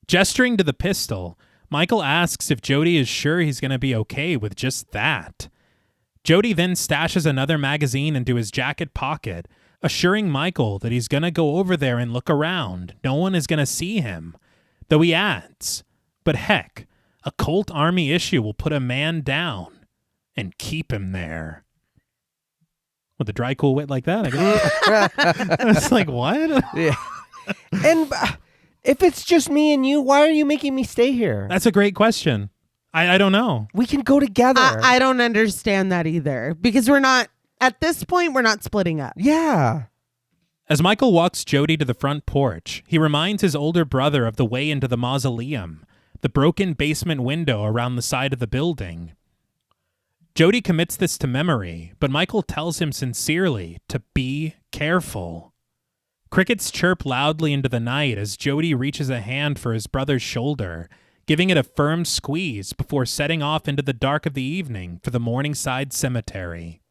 Gesturing to the pistol, Michael asks if Jody is sure he's going to be okay with just that. Jody then stashes another magazine into his jacket pocket, assuring Michael that he's going to go over there and look around. No one is going to see him. Though he adds, "But heck, a Colt Army issue will put a man down and keep him there." With a dry, cool wit like that, I guess. It's like, what? Yeah. And if it's just me and you, why are you making me stay here? That's a great question. I don't know. We can go together. I don't understand that either, because at this point, we're not splitting up. Yeah. As Michael walks Jody to the front porch, he reminds his older brother of the way into the mausoleum, the broken basement window around the side of the building. Jody commits this to memory, but Michael tells him sincerely to be careful. Crickets chirp loudly into the night as Jody reaches a hand for his brother's shoulder, giving it a firm squeeze before setting off into the dark of the evening for the Morningside Cemetery.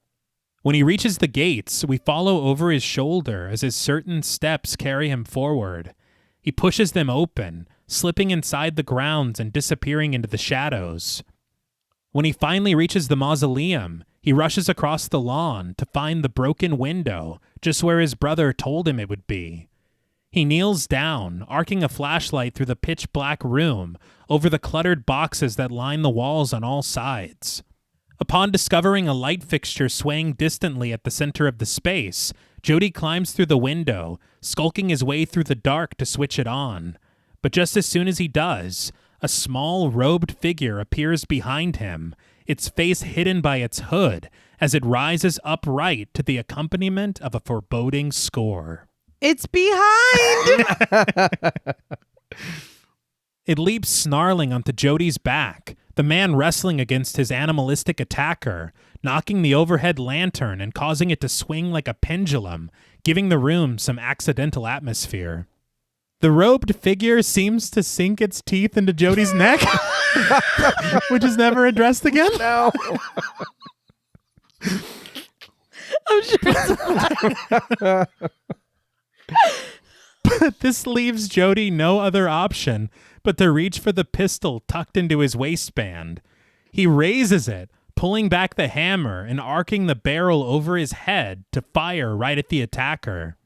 When he reaches the gates, we follow over his shoulder as his certain steps carry him forward. He pushes them open, slipping inside the grounds and disappearing into the shadows. When he finally reaches the mausoleum, he rushes across the lawn to find the broken window just where his brother told him it would be. He kneels down, arcing a flashlight through the pitch-black room over the cluttered boxes that line the walls on all sides. Upon discovering a light fixture swaying distantly at the center of the space, Jody climbs through the window, skulking his way through the dark to switch it on. But just as soon as he does, a small robed figure appears behind him, its face hidden by its hood, as it rises upright to the accompaniment of a foreboding score. It's behind! It leaps snarling onto Jody's back, the man wrestling against his animalistic attacker, knocking the overhead lantern and causing it to swing like a pendulum, giving the room some accidental atmosphere. The robed figure seems to sink its teeth into Jody's neck, which is never addressed again. No. I'm sure it's But this leaves Jody no other option but to reach for the pistol tucked into his waistband. He raises it, pulling back the hammer and arcing the barrel over his head to fire right at the attacker.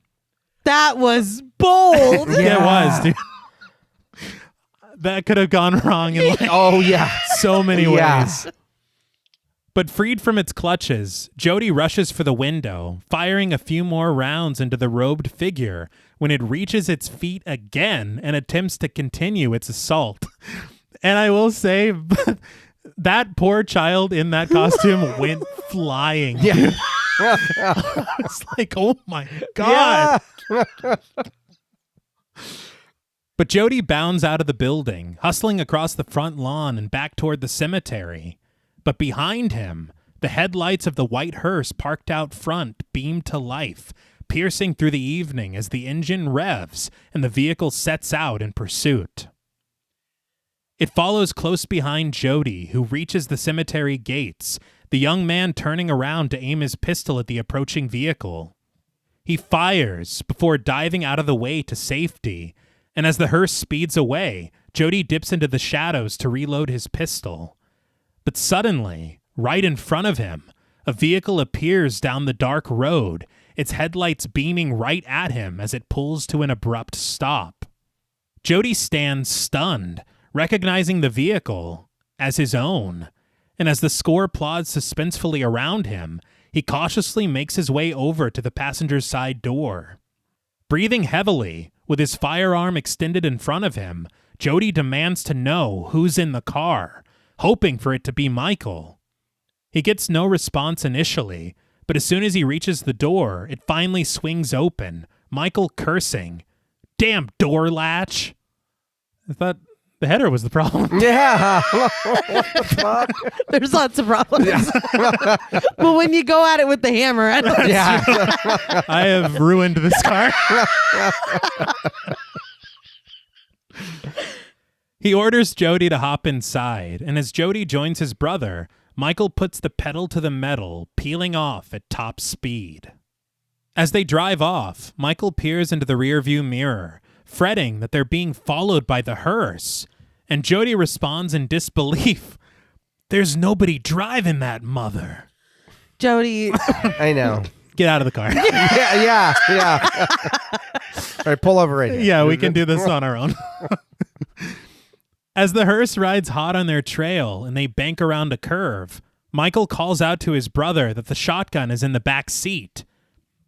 That was bold. Yeah, it was, dude. That could have gone wrong in so many ways. But freed from its clutches, Jody rushes for the window, firing a few more rounds into the robed figure when it reaches its feet again and attempts to continue its assault. And I will say, that poor child in that costume went flying. Yeah. It's like, oh my God. Yeah. But Jody bounds out of the building, hustling across the front lawn and back toward the cemetery. But behind him, the headlights of the white hearse parked out front beam to life, piercing through the evening as the engine revs and the vehicle sets out in pursuit. It follows close behind Jody, who reaches the cemetery gates, the young man turning around to aim his pistol at the approaching vehicle. He fires before diving out of the way to safety, and as the hearse speeds away, Jody dips into the shadows to reload his pistol. But suddenly, right in front of him, a vehicle appears down the dark road, its headlights beaming right at him as it pulls to an abrupt stop. Jody stands stunned, recognizing the vehicle as his own, and as the score plods suspensefully around him, he cautiously makes his way over to the passenger's side door. Breathing heavily, with his firearm extended in front of him, Jody demands to know who's in the car, hoping for it to be Michael. He gets no response initially, but as soon as he reaches the door, it finally swings open, Michael cursing, "Damn door latch!" I thought the header was the problem. Yeah. What the fuck? There's lots of problems. But when you go at it with the hammer, I don't Yeah. I have ruined this car. He orders Jody to hop inside, and as Jody joins his brother, Michael puts the pedal to the metal, peeling off at top speed. As they drive off, Michael peers into the rearview mirror, fretting that they're being followed by the hearse, and Jody responds in disbelief, "There's nobody driving that mother." Jody. I know. Get out of the car. Yeah. All right, pull over right here. Yeah, we can do this on our own. As the hearse rides hot on their trail and they bank around a curve, Michael calls out to his brother that the shotgun is in the back seat.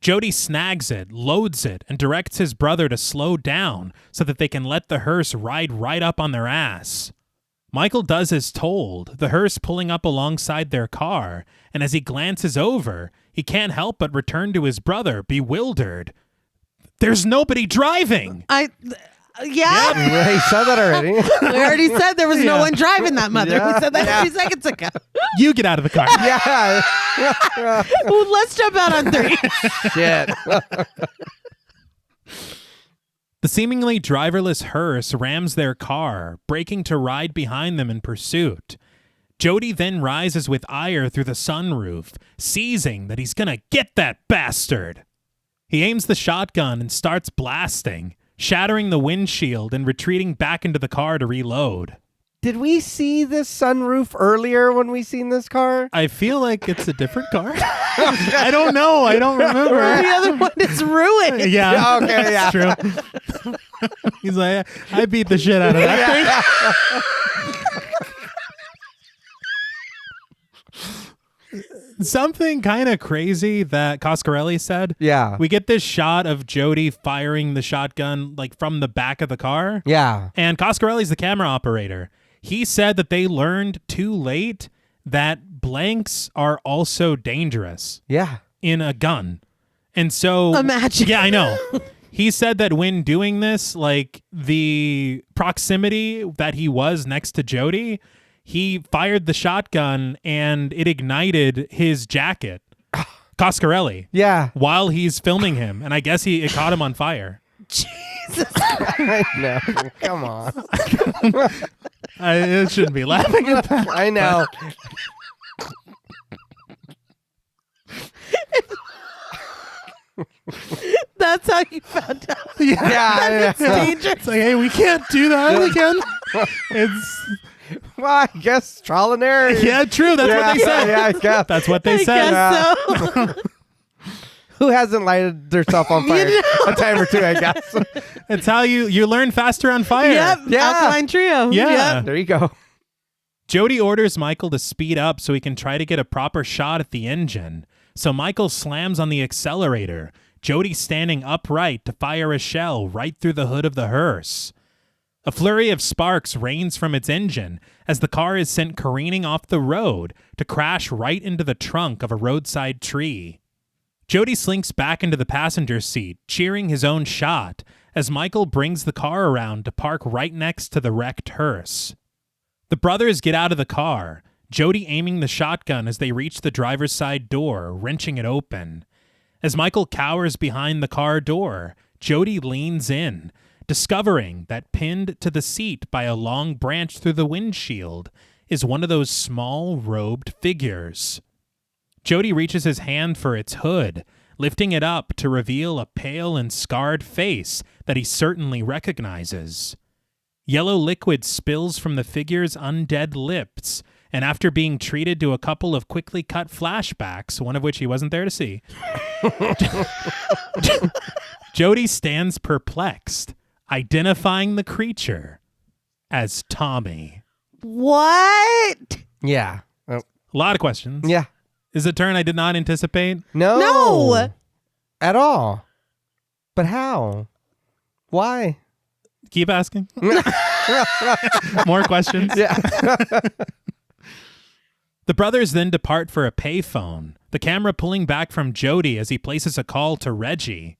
Jody snags it, loads it, and directs his brother to slow down so that they can let the hearse ride right up on their ass. Michael does as told, the hearse pulling up alongside their car, and as he glances over, he can't help but return to his brother, bewildered. "There's nobody driving!" Yeah. He said that already. We already said there was no Yeah. one driving that mother. Yeah. We said that a few seconds ago. You get out of the car. Yeah. Well, let's jump out on 3. Shit. The seemingly driverless hearse rams their car, braking to ride behind them in pursuit. Jody then rises with ire through the sunroof, seizing that he's gonna get that bastard. He aims the shotgun and starts blasting, shattering the windshield and retreating back into the car to reload. Did we see this sunroof earlier when we seen this car? I feel like it's a different car. I don't know. I don't remember. The other one is ruined. Yeah. Okay, yeah. That's true. He's like, I beat the shit out of that thing. Something kind of crazy that Coscarelli said. Yeah. We get this shot of Jody firing the shotgun like from the back of the car. Yeah. And Coscarelli's the camera operator. He said that they learned too late that blanks are also dangerous Yeah. in a gun. And so Imagine. Yeah, I know. He said that when doing this, like the proximity that he was next to Jody, he fired the shotgun and it ignited his jacket. Coscarelli. Yeah. While he's filming him. And I guess it caught him on fire. Jesus. I know. Come on. I shouldn't be laughing at that. I know. That's how you found out. Yeah. It's dangerous. It's like, hey, we can't do that again. It's Well, I guess trial and error. yeah, true. That's what they said. Yeah, I guess. That's what they I said. guess so. Who hasn't lighted themselves on fire a time or two, I guess. It's how you learn faster on fire. Yep. Yeah. Alkaline trio. Yeah. Yep. There you go. Jody orders Michael to speed up so he can try to get a proper shot at the engine. So Michael slams on the accelerator, Jody standing upright to fire a shell right through the hood of the hearse. A flurry of sparks rains from its engine as the car is sent careening off the road to crash right into the trunk of a roadside tree. Jody slinks back into the passenger seat, cheering his own shot, as Michael brings the car around to park right next to the wrecked hearse. The brothers get out of the car, Jody aiming the shotgun as they reach the driver's side door, wrenching it open. As Michael cowers behind the car door, Jody leans in, discovering that pinned to the seat by a long branch through the windshield is one of those small robed figures. Jody reaches his hand for its hood, lifting it up to reveal a pale and scarred face that he certainly recognizes. Yellow liquid spills from the figure's undead lips, and after being treated to a couple of quickly cut flashbacks, one of which he wasn't there to see, Jody stands perplexed, identifying the creature as Tommy. What? Yeah. A lot of questions. Yeah. Is a turn I did not anticipate. No. At all. But how? Why? Keep asking. More questions. Yeah. The brothers then depart for a payphone, the camera pulling back from Jody as he places a call to Reggie.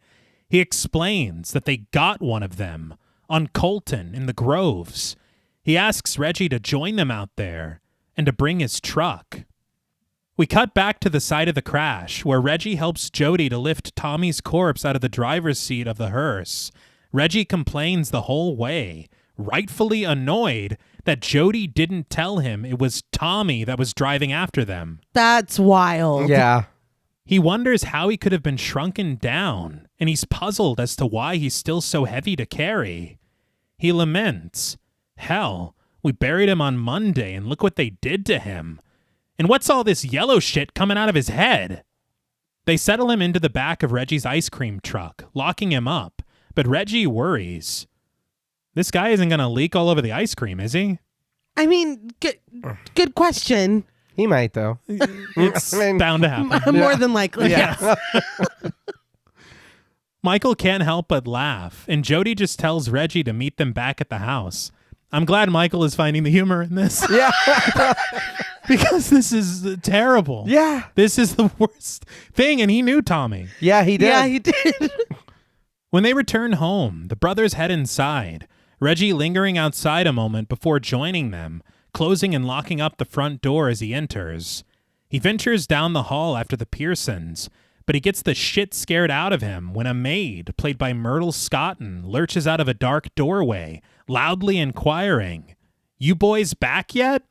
He explains that they got one of them on Colton in the Groves. He asks Reggie to join them out there and to bring his truck. We cut back to the site of the crash, where Reggie helps Jody to lift Tommy's corpse out of the driver's seat of the hearse. Reggie complains the whole way, rightfully annoyed that Jody didn't tell him it was Tommy that was driving after them. That's wild. Yeah. He wonders how he could have been shrunken down, and he's puzzled as to why he's still so heavy to carry. He laments, "Hell, we buried him on Monday, and look what they did to him. And what's all this yellow shit coming out of his head?" They settle him into the back of Reggie's ice cream truck, locking him up, but Reggie worries. This guy isn't going to leak all over the ice cream, is he? I mean, good question. He might, though. It's bound to happen. More than likely. Yeah. Yes. Michael can't help but laugh, and Jody just tells Reggie to meet them back at the house. I'm glad Michael is finding the humor in this. Yeah. Because this is terrible. Yeah. This is the worst thing, and he knew Tommy. Yeah, he did. Yeah, he did. When they return home, the brothers head inside, Reggie lingering outside a moment before joining them, closing and locking up the front door as he enters. He ventures down the hall after the Pearsons, but he gets the shit scared out of him when a maid, played by Myrtle Scotton, lurches out of a dark doorway, loudly inquiring, "You boys back yet?"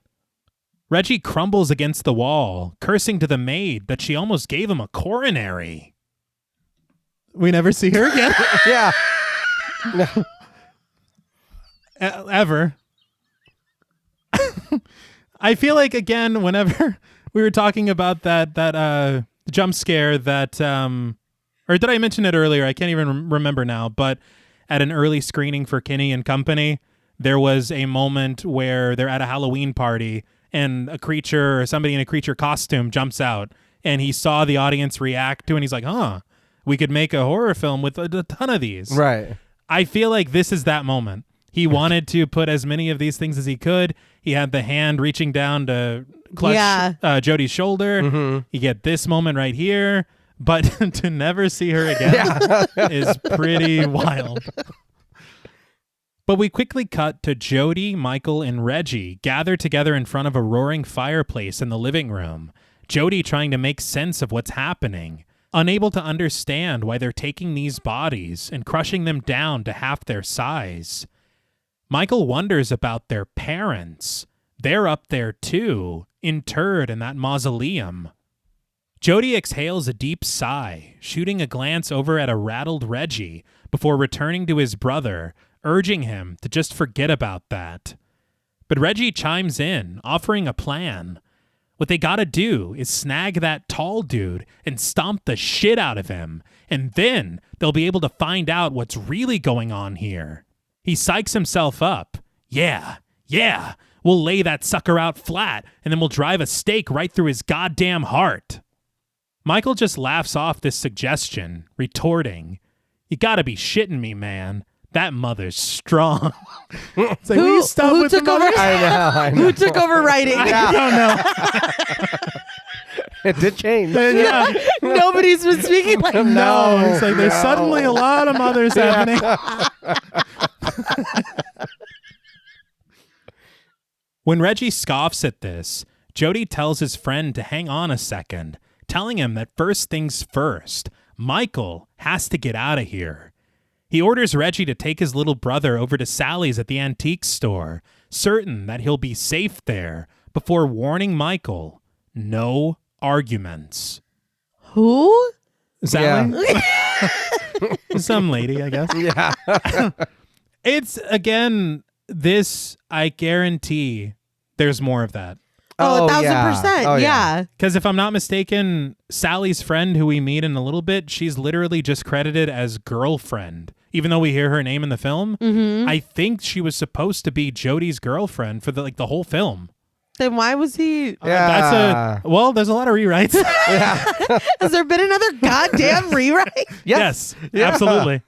Reggie crumbles against the wall, cursing to the maid that she almost gave him a coronary. We never see her again. Yeah. Ever. I feel like, again, whenever we were talking about that jump scare that, or did I mention it earlier? I can't even remember now, but at an early screening for Kinney and Company, there was a moment where they're at a Halloween party and a creature or somebody in a creature costume jumps out, and he saw the audience react to it, and he's like, we could make a horror film with a ton of these. Right. I feel like this is that moment. He wanted to put as many of these things as he could. He had the hand reaching down to clutch Jody's shoulder. Mm-hmm. You get this moment right here, but to never see her again is pretty wild. But we quickly cut to Jody, Michael, and Reggie gathered together in front of a roaring fireplace in the living room. Jody trying to make sense of what's happening, unable to understand why they're taking these bodies and crushing them down to half their size. Michael wonders about their parents. They're up there too, interred in that mausoleum. Jody exhales a deep sigh, shooting a glance over at a rattled Reggie before returning to his brother, urging him to just forget about that. But Reggie chimes in, offering a plan. What they gotta do is snag that tall dude and stomp the shit out of him, and then they'll be able to find out what's really going on here. He psychs himself up. Yeah, we'll lay that sucker out flat, and then we'll drive a stake right through his goddamn heart. Michael just laughs off this suggestion, retorting, "You gotta be shitting me, man. That mother's strong." It's like, will you stop who with took the over? mother? I know. Who took over writing? I don't know. It did change. Yeah. Nobody's been speaking like No, it's like there's suddenly a lot of mothers happening. When Reggie scoffs at this, Jody tells his friend to hang on a second, telling him that first things first, Michael has to get out of here. He orders Reggie to take his little brother over to Sally's at the antique store, certain that he'll be safe there, before warning Michael, no arguments. Who? Sally? Some lady, I guess. Yeah. It's, again, This, I guarantee there's more of that. Oh, yeah. 1,000%. Oh, yeah. Because if I'm not mistaken, Sally's friend, who we meet in a little bit, she's literally just credited as girlfriend. Even though we hear her name in the film, I think she was supposed to be Jodie's girlfriend for the whole film. Then why was he? Yeah. There's a lot of rewrites. Has there been another goddamn rewrite? Yes, absolutely.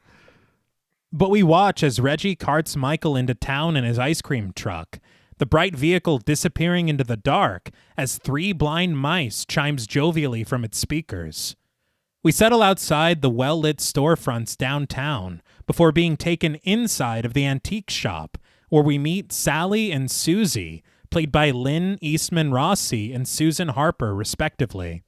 But we watch as Reggie carts Michael into town in his ice cream truck, the bright vehicle disappearing into the dark as 3 blind mice chimes jovially from its speakers. We settle outside the well-lit storefronts downtown before being taken inside of the antique shop, where we meet Sally and Susie, played by Lynn Eastman Rossi and Susan Harper, respectively.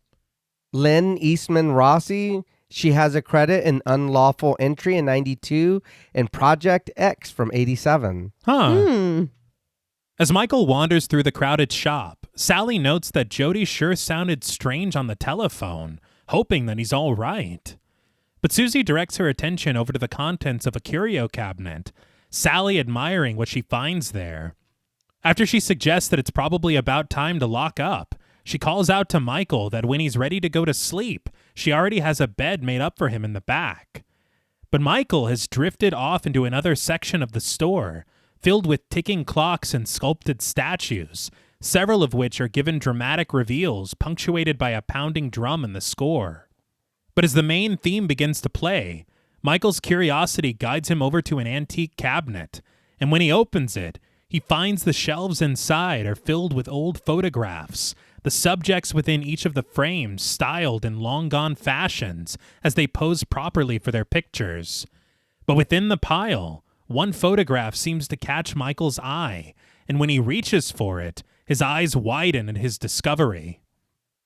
Lynn Eastman Rossi, she has a credit in Unlawful Entry in 92 and Project X from 87. As Michael wanders through the crowded shop, Sally notes that Jody sure sounded strange on the telephone, hoping that he's all right. But Susie directs her attention over to the contents of a curio cabinet, Sally admiring what she finds there. After she suggests that it's probably about time to lock up, she calls out to Michael that when he's ready to go to sleep, she already has a bed made up for him in the back. But Michael has drifted off into another section of the store, filled with ticking clocks and sculpted statues, several of which are given dramatic reveals punctuated by a pounding drum in the score. But as the main theme begins to play, Michael's curiosity guides him over to an antique cabinet, and when he opens it, he finds the shelves inside are filled with old photographs, the subjects within each of the frames styled in long-gone fashions as they pose properly for their pictures. But within the pile, one photograph seems to catch Michael's eye, and when he reaches for it, his eyes widen at his discovery.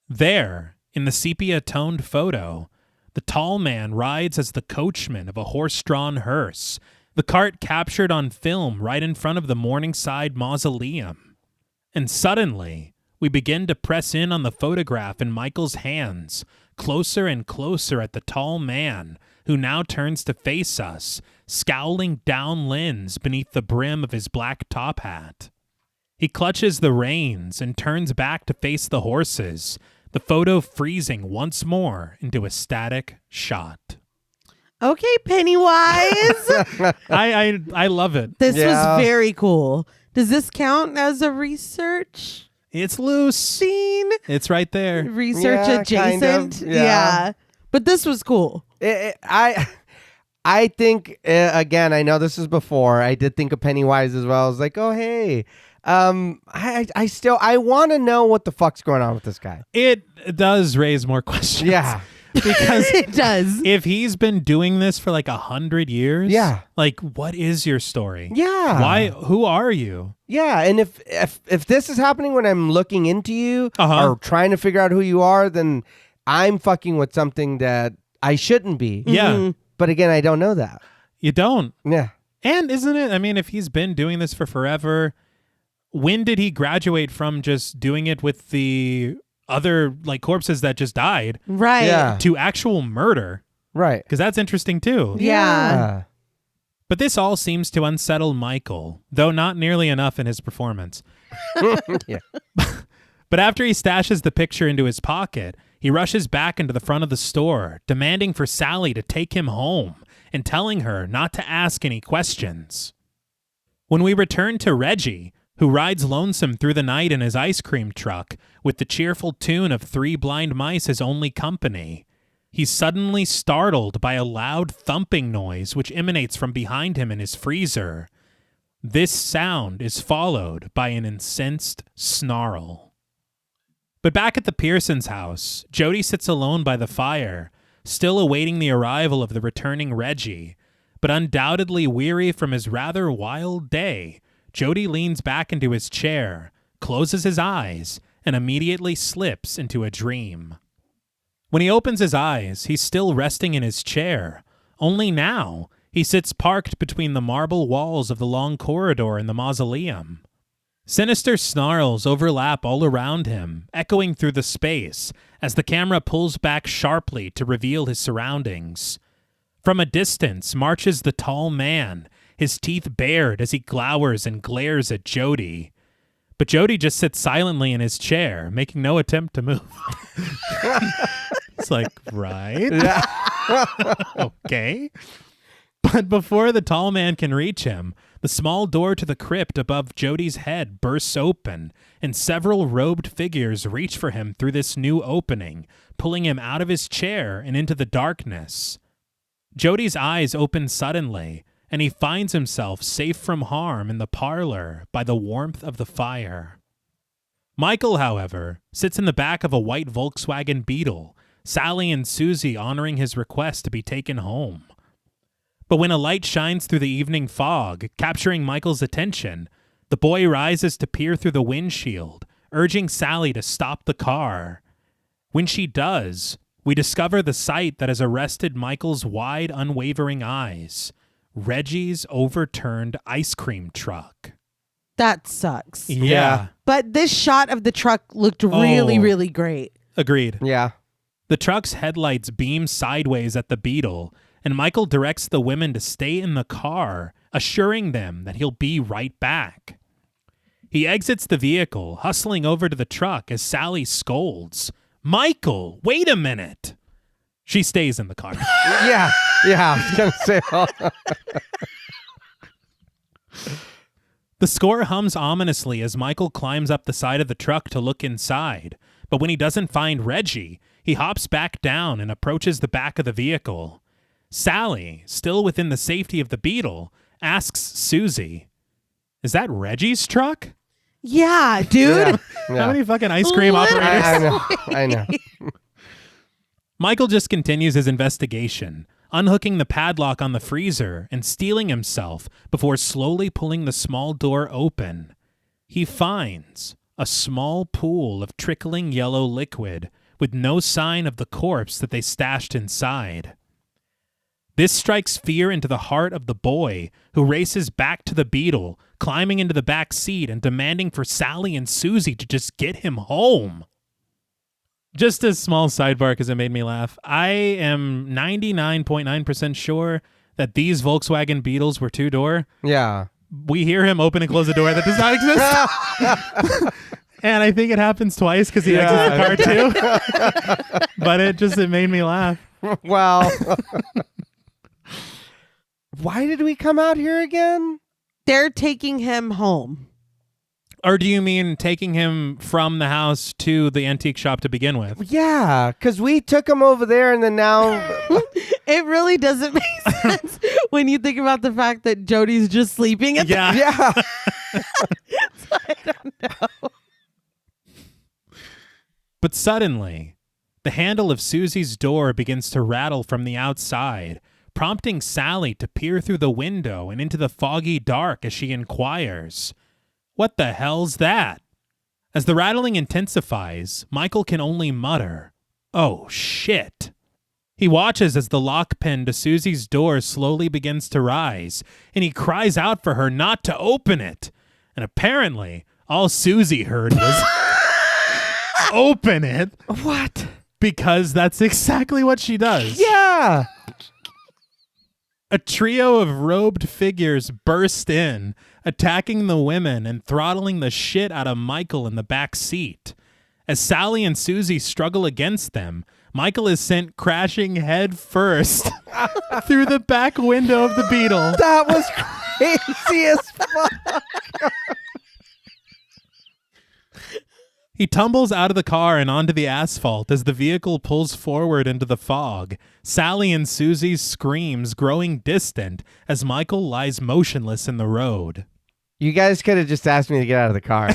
There, in the sepia-toned photo, the tall man rides as the coachman of a horse-drawn hearse, the cart captured on film right in front of the Morningside Mausoleum. And suddenly, we begin to press in on the photograph in Michael's hands, closer and closer at the tall man, who now turns to face us, scowling down Lynn's beneath the brim of his black top hat. He clutches the reins and turns back to face the horses, the photo freezing once more into a static shot. Okay, Pennywise. I love it. This was very cool. Does this count as a research It's loose. scene? It's right there. Research Yeah, adjacent? kind of, Yeah. But this was cool. I think, again, I know this is before. I did think of Pennywise as well. I was like, oh, hey. I want to know what the fuck's going on with this guy. It does raise more questions. Yeah. Because It does. if he's been doing this for like 100 years, Yeah. like what is your story? Yeah. Why? Who are you? Yeah, and if this is happening when I'm looking into you Uh-huh. or trying to figure out who you are, then I'm fucking with something that I shouldn't be. Yeah, But again, I don't know that. you don't. Yeah. And isn't it? I mean, if he's been doing this for forever, when did he graduate from just doing it with the other like corpses that just died Right. Yeah. to actual murder? Right. Because that's interesting too. Yeah. But this all seems to unsettle Michael, though not nearly enough in his performance. Yeah. But after he stashes the picture into his pocket, he rushes back into the front of the store, demanding for Sally to take him home and telling her not to ask any questions. When we return to Reggie, who rides lonesome through the night in his ice cream truck with the cheerful tune of 3 blind mice as only company, he's suddenly startled by a loud thumping noise which emanates from behind him in his freezer. This sound is followed by an incensed snarl. But back at the Pearsons' house, Jody sits alone by the fire, still awaiting the arrival of the returning Reggie. But undoubtedly weary from his rather wild day, Jody leans back into his chair, closes his eyes, and immediately slips into a dream. When he opens his eyes, he's still resting in his chair, only now he sits parked between the marble walls of the long corridor in the mausoleum. Sinister snarls overlap all around him, echoing through the space as the camera pulls back sharply to reveal his surroundings. From a distance marches the tall man, his teeth bared as he glowers and glares at Jody. But Jody just sits silently in his chair, making no attempt to move. It's like, right? Yeah. Okay. But before the tall man can reach him, the small door to the crypt above Jody's head bursts open, and several robed figures reach for him through this new opening, pulling him out of his chair and into the darkness. Jody's eyes open suddenly, and he finds himself safe from harm in the parlor by the warmth of the fire. Michael, however, sits in the back of a white Volkswagen Beetle, Sally and Susie honoring his request to be taken home. But when a light shines through the evening fog, capturing Michael's attention, the boy rises to peer through the windshield, urging Sally to stop the car. When she does, we discover the sight that has arrested Michael's wide, unwavering eyes: Reggie's overturned ice cream truck. That sucks. Yeah. But this shot of the truck looked really, really great. Agreed. Yeah. The truck's headlights beam sideways at the Beetle, and Michael directs the women to stay in the car, assuring them that he'll be right back. He exits the vehicle, hustling over to the truck as Sally scolds, "Michael, wait a minute!" She stays in the car. Yeah. Yeah. I was going to say, The score hums ominously as Michael climbs up the side of the truck to look inside, but when he doesn't find Reggie, he hops back down and approaches the back of the vehicle. Sally, still within the safety of the Beetle, asks Susie, "Is that Reggie's truck?" Yeah, dude. Yeah. How many fucking ice cream operators? I know. Michael just continues his investigation, unhooking the padlock on the freezer and steeling himself before slowly pulling the small door open. He finds a small pool of trickling yellow liquid with no sign of the corpse that they stashed inside. This strikes fear into the heart of the boy, who races back to the Beetle, climbing into the back seat and demanding for Sally and Susie to just get him home. Just a small sidebar because it made me laugh. I am 99.9% sure that these Volkswagen Beetles were two-door. Yeah. We hear him open and close a door that does not exist. And I think it happens twice because he exits the car too. But it made me laugh. Well, why did we come out here again? They're taking him home. Or do you mean taking him from the house to the antique shop to begin with? Yeah, because we took him over there and then now... It really doesn't make sense when you think about the fact that Jody's just sleeping at Yeah. So I don't know. But suddenly, the handle of Susie's door begins to rattle from the outside, prompting Sally to peer through the window and into the foggy dark as she inquires, "What the hell's that?" As the rattling intensifies, Michael can only mutter, "Oh, shit." He watches as the lock pin to Susie's door slowly begins to rise, and he cries out for her not to open it. And apparently, all Susie heard was, "Open it." What? Because that's exactly what she does. Yeah. A trio of robed figures burst in, attacking the women and throttling the shit out of Michael in the back seat. As Sally and Susie struggle against them, Michael is sent crashing head first through the back window of the Beetle. That was crazy as fuck. He tumbles out of the car and onto the asphalt as the vehicle pulls forward into the fog, Sally and Susie's screams growing distant as Michael lies motionless in the road. You guys could have just asked me to get out of the car.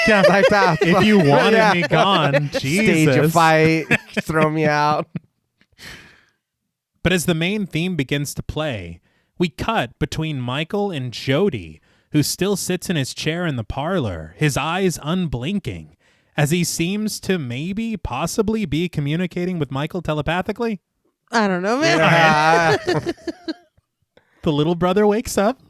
Yeah, like that. if you wanted me gone, Jesus. Stage a fight, throw me out. But as the main theme begins to play, we cut between Michael and Jody, who still sits in his chair in the parlor, his eyes unblinking, as he seems to possibly be communicating with Michael telepathically. I don't know, man. Yeah. The little brother wakes up,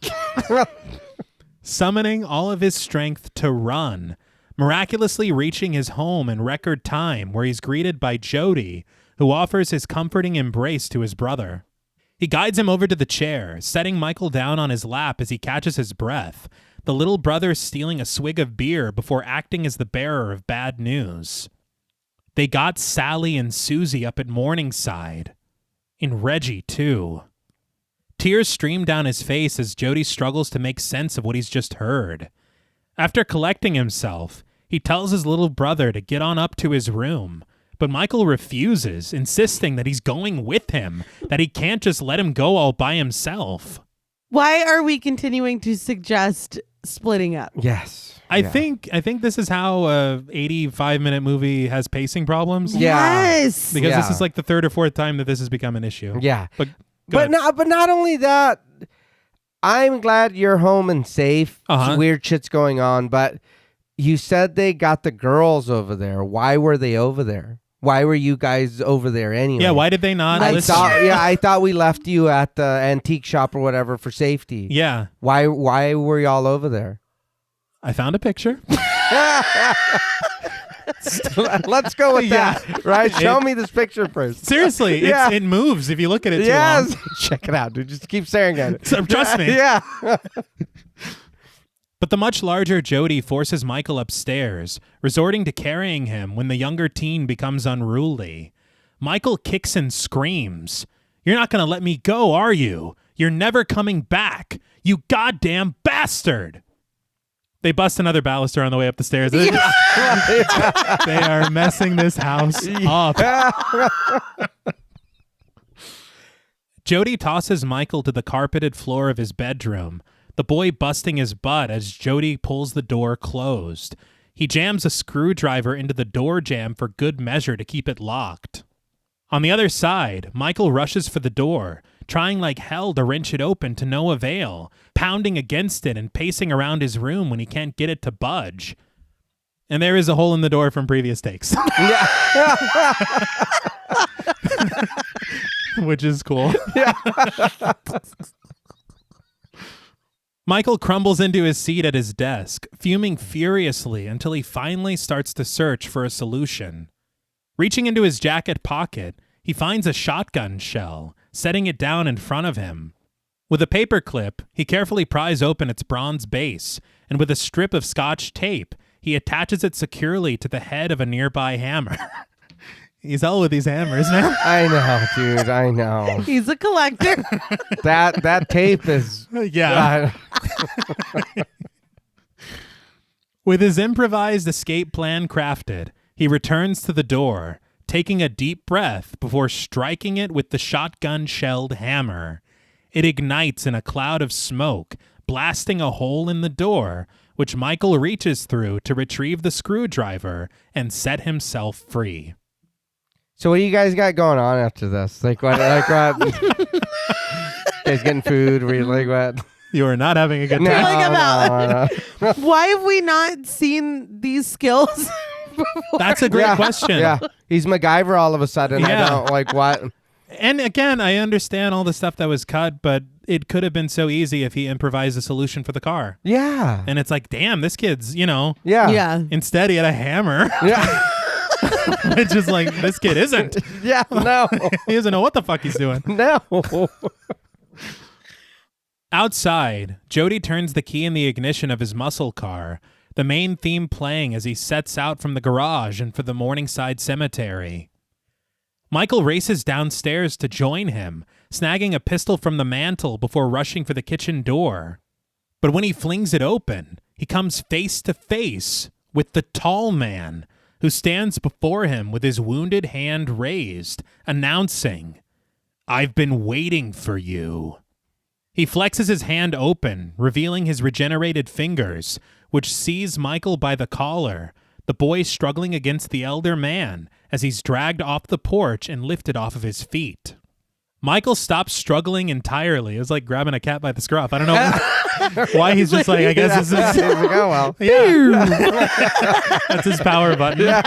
summoning all of his strength to run, miraculously reaching his home in record time, where he's greeted by Jody, who offers his comforting embrace to his brother. He guides him over to the chair, setting Michael down on his lap as he catches his breath, the little brother stealing a swig of beer before acting as the bearer of bad news. They got Sally and Susie up at Morningside. And Reggie, too. Tears stream down his face as Jody struggles to make sense of what he's just heard. After collecting himself, he tells his little brother to get on up to his room, but Michael refuses, insisting that he's going with him, that he can't just let him go all by himself. Why are we continuing to suggest splitting up? Yes. I think this is how a 85-minute movie has pacing problems. Yeah. Yes. Because Yeah. this is like the third or fourth time that this has become an issue. Yeah. But But not only that, I'm glad you're home and safe. Uh-huh. Weird shit's going on, but you said they got the girls over there. Why were they over there? Why were you guys over there anyway? Yeah, why did they not I listen? thought we left you at the antique shop or whatever for safety. Yeah. Why were y'all over there? I found a picture. Let's go with that. Right? Show me this picture first. Seriously, Yeah. it moves if you look at it too Yes. long. Check it out, dude. Just keep staring at it. So trust me. Yeah. But the much larger Jody forces Michael upstairs, resorting to carrying him when the younger teen becomes unruly. Michael kicks and screams, "You're not going to let me go, are you? You're never coming back, you goddamn bastard!" They bust another baluster on the way up the stairs. They are messing this house up. Jody tosses Michael to the carpeted floor of his bedroom, the boy busting his butt as Jody pulls the door closed. He jams a screwdriver into the door jamb for good measure to keep it locked. On the other side, Michael rushes for the door, trying like hell to wrench it open to no avail, pounding against it and pacing around his room when he can't get it to budge. And there is a hole in the door from previous takes. Which is cool. Michael crumbles into his seat at his desk, fuming furiously until he finally starts to search for a solution. Reaching into his jacket pocket, he finds a shotgun shell, setting it down in front of him. With a paper clip, he carefully pries open its bronze base, and with a strip of Scotch tape, he attaches it securely to the head of a nearby hammer. He's all with these hammers, man. I know, dude. I know. He's a collector. That tape is... Yeah. With his improvised escape plan crafted, he returns to the door, taking a deep breath before striking it with the shotgun-shelled hammer. It ignites in a cloud of smoke, blasting a hole in the door, which Michael reaches through to retrieve the screwdriver and set himself free. So what do you guys got going on after this? Like what? You guys getting food? Were you like what? You are not having a good time. Like about- no. Why have we not seen these skills before? That's a great question. Yeah, he's MacGyver all of a sudden. Yeah. I don't like what. And again, I understand all the stuff that was cut, but it could have been so easy if he improvised a solution for the car. Yeah. And it's like, damn, this kid's, Yeah. Yeah. instead he had a hammer. Yeah. Which is like, this kid isn't. Yeah. No. He doesn't know what the fuck he's doing. No. Outside, Jody turns the key in the ignition of his muscle car, the main theme playing as he sets out from the garage and for the Morningside Cemetery. Michael races downstairs to join him, snagging a pistol from the mantel before rushing for the kitchen door. But when he flings it open, he comes face to face with the tall man who stands before him with his wounded hand raised, announcing, "I've been waiting for you." He flexes his hand open, revealing his regenerated fingers, which seize Michael by the collar, the boy struggling against the elder man as he's dragged off the porch and lifted off of his feet. Michael stops struggling entirely. It's like grabbing a cat by the scruff. I don't know why he's just like, I guess this is... He's like, oh, well. Yeah. That's his power button.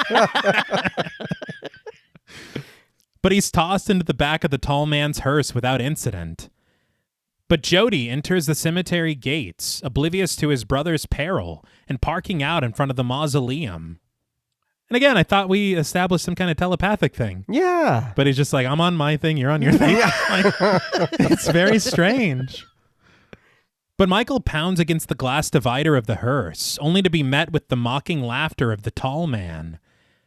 But he's tossed into the back of the tall man's hearse without incident. But Jody enters the cemetery gates, oblivious to his brother's peril, and parking out in front of the mausoleum. And again, I thought we established some kind of telepathic thing. Yeah. But he's just like, I'm on my thing, you're on your thing. Like, it's very strange. But Michael pounds against the glass divider of the hearse, only to be met with the mocking laughter of the tall man.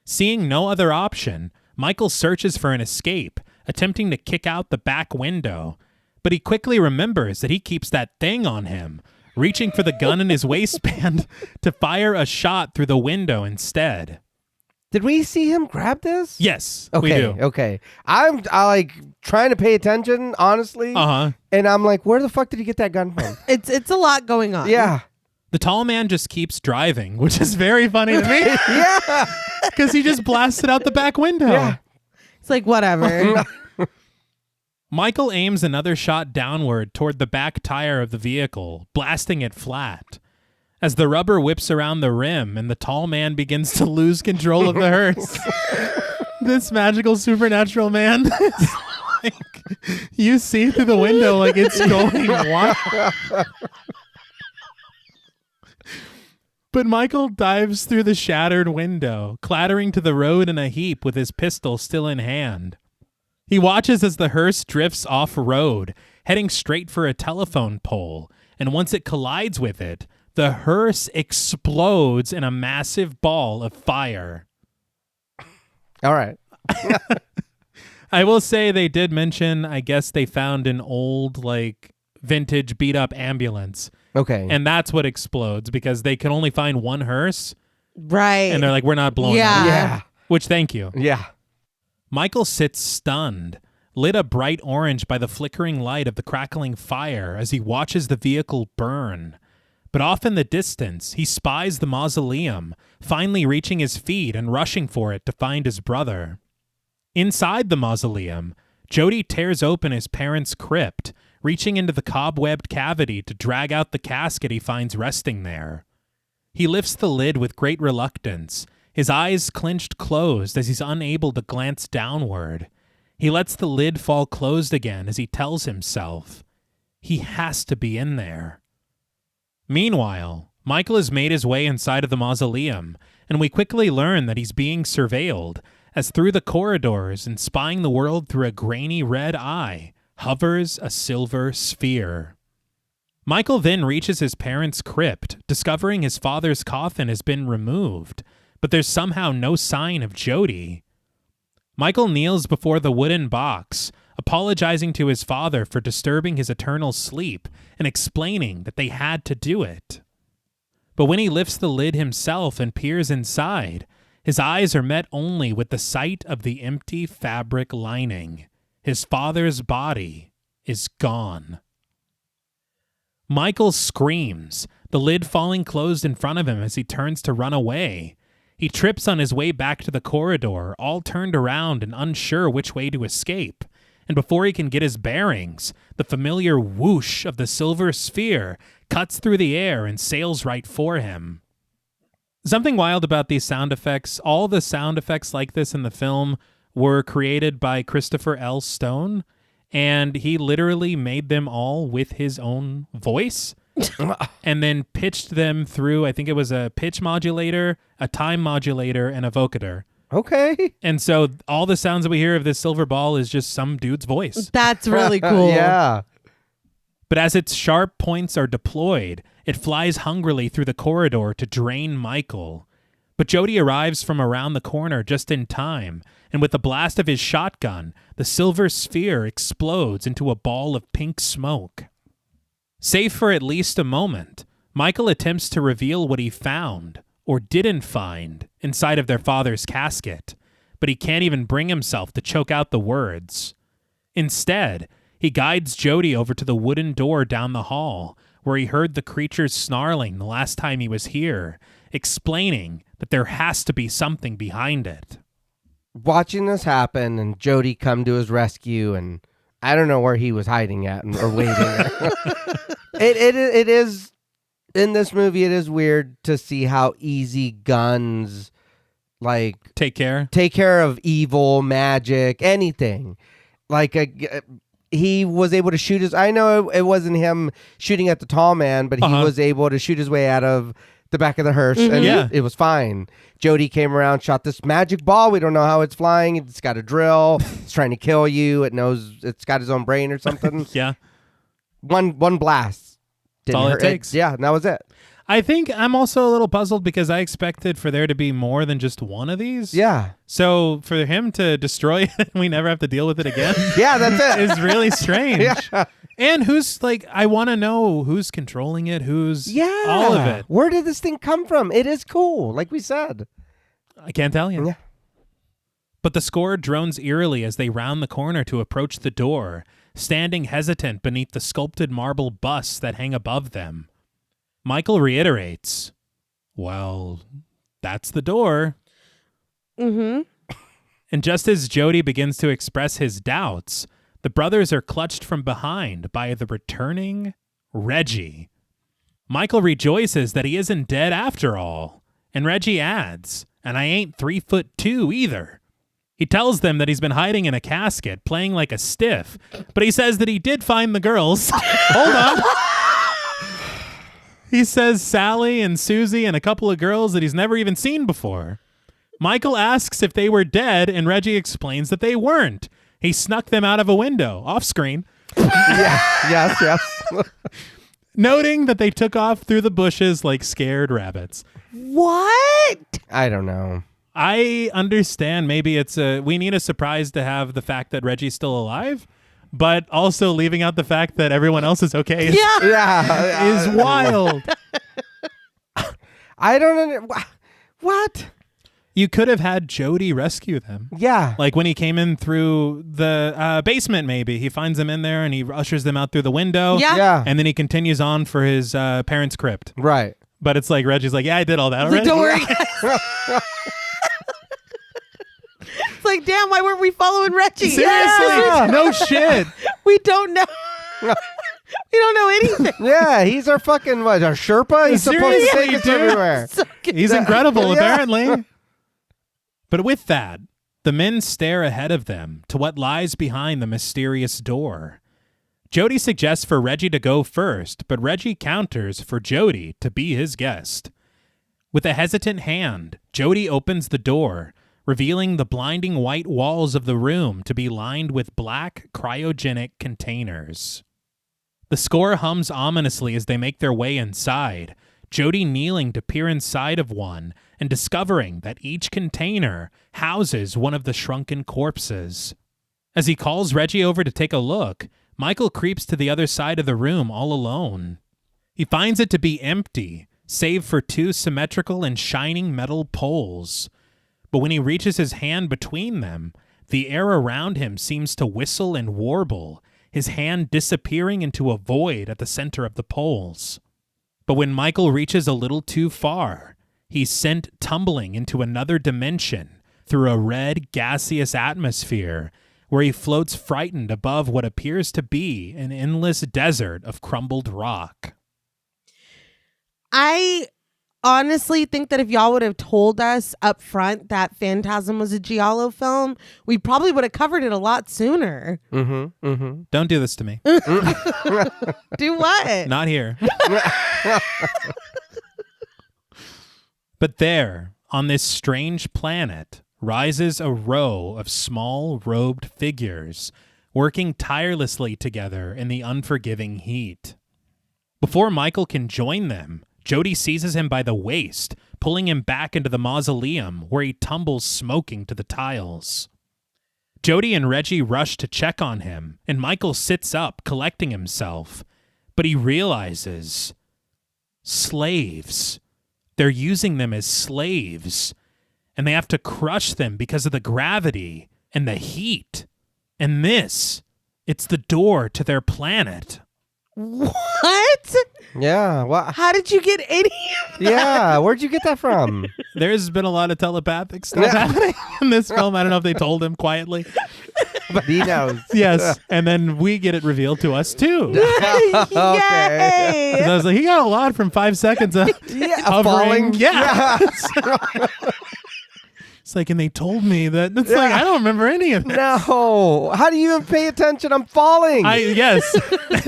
Seeing no other option, Michael searches for an escape, attempting to kick out the back window. But he quickly remembers that he keeps that thing on him, reaching for the gun in his waistband to fire a shot through the window instead. Did we see him grab this? Yes, okay, we do. Okay. I like trying to pay attention, honestly. Uh-huh. And I'm like, where the fuck did he get that gun from? It's a lot going on. Yeah. The tall man just keeps driving, which is very funny to me. Yeah. Because he just blasted out the back window. Yeah. It's like, whatever. Michael aims another shot downward toward the back tire of the vehicle, blasting it flat. As the rubber whips around the rim and the tall man begins to lose control of the hearse, this magical supernatural man is like, you see through the window like it's going wild. But Michael dives through the shattered window, clattering to the road in a heap with his pistol still in hand. He watches as the hearse drifts off-road, heading straight for a telephone pole, and once it collides with it, the hearse explodes in a massive ball of fire. All right. I will say they did mention, I guess they found an old, like, vintage beat-up ambulance. Okay. And that's what explodes, because they can only find one hearse. Right. And they're like, we're not blowing it up. Yeah. Which, thank you. Yeah. Michael sits stunned, lit a bright orange by the flickering light of the crackling fire as he watches the vehicle burn. But off in the distance, he spies the mausoleum, finally reaching his feet and rushing for it to find his brother. Inside the mausoleum, Jody tears open his parents' crypt, reaching into the cobwebbed cavity to drag out the casket he finds resting there. He lifts the lid with great reluctance, his eyes clenched closed as he's unable to glance downward. He lets the lid fall closed again as he tells himself, he has to be in there. Meanwhile, Michael has made his way inside of the mausoleum, and we quickly learn that he's being surveilled, as through the corridors and spying the world through a grainy red eye hovers a silver sphere. Michael then reaches his parents' crypt, discovering his father's coffin has been removed, but there's somehow no sign of Jody. Michael kneels before the wooden box, apologizing to his father for disturbing his eternal sleep and explaining that they had to do it. But when he lifts the lid himself and peers inside, his eyes are met only with the sight of the empty fabric lining. His father's body is gone. Michael screams, the lid falling closed in front of him as he turns to run away. He trips on his way back to the corridor, all turned around and unsure which way to escape. And before he can get his bearings, the familiar whoosh of the silver sphere cuts through the air and sails right for him. Something wild about these sound effects, all the sound effects like this in the film were created by Christopher L. Stone, and he literally made them all with his own voice and then pitched them through, I think it was a pitch modulator, a time modulator, and a vocoder. Okay. And so all the sounds that we hear of this silver ball is just some dude's voice. That's really cool. Yeah. But as its sharp points are deployed, it flies hungrily through the corridor to drain Michael. But Jody arrives from around the corner just in time, and with the blast of his shotgun, the silver sphere explodes into a ball of pink smoke. Safe for at least a moment, Michael attempts to reveal what he found, or didn't find, inside of their father's casket, but he can't even bring himself to choke out the words. Instead, he guides Jody over to the wooden door down the hall, where he heard the creatures snarling the last time he was here, explaining that there has to be something behind it. Watching this happen and Jody come to his rescue, and I don't know where he was hiding at or waiting. It is, in this movie, it is weird to see how easy guns, like, Take care of evil, magic, anything. Like, he was able to shoot his... I know it wasn't him shooting at the tall man, but he was able to shoot his way out of the back of the hearse, and it was fine. Jody came around, shot this magic ball. We don't know how it's flying. It's got a drill. It's trying to kill you. It knows it's got its own brain or something. Yeah. One blast. That's all it takes. Yeah, and that was it. I think I'm also a little puzzled because I expected for there to be more than just one of these. Yeah. So for him to destroy it and we never have to deal with it again. Yeah, that's it. Is really strange. Yeah. And who's like, I want to know who's controlling it, who's all of it. Where did this thing come from? It is cool, like we said. I can't tell you. Yeah. But the score drones eerily as they round the corner to approach the door, standing hesitant beneath the sculpted marble busts that hang above them. Michael reiterates, well, that's the door. Mm-hmm. And just as Jody begins to express his doubts, the brothers are clutched from behind by the returning Reggie. Michael rejoices that he isn't dead after all, and Reggie adds, and I ain't 3'2" either. He tells them that he's been hiding in a casket, playing like a stiff, but he says that he did find the girls. Hold on. He says Sally and Susie and a couple of girls that he's never even seen before. Michael asks if they were dead, and Reggie explains that they weren't. He snuck them out of a window, off screen. Yes. Noting that they took off through the bushes like scared rabbits. What? I don't know. I understand maybe we need a surprise to have the fact that Reggie's still alive, but also leaving out the fact that everyone else is okay is wild. I don't know. What? You could have had Jody rescue them. Yeah. Like when he came in through the basement, maybe. He finds them in there and he ushers them out through the window. Yeah. And then he continues on for his parents' crypt. Right. But it's like Reggie's like, yeah, I did all that already. Don't worry. It's like, damn, why weren't we following Reggie? Seriously? Yeah. No shit. We don't know. We don't know anything. Yeah, he's our fucking, our Sherpa? He's supposed to take us everywhere. He's incredible, apparently. But with that, the men stare ahead of them to what lies behind the mysterious door. Jody suggests for Reggie to go first, but Reggie counters for Jody to be his guest. With a hesitant hand, Jody opens the door, revealing the blinding white walls of the room to be lined with black cryogenic containers. The score hums ominously as they make their way inside, Jody kneeling to peer inside of one and discovering that each container houses one of the shrunken corpses. As he calls Reggie over to take a look, Michael creeps to the other side of the room all alone. He finds it to be empty, save for two symmetrical and shining metal poles. But when he reaches his hand between them, the air around him seems to whistle and warble, his hand disappearing into a void at the center of the poles. But when Michael reaches a little too far, he's sent tumbling into another dimension through a red, gaseous atmosphere where he floats frightened above what appears to be an endless desert of crumbled rock. I honestly think that if y'all would have told us up front that Phantasm was a Giallo film, we probably would have covered it a lot sooner. Mm-hmm. Mm-hmm. Don't do this to me. Do what? Not here. But there, on this strange planet, rises a row of small robed figures working tirelessly together in the unforgiving heat. Before Michael can join them, Jody seizes him by the waist, pulling him back into the mausoleum where he tumbles smoking to the tiles. Jody and Reggie rush to check on him, and Michael sits up, collecting himself. But he realizes, slaves. They're using them as slaves, and they have to crush them because of the gravity and the heat. And it's the door to their planet. What? Yeah. Well, How did you get any of that? yeah. Where'd you get that from? There's been a lot of telepathic stuff happening in this film. I don't know if they told him quietly. But he knows. Yes. And then we get it revealed to us, too. Yay! 'Cause I was like, he got a lot from 5 seconds of Yeah, hovering. falling. Yeah. It's like, and they told me that. It's like, I don't remember any of that. No. How do you even pay attention? I'm falling. Yes.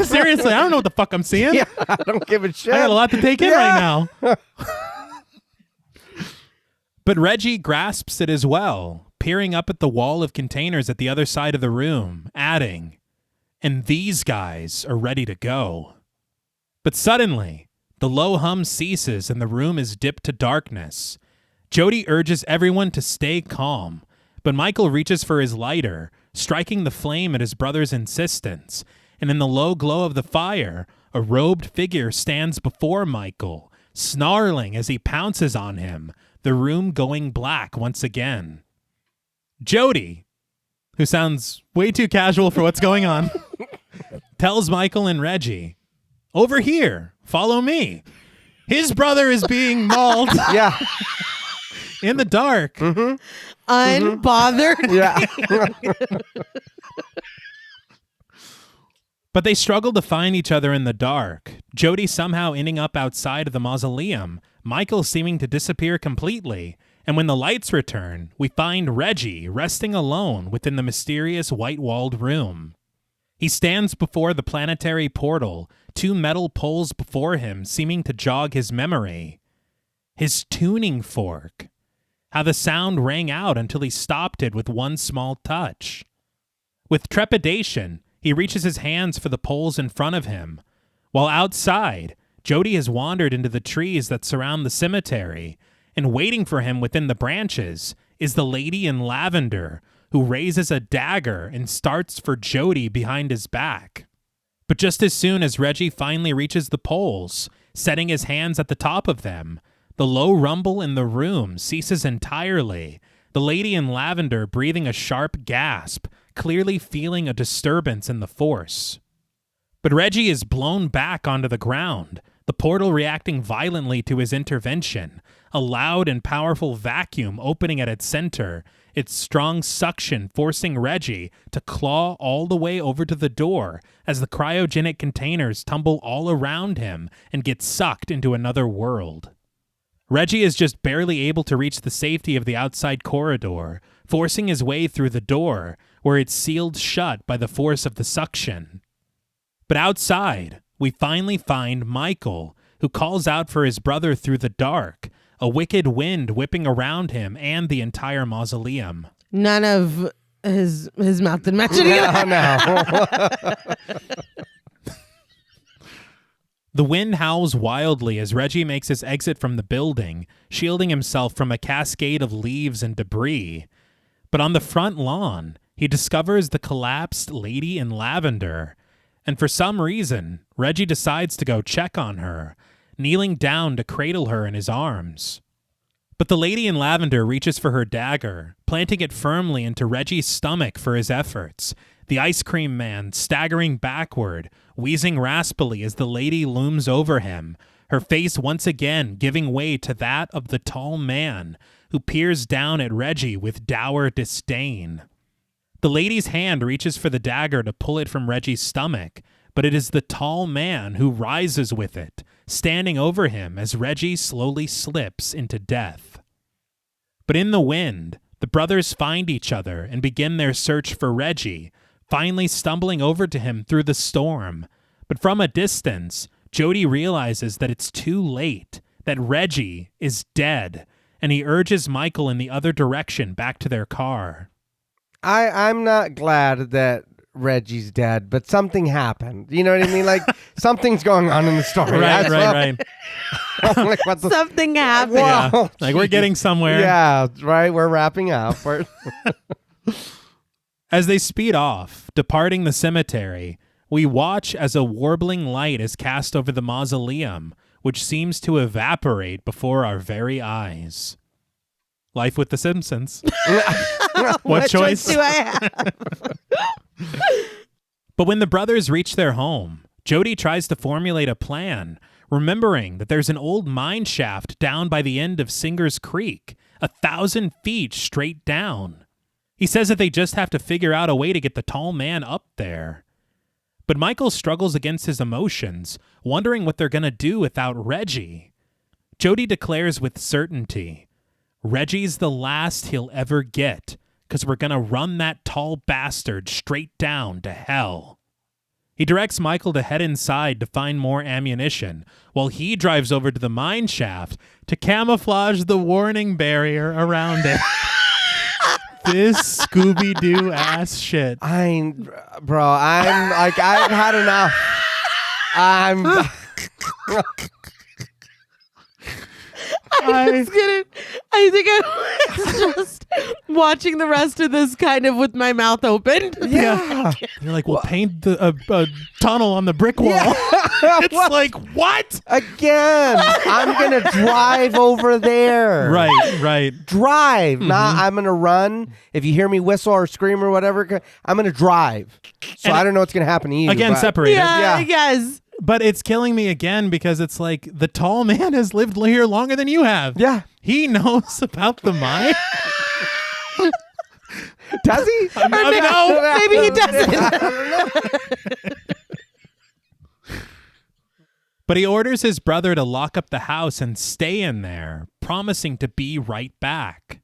Seriously, I don't know what the fuck I'm seeing. Yeah, I don't give a shit. I got a lot to take in right now. But Reggie grasps it as well, peering up at the wall of containers at the other side of the room, adding, and these guys are ready to go. But suddenly, the low hum ceases and the room is dipped to darkness. Jody urges everyone to stay calm, but Michael reaches for his lighter, striking the flame at his brother's insistence, and in the low glow of the fire, a robed figure stands before Michael, snarling as he pounces on him, the room going black once again. Jody, who sounds way too casual for what's going on, tells Michael and Reggie, over here, follow me. His brother is being mauled Yeah. in the dark. Unbothered. Yeah. But they struggle to find each other in the dark, Jody somehow ending up outside of the mausoleum, Michael seeming to disappear completely, and when the lights return, we find Reggie resting alone within the mysterious white-walled room. He stands before the planetary portal, two metal poles before him seeming to jog his memory. His tuning fork. How the sound rang out until he stopped it with one small touch. With trepidation, he reaches his hands for the poles in front of him. While outside, Jody has wandered into the trees that surround the cemetery, and waiting for him within the branches is the lady in lavender, who raises a dagger and starts for Jody behind his back. But just as soon as Reggie finally reaches the poles, setting his hands at the top of them, the low rumble in the room ceases entirely, the lady in lavender breathing a sharp gasp, clearly feeling a disturbance in the force. But Reggie is blown back onto the ground, the portal reacting violently to his intervention, a loud and powerful vacuum opening at its center, its strong suction forcing Reggie to claw all the way over to the door as the cryogenic containers tumble all around him and get sucked into another world. Reggie is just barely able to reach the safety of the outside corridor, forcing his way through the door, where it's sealed shut by the force of the suction. But outside, we finally find Michael, who calls out for his brother through the dark, a wicked wind whipping around him and the entire mausoleum. None of his mouth didn't match any of that. No. The wind howls wildly as Reggie makes his exit from the building, shielding himself from a cascade of leaves and debris. But on the front lawn, he discovers the collapsed lady in lavender, and for some reason, Reggie decides to go check on her, kneeling down to cradle her in his arms. But the lady in lavender reaches for her dagger, planting it firmly into Reggie's stomach for his efforts, the ice cream man staggering backward, wheezing raspily as the lady looms over him, her face once again giving way to that of the tall man, who peers down at Reggie with dour disdain. The lady's hand reaches for the dagger to pull it from Reggie's stomach, but it is the tall man who rises with it, standing over him as Reggie slowly slips into death. But in the wind, the brothers find each other and begin their search for Reggie, finally stumbling over to him through the storm. But from a distance, Jody realizes that it's too late, that Reggie is dead, and he urges Michael in the other direction back to their car. I'm not glad that Reggie's dead, but something happened. You know what I mean? Like, something's going on in the story. Right. I'm like, what the Something happened. Whoa. Like, we're getting somewhere. Yeah, right. We're wrapping up. As they speed off, departing the cemetery, we watch as a warbling light is cast over the mausoleum, which seems to evaporate before our very eyes. Life with the Simpsons. What choice do I have? But when the brothers reach their home, Jody tries to formulate a plan, remembering that there's an old mine shaft down by the end of Singer's Creek, 1,000 feet straight down. He says that they just have to figure out a way to get the tall man up there. But Michael struggles against his emotions, wondering what they're going to do without Reggie. Jody declares with certainty, Reggie's the last he'll ever get, because we're going to run that tall bastard straight down to hell. He directs Michael to head inside to find more ammunition, while he drives over to the mine shaft to camouflage the warning barrier around it. This Scooby-Doo ass shit. I'm like, I've had enough. I think I was just watching the rest of this kind of with my mouth open. Yeah. You're like, we'll paint a tunnel on the brick wall. Yeah. It's like, what? Again, I'm going to drive over there. Right. Drive. Not I'm going to run. If you hear me whistle or scream or whatever, I'm going to drive. So And I don't know what's going to happen to you. Again, but- separated. Yeah, Yeah. yes. But it's killing me again because it's like the tall man has lived here longer than you have. Yeah. He knows about the mine. Does he? No. Maybe he doesn't. But he orders his brother to lock up the house and stay in there, promising to be right back.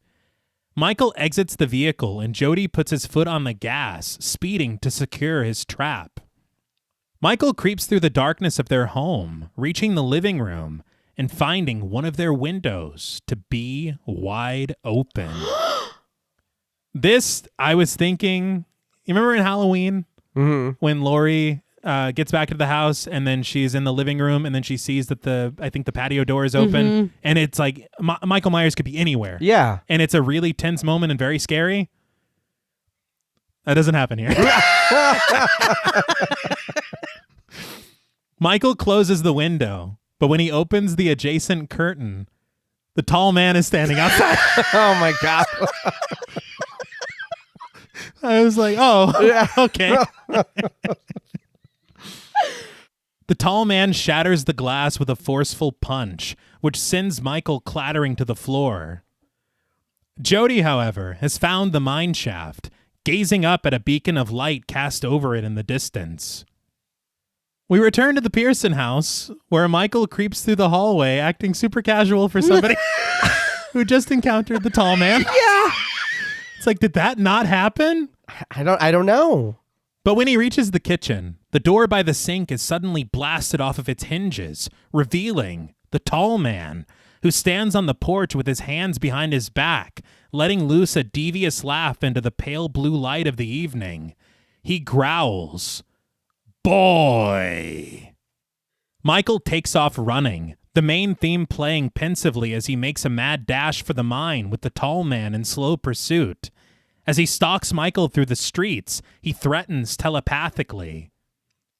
Michael exits the vehicle and Jody puts his foot on the gas, speeding to secure his trap. Michael creeps through the darkness of their home, reaching the living room and finding one of their windows to be wide open. This, I was thinking, you remember in Halloween when Laurie gets back to the house and then she's in the living room and then she sees that I think the patio door is open and it's like Michael Myers could be anywhere. Yeah. And it's a really tense moment and very scary. That doesn't happen here. Michael closes the window, but when he opens the adjacent curtain, the tall man is standing outside. Oh my God. I was like, oh, Yeah. okay. The tall man shatters the glass with a forceful punch, which sends Michael clattering to the floor. Jody, however, has found the mine shaft, gazing up at a beacon of light cast over it in the distance. We return to the Pearson house, where Michael creeps through the hallway, acting super casual for somebody who just encountered the tall man. Yeah. It's like, did that not happen? I don't know. But when he reaches the kitchen, the door by the sink is suddenly blasted off of its hinges, revealing the tall man, who stands on the porch with his hands behind his back, letting loose a devious laugh into the pale blue light of the evening. He growls, "Boy!" Michael takes off running, the main theme playing pensively as he makes a mad dash for the mine with the tall man in slow pursuit. As he stalks Michael through the streets, he threatens telepathically,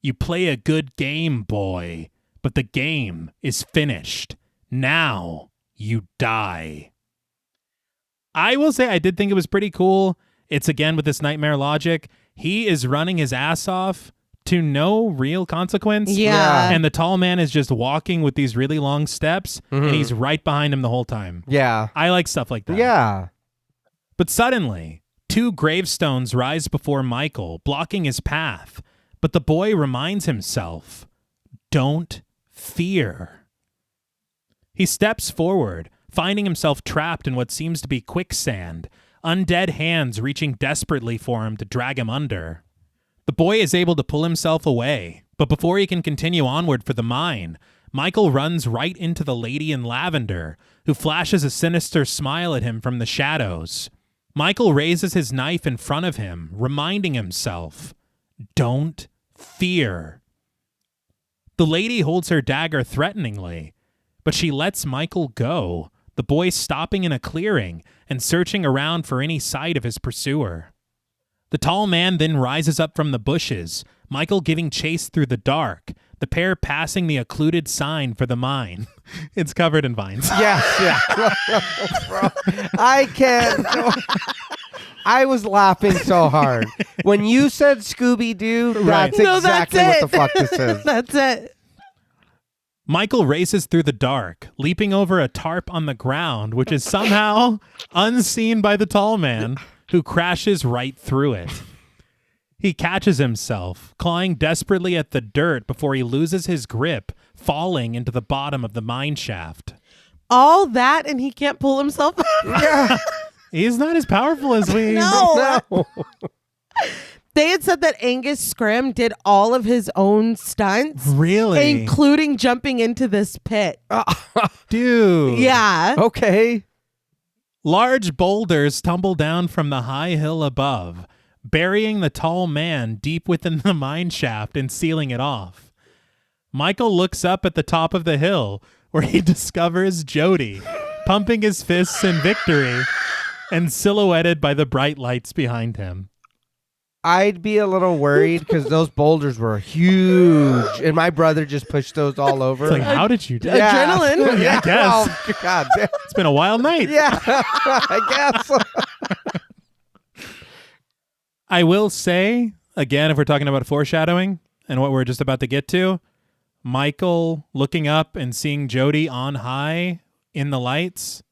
"You play a good game, boy, but the game is finished. Now you die." I will say I did think it was pretty cool. It's again with this nightmare logic. He is running his ass off to no real consequence. Yeah. And the tall man is just walking with these really long steps, and he's right behind him the whole time. Yeah. I like stuff like that. Yeah. But suddenly, 2 gravestones rise before Michael, blocking his path. But the boy reminds himself, "Don't fear." He steps forward, finding himself trapped in what seems to be quicksand, undead hands reaching desperately for him to drag him under. The boy is able to pull himself away, but before he can continue onward for the mine, Michael runs right into the lady in lavender, who flashes a sinister smile at him from the shadows. Michael raises his knife in front of him, reminding himself, "Don't fear." The lady holds her dagger threateningly, but she lets Michael go, the boy stopping in a clearing and searching around for any sight of his pursuer. The tall man then rises up from the bushes, Michael giving chase through the dark, the pair passing the occluded sign for the mine. It's covered in vines. Yes. Yeah. Bro, I can't. I was laughing so hard. When you said Scooby-Doo, Right. that's No, exactly that's what the fuck this is. That's it. Michael races through the dark, leaping over a tarp on the ground, which is somehow unseen by the tall man, who crashes right through it. He catches himself, clawing desperately at the dirt before he loses his grip, falling into the bottom of the mine shaft. All that and he can't pull himself up. Yeah. He's not as powerful as we. No. No. They had said that Angus Scrim did all of his own stunts, Really? including jumping into this pit. Dude. Yeah. Okay. Large boulders tumble down from the high hill above, burying the tall man deep within the mine shaft and sealing it off. Michael looks up at the top of the hill, where he discovers Jody, pumping his fists in victory and silhouetted by the bright lights behind him. I'd be a little worried because those boulders were huge, and my brother just pushed those all over. It's like, how did you do that? Yeah. Adrenaline. Yeah, I guess. Oh, God damn. It's been a wild night. Yeah, I guess. I will say, again, if we're talking about foreshadowing and what we're just about to get to, Michael looking up and seeing Jody on high in the lights,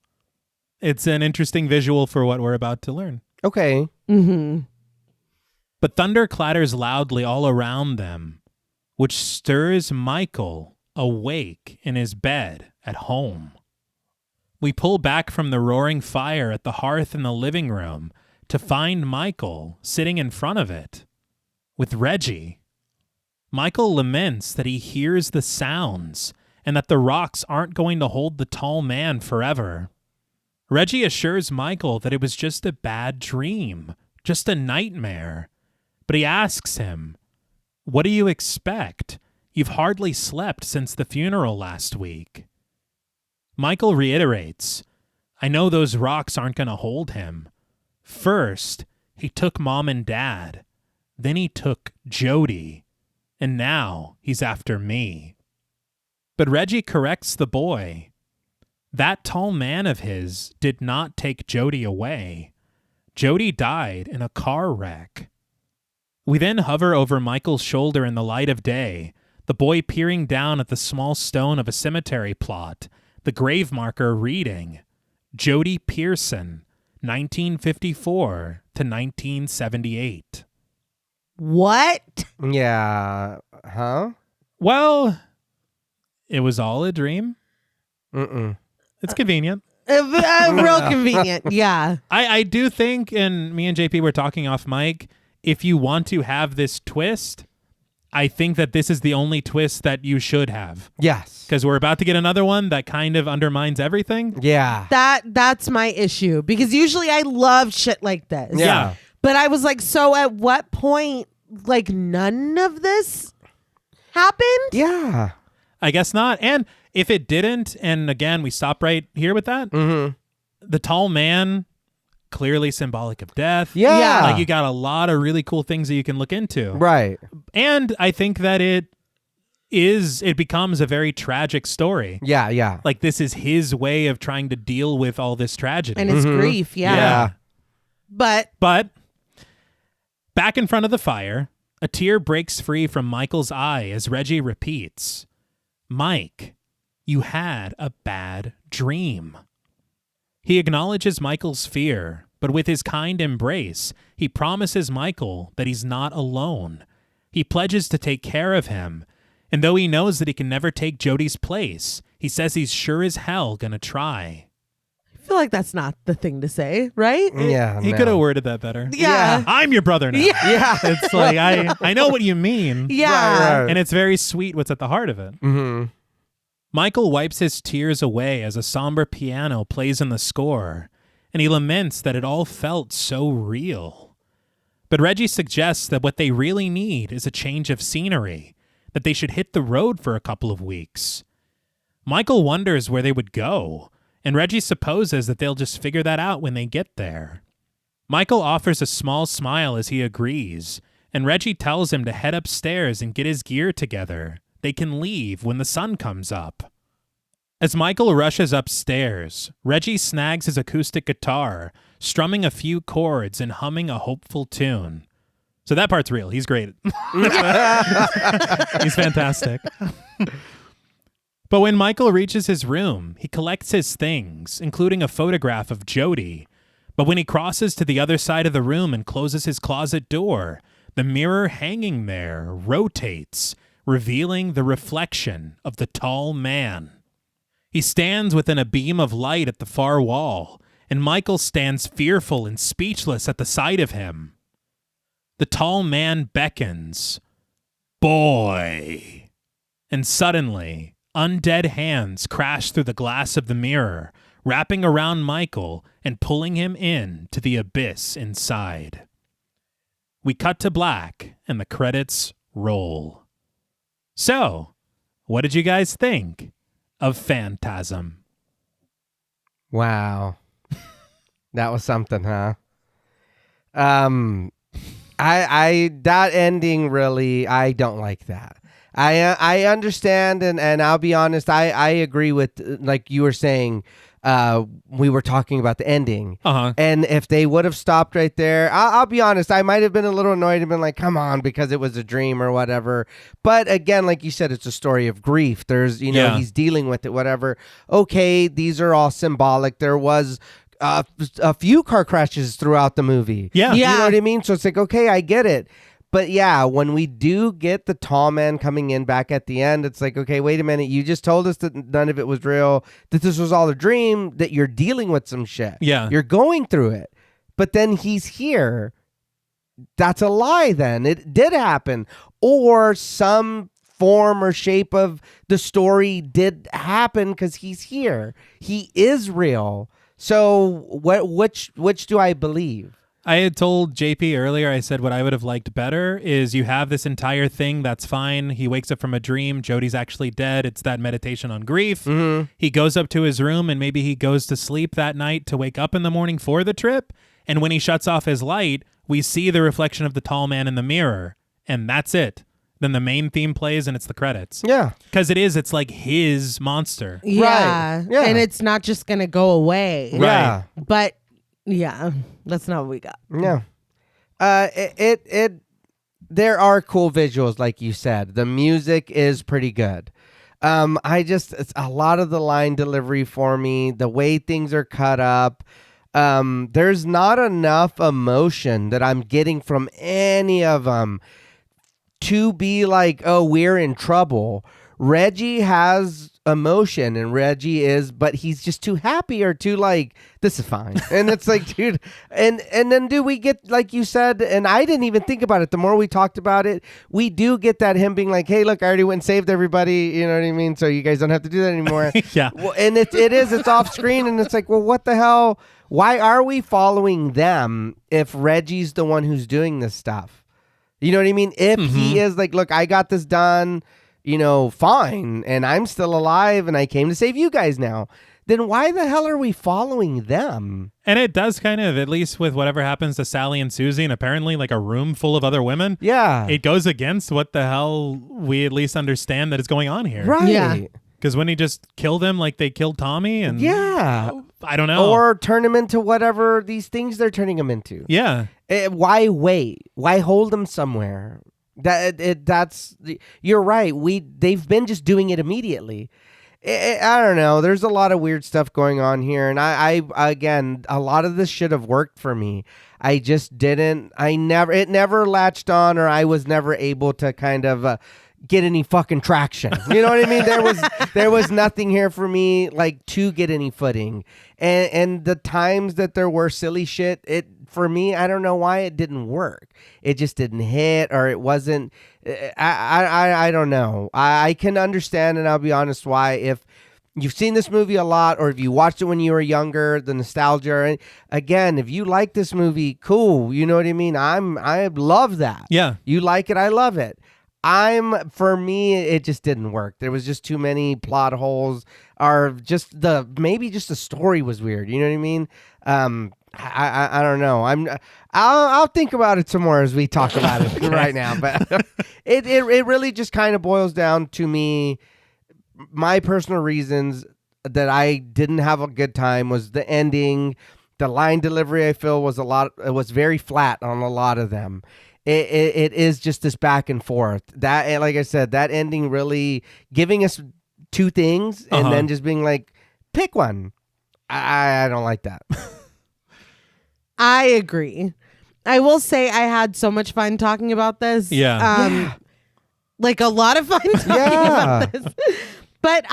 it's an interesting visual for what we're about to learn. Okay. Mm-hmm. But thunder clatters loudly all around them, which stirs Michael awake in his bed at home. We pull back from the roaring fire at the hearth in the living room to find Michael sitting in front of it with Reggie. Michael laments that he hears the sounds and that the rocks aren't going to hold the tall man forever. Reggie assures Michael that it was just a bad dream, just a nightmare. But he asks him, "What do you expect? You've hardly slept since the funeral last week." Michael reiterates, "I know those rocks aren't going to hold him. First, he took Mom and Dad. Then he took Jody. And now he's after me." But Reggie corrects the boy. That tall man of his did not take Jody away. Jody died in a car wreck. We then hover over Michael's shoulder in the light of day, the boy peering down at the small stone of a cemetery plot, the grave marker reading, Jody Pearson, 1954 to 1978. What? Yeah. Huh? Well, it was all a dream. Mm-mm. It's convenient. Real convenient. Yeah. I do think, and me and JP were talking off mic, if you want to have this twist, I think that this is the only twist that you should have. Yes. Because we're about to get another one that kind of undermines everything. Yeah. That's my issue, because usually I love shit like this. Yeah. But I was like, so at what point, like, none of this happened? Yeah. I guess not. And if it didn't, and again, we stop right here with that, the tall man, clearly symbolic of death. Yeah. Like, you got a lot of really cool things that you can look into. Right. And I think that it becomes a very tragic story. Yeah, yeah. Like, this is his way of trying to deal with all this tragedy. And his grief, Yeah. But back in front of the fire, a tear breaks free from Michael's eye as Reggie repeats, "Mike, you had a bad dream." He acknowledges Michael's fear, but with his kind embrace, he promises Michael that he's not alone. He pledges to take care of him, and though he knows that he can never take Jody's place, he says he's sure as hell gonna try. I feel like that's not the thing to say, right? Yeah. He no. could have worded that better. Yeah. I'm your brother now. Yeah. Yeah. It's like, I know what you mean. Yeah. Right. And it's very sweet what's at the heart of it. Mm-hmm. Michael wipes his tears away as a somber piano plays in the score, and he laments that it all felt so real. But Reggie suggests that what they really need is a change of scenery, that they should hit the road for a couple of weeks. Michael wonders where they would go, and Reggie supposes that they'll just figure that out when they get there. Michael offers a small smile as he agrees, and Reggie tells him to head upstairs and get his gear together. They can leave when the sun comes up. As Michael rushes upstairs, Reggie snags his acoustic guitar, strumming a few chords and humming a hopeful tune. So that part's real. He's great. He's fantastic. But when Michael reaches his room, he collects his things, including a photograph of Jody. But when he crosses to the other side of the room and closes his closet door, the mirror hanging there rotates, revealing the reflection of the tall man. He stands within a beam of light at the far wall, and Michael stands fearful and speechless at the sight of him. The tall man beckons, "Boy!" And suddenly, undead hands crash through the glass of the mirror, wrapping around Michael and pulling him in to the abyss inside. We cut to black, and the credits roll. So, what did you guys think of Phantasm? Wow. That was something, huh? I that ending really, I don't like that. I understand, and I'll be honest, I agree with, like you were saying, we were talking about the ending. And if they would have stopped right there, I'll be honest, I might have been a little annoyed and been like, come on, because it was a dream or whatever. But again, like you said, it's a story of grief. There's, he's dealing with it, whatever. Okay, these are all symbolic. There was a few car crashes throughout the movie. Yeah. You know what I mean? So it's like, okay, I get it. But yeah, when we do get the tall man coming in back at the end, it's like, okay, wait a minute. You just told us that none of it was real, that this was all a dream, that you're dealing with some shit. Yeah. You're going through it. But then he's here. That's a lie then. It did happen. Or some form or shape of the story did happen because he's here. He is real. So which do I believe? I had told JP earlier, I said what I would have liked better is you have this entire thing, that's fine. He wakes up from a dream. Jody's actually dead. It's that meditation on grief. Mm-hmm. He goes up to his room and maybe he goes to sleep that night to wake up in the morning for the trip. And when he shuts off his light, we see the reflection of the tall man in the mirror. And that's it. Then the main theme plays and it's the credits. Yeah. Because it's like his monster. Yeah. Right. Yeah. And it's not just going to go away. Yeah. But yeah, that's not what we got. Yeah. There are cool visuals, like you said. The music is pretty good. It's a lot of the line delivery for me, the way things are cut up. There's not enough emotion that I'm getting from any of them to be like, oh, we're in trouble. Reggie has emotion, and but he's just too happy or too like, this is fine. And it's like, dude, and then do we get, like you said, and I didn't even think about it. The more we talked about it, we do get that him being like, hey, look, I already went and saved everybody. You know what I mean? So you guys don't have to do that anymore. Yeah. Well, and it's off screen, and it's like, well, what the hell? Why are we following them if Reggie's the one who's doing this stuff? You know what I mean? If he is like, look, I got this done, fine, and I'm still alive, and I came to save you guys now, then why the hell are we following them? And it does kind of, at least with whatever happens to Sally and Susie, and apparently like a room full of other women. Yeah. It goes against what the hell we at least understand that is going on here. Right. Yeah. Because when he just killed them like they killed Tommy, and yeah. I don't know. Or turn him into whatever these things they're turning him into. Yeah. Why wait? Why hold them somewhere? You're right. They've been just doing it immediately. I don't know. There's a lot of weird stuff going on here, and I again, a lot of this should have worked for me. I just didn't. It never latched on, or I was never able to kind of get any fucking traction. You know what I mean? There was nothing here for me like to get any footing, and the times that there were silly shit, for me, I don't know why it didn't work. It just didn't hit, or it wasn't. I don't know. I can understand, and I'll be honest, why, if you've seen this movie a lot, or if you watched it when you were younger, the nostalgia. And again, if you like this movie, cool. You know what I mean? I love that. Yeah. You like it, I love it. For me, it just didn't work. There was just too many plot holes, or maybe just the story was weird. You know what I mean? I don't know. I'll think about it some more as we talk about it right now. But it really just kind of boils down to me. My personal reasons that I didn't have a good time was the ending, the line delivery. I feel it was very flat on a lot of them. It is just this back and forth. That, like I said, that ending really giving us two things and then just being like, pick one. I don't like that. I agree. I will say I had so much fun talking about this. Yeah. Like a lot of fun talking about this. But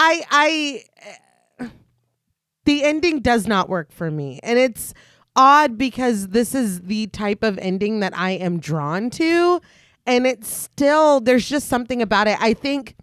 the ending does not work for me. And it's odd because this is the type of ending that I am drawn to. And it's still, there's just something about it. I think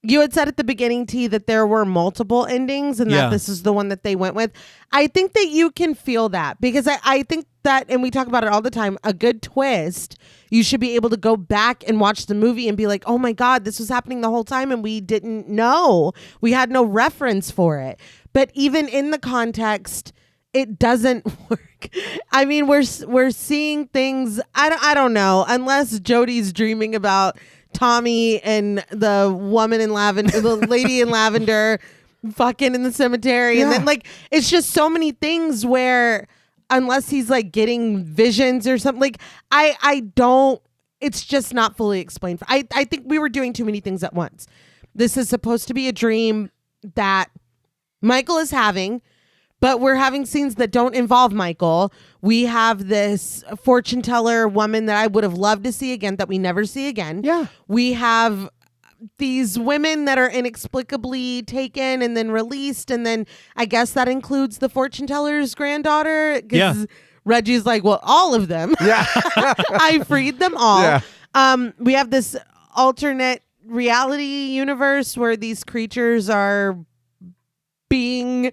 you had said at the beginning, T, that there were multiple endings and that this is the one that they went with. I think that you can feel that because I think that, and we talk about it all the time, a good twist, you should be able to go back and watch the movie and be like, oh my God, this was happening the whole time and we didn't know. We had no reference for it. But even in the context, it doesn't work. I mean, we're seeing things, I don't know, unless Jodie's dreaming about Tommy and the woman in lavender, the lady in lavender fucking in the cemetery. And then like, it's just so many things where unless he's like getting visions or something, like I don't, it's just not fully explained. I think we were doing too many things at once. This is supposed to be a dream that Michael is having, but we're having scenes that don't involve Michael. We have this fortune teller woman that I would have loved to see again that we never see again. Yeah. We have these women that are inexplicably taken and then released. And then I guess that includes the fortune teller's granddaughter. Yeah. Reggie's like, well, all of them. Yeah. I freed them all. Yeah. We have this alternate reality universe where these creatures are being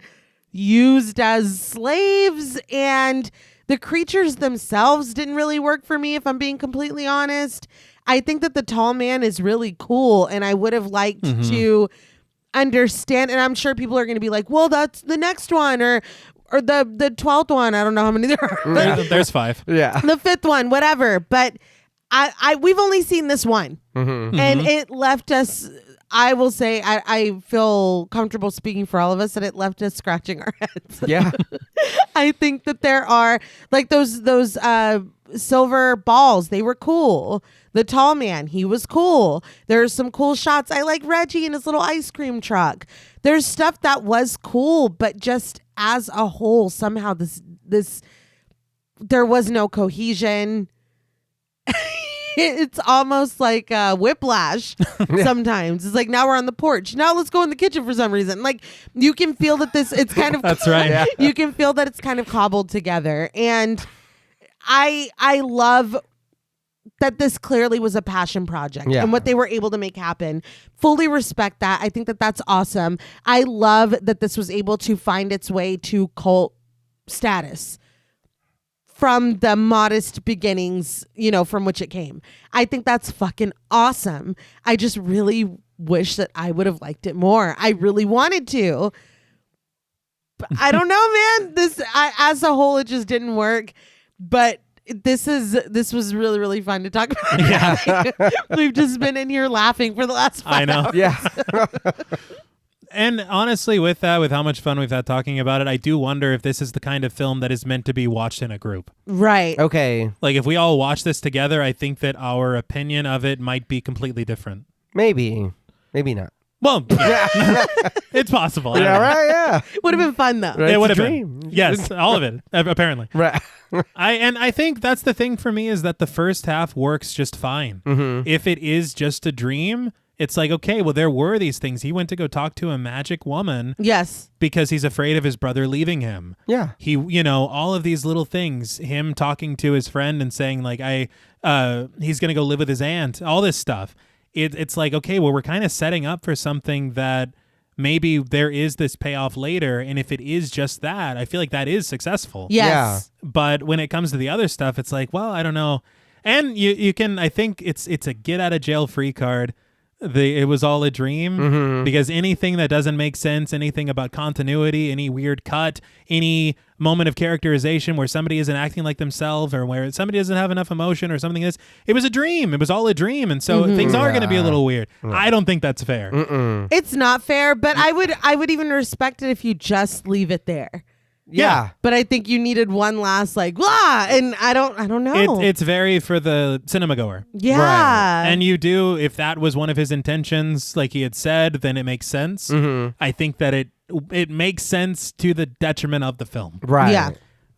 used as slaves, and the creatures themselves didn't really work for me, if I'm being completely honest. I think that the tall man is really cool, and I would have liked to understand, and I'm sure people are going to be like, well, that's the next one, or the 12th one. I don't know how many there are. There's 5. Yeah. The 5th one, whatever. But we've only seen this one, and it left us, I will say, I feel comfortable speaking for all of us that it left us scratching our heads. Yeah. I think that there are like those silver balls. They were cool. The tall man, he was cool. There's some cool shots. I like Reggie in his little ice cream truck. There's stuff that was cool, but just as a whole, somehow this there was no cohesion. It's almost like whiplash sometimes. It's like, now we're on the porch. Now let's go in the kitchen for some reason. Like, you can feel that it's kind of... That's right. Yeah. You can feel that it's kind of cobbled together. And I love that this clearly was a passion project and what they were able to make happen. Fully respect that. I think that that's awesome. I love that this was able to find its way to cult status from the modest beginnings, from which it came. I think that's fucking awesome. I just really wish that I would have liked it more. I really wanted to. But I don't know, man. As a whole, it just didn't work. But this was really, really fun to talk about. Yeah. We've just been in here laughing for the last 5 I know. hours. Yeah. And honestly, with how much fun we've had talking about it, I do wonder if this is the kind of film that is meant to be watched in a group. Right. Okay. Like, if we all watch this together, I think that our opinion of it might be completely different. Maybe not. Well, yeah. It's possible. Yeah, right. Yeah. Would have been fun though. Right. It would have dream. been. Yes, all of it, apparently. Right. I think that's the thing for me, is that the first half works just fine. If it is just a dream, it's like, okay, well, there were these things. He went to go talk to a magic woman. Yes. Because he's afraid of his brother leaving him. Yeah. He, all of these little things, him talking to his friend and saying like, he's going to go live with his aunt, all this stuff. It's like, okay, well, we're kind of setting up for something that maybe there is this payoff later. And if it is just that, I feel like that is successful. Yes. But when it comes to the other stuff, it's like, well, I don't know. And you can, I think it's a get out of jail free card. It was all a dream, because anything that doesn't make sense, anything about continuity, any weird cut, any moment of characterization where somebody isn't acting like themselves or where somebody doesn't have enough emotion or something like this, it was a dream. It was all a dream. And so things are going to be a little weird. I don't think that's fair. It's not fair, but I would even respect it if you just leave it there. Yeah. But I think you needed one last like, blah, and I don't know. It's very for the cinema goer. Yeah. Right. And you do, if that was one of his intentions, like he had said, then it makes sense. I think that it makes sense to the detriment of the film. Right. Yeah.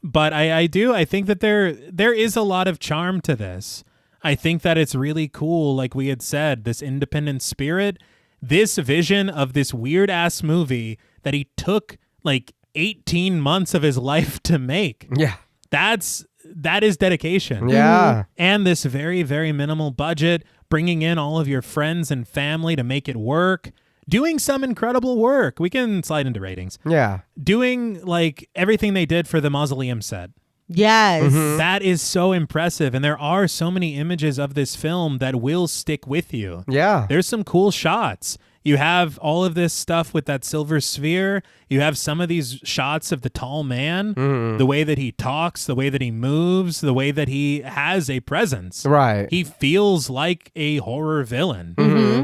But I think that there is a lot of charm to this. I think that it's really cool, like we had said, this independent spirit, this vision of this weird ass movie that he took like 18 months of his life to make. Yeah. That is dedication. Yeah. And this very, very minimal budget, bringing in all of your friends and family to make it work, doing some incredible work. We can slide into ratings. Yeah. Doing like everything they did for the mausoleum set. Yes. That is so impressive. And there are so many images of this film that will stick with you. Yeah. There's some cool shots. You have all of this stuff with that silver sphere. You have some of these shots of the tall man, the way that he talks, the way that he moves, the way that he has a presence. Right. He feels like a horror villain.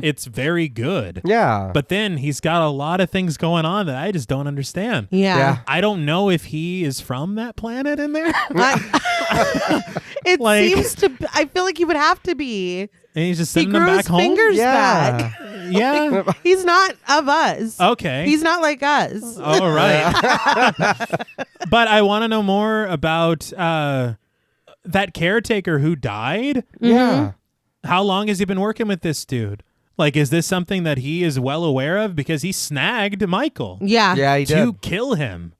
It's very good. Yeah. But then he's got a lot of things going on that I just don't understand. Yeah. I don't know if he is from that planet in there. It Like- seems to. I feel like he would have to be. And he's just He sending them grew back his home. fingers Yeah. back. Yeah. He's not of us. Okay. He's not like us. All right. But I want to know more about that caretaker who died. Yeah. How long has he been working with this dude? Like, is this something that he is well aware of? Because he snagged Michael Yeah. Yeah, he to did. kill him.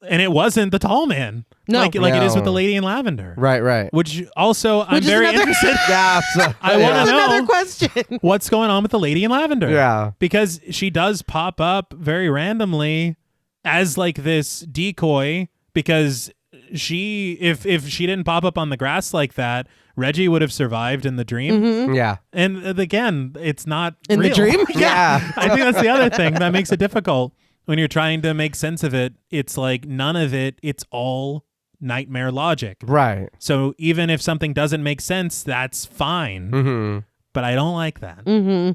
And it wasn't the tall man. No. Like it is with the No. lady in lavender. Right. Which also, I'm Which is very another- interested. Yeah. I wanna That's know. another question. What's going on with the lady in lavender. Yeah. Because she does pop up very randomly as like this decoy, because she if she didn't pop up on the grass like that, Reggie would have survived in the dream. Yeah. And again, it's not In the real. dream? Yeah. I think that's the other thing that makes it difficult when you're trying to make sense of it. It's like none of it, it's all nightmare logic. Right. So even if something doesn't make sense, that's fine. Mm-hmm. But I don't like that. Mm-hmm.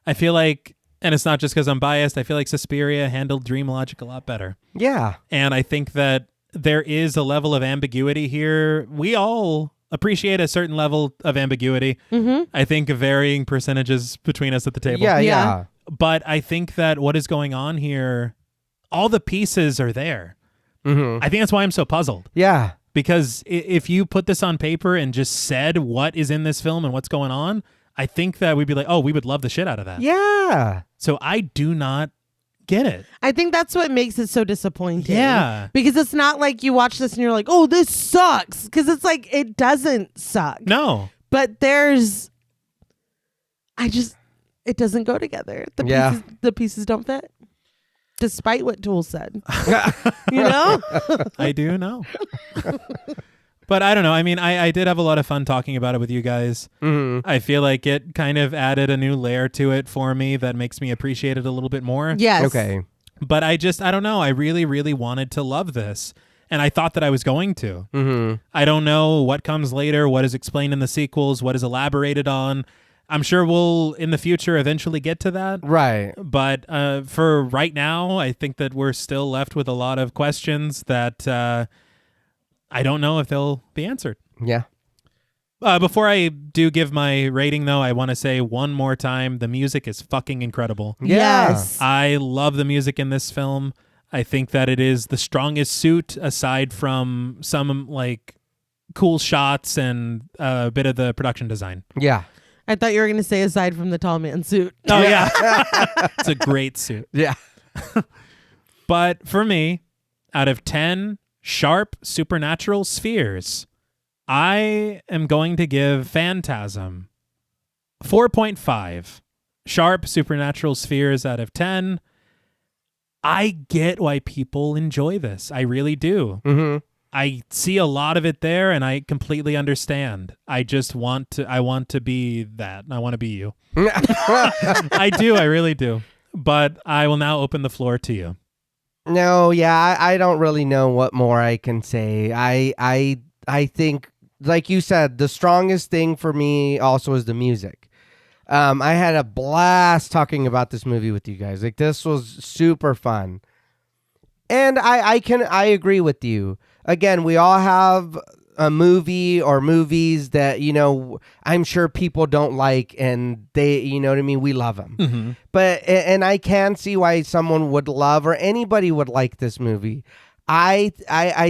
I feel like, and it's not just because I'm biased, I feel like Suspiria handled dream logic a lot better. Yeah. And I think that there is a level of ambiguity here. We all appreciate a certain level of ambiguity. I think varying percentages between us at the table. Yeah. But I think that what is going on here, all the pieces are there. Mm-hmm. I think that's why I'm so puzzled. Yeah. Because if you put this on paper and just said what is in this film and what's going on, I think that we'd be like, oh, we would love the shit out of that. Yeah. So I do not get it. I think that's what makes it so disappointing. Yeah. Because it's not like you watch this and you're like, oh, this sucks. Because it's like, it doesn't suck. No. But it doesn't go together. The pieces don't fit. Despite what Tool said. You know? I do know. But I don't know. I mean, I did have a lot of fun talking about it with you guys. Mm-hmm. I feel like it kind of added a new layer to it for me that makes me appreciate it a little bit more. Yes. Okay. But I don't know. I really, really wanted to love this. And I thought that I was going to. Mm-hmm. I don't know what comes later, what is explained in the sequels, what is elaborated on. I'm sure we'll, in the future, eventually get to that. Right. But for right now, I think that we're still left with a lot of questions that I don't know if they'll be answered. Yeah. Before I do give my rating, though, I want to say one more time, the music is fucking incredible. Yeah. Yes. I love the music in this film. I think that it is the strongest suit, aside from some like cool shots and a bit of the production design. Yeah. I thought you were going to say aside from the tall man suit. Oh, yeah. It's a great suit. Yeah. But for me, out of 10 sharp supernatural spheres, I am going to give Phantasm 4.5 sharp supernatural spheres out of 10. I get why people enjoy this. I really do. Mm-hmm. I see a lot of it there, and I completely understand. I want to be that. I want to be you. I do. I really do. But I will now open the floor to you. No, yeah, I don't really know what more I can say. I think, like you said, the strongest thing for me also is the music. I had a blast talking about this movie with you guys. Like, this was super fun. And I agree with you. Again, we all have a movie or movies that, you know, I'm sure people don't like, and they, you know what I mean? We love them. Mm-hmm. But, and I can see why someone would love, or anybody would like this movie. I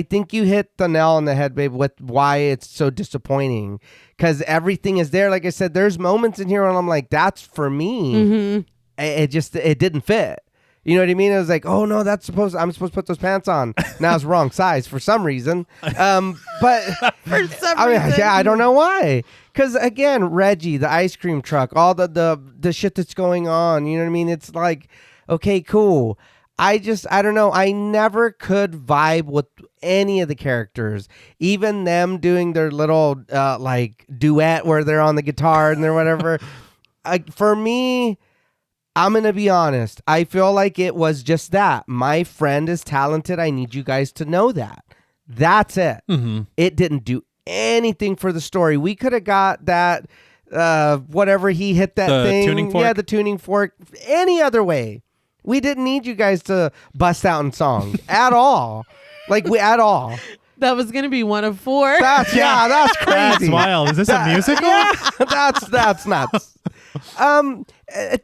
think you hit the nail on the head, babe, with why it's so disappointing. Because everything is there. Like I said, there's moments in here when I'm like, that's for me. Mm-hmm. It didn't fit. You know what I mean? I was like, oh no, I'm supposed to put those pants on. Now it's wrong size for some reason. But For some reason. yeah, I don't know why. Because again, Reggie, the ice cream truck, all the shit that's going on. You know what I mean? It's like, okay, cool. I don't know. I never could vibe with any of the characters, even them doing their little like duet where they're on the guitar and they're whatever. For me, I'm going to be honest. I feel like it was just that. My friend is talented. I need you guys to know that. That's it. Mm-hmm. It didn't do anything for the story. We could have got that, whatever he hit that thing. Tuning fork? Yeah, the tuning fork. Any other way. We didn't need you guys to bust out in song at all. At all. That was going to be one of 4. That's crazy. That's wild. Is this a musical? Yeah, that's nuts.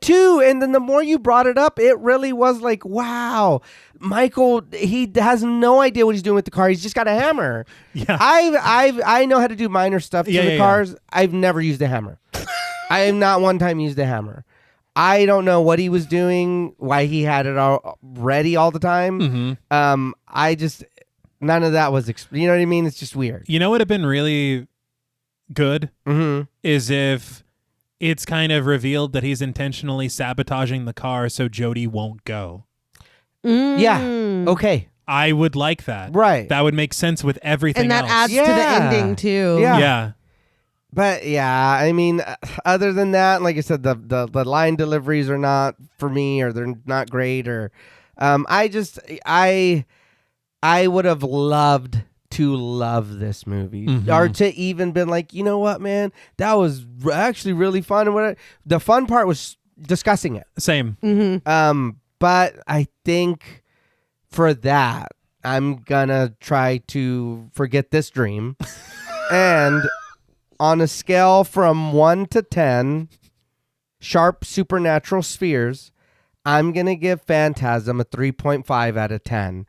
2, and then the more you brought it up, it really was like, wow, Michael, he has no idea what he's doing with the car. He's just got a hammer. Yeah. I know how to do minor stuff to the cars. Yeah. I've never used a hammer. I have not one time used a hammer. I don't know what he was doing, why he had it all ready all the time. Mm-hmm. None of that was, you know what I mean? It's just weird. You know what would have been really good is if it's kind of revealed that he's intentionally sabotaging the car so Jody won't go. Yeah. Okay. I would like that. Right. That would make sense with everything And that else. adds to the ending, too. Yeah. Yeah. But yeah, I mean, other than that, like I said, the line deliveries are not for me, or they're not great, or I would have loved to love this movie, or to even been like, you know what, man, that was actually really fun. And the fun part was discussing it. Same. Mm-hmm. But I think for that, I'm gonna try to forget this dream, and on a scale from 1 to 10 sharp supernatural spheres, I'm going to give Phantasm a 3.5 out of 10.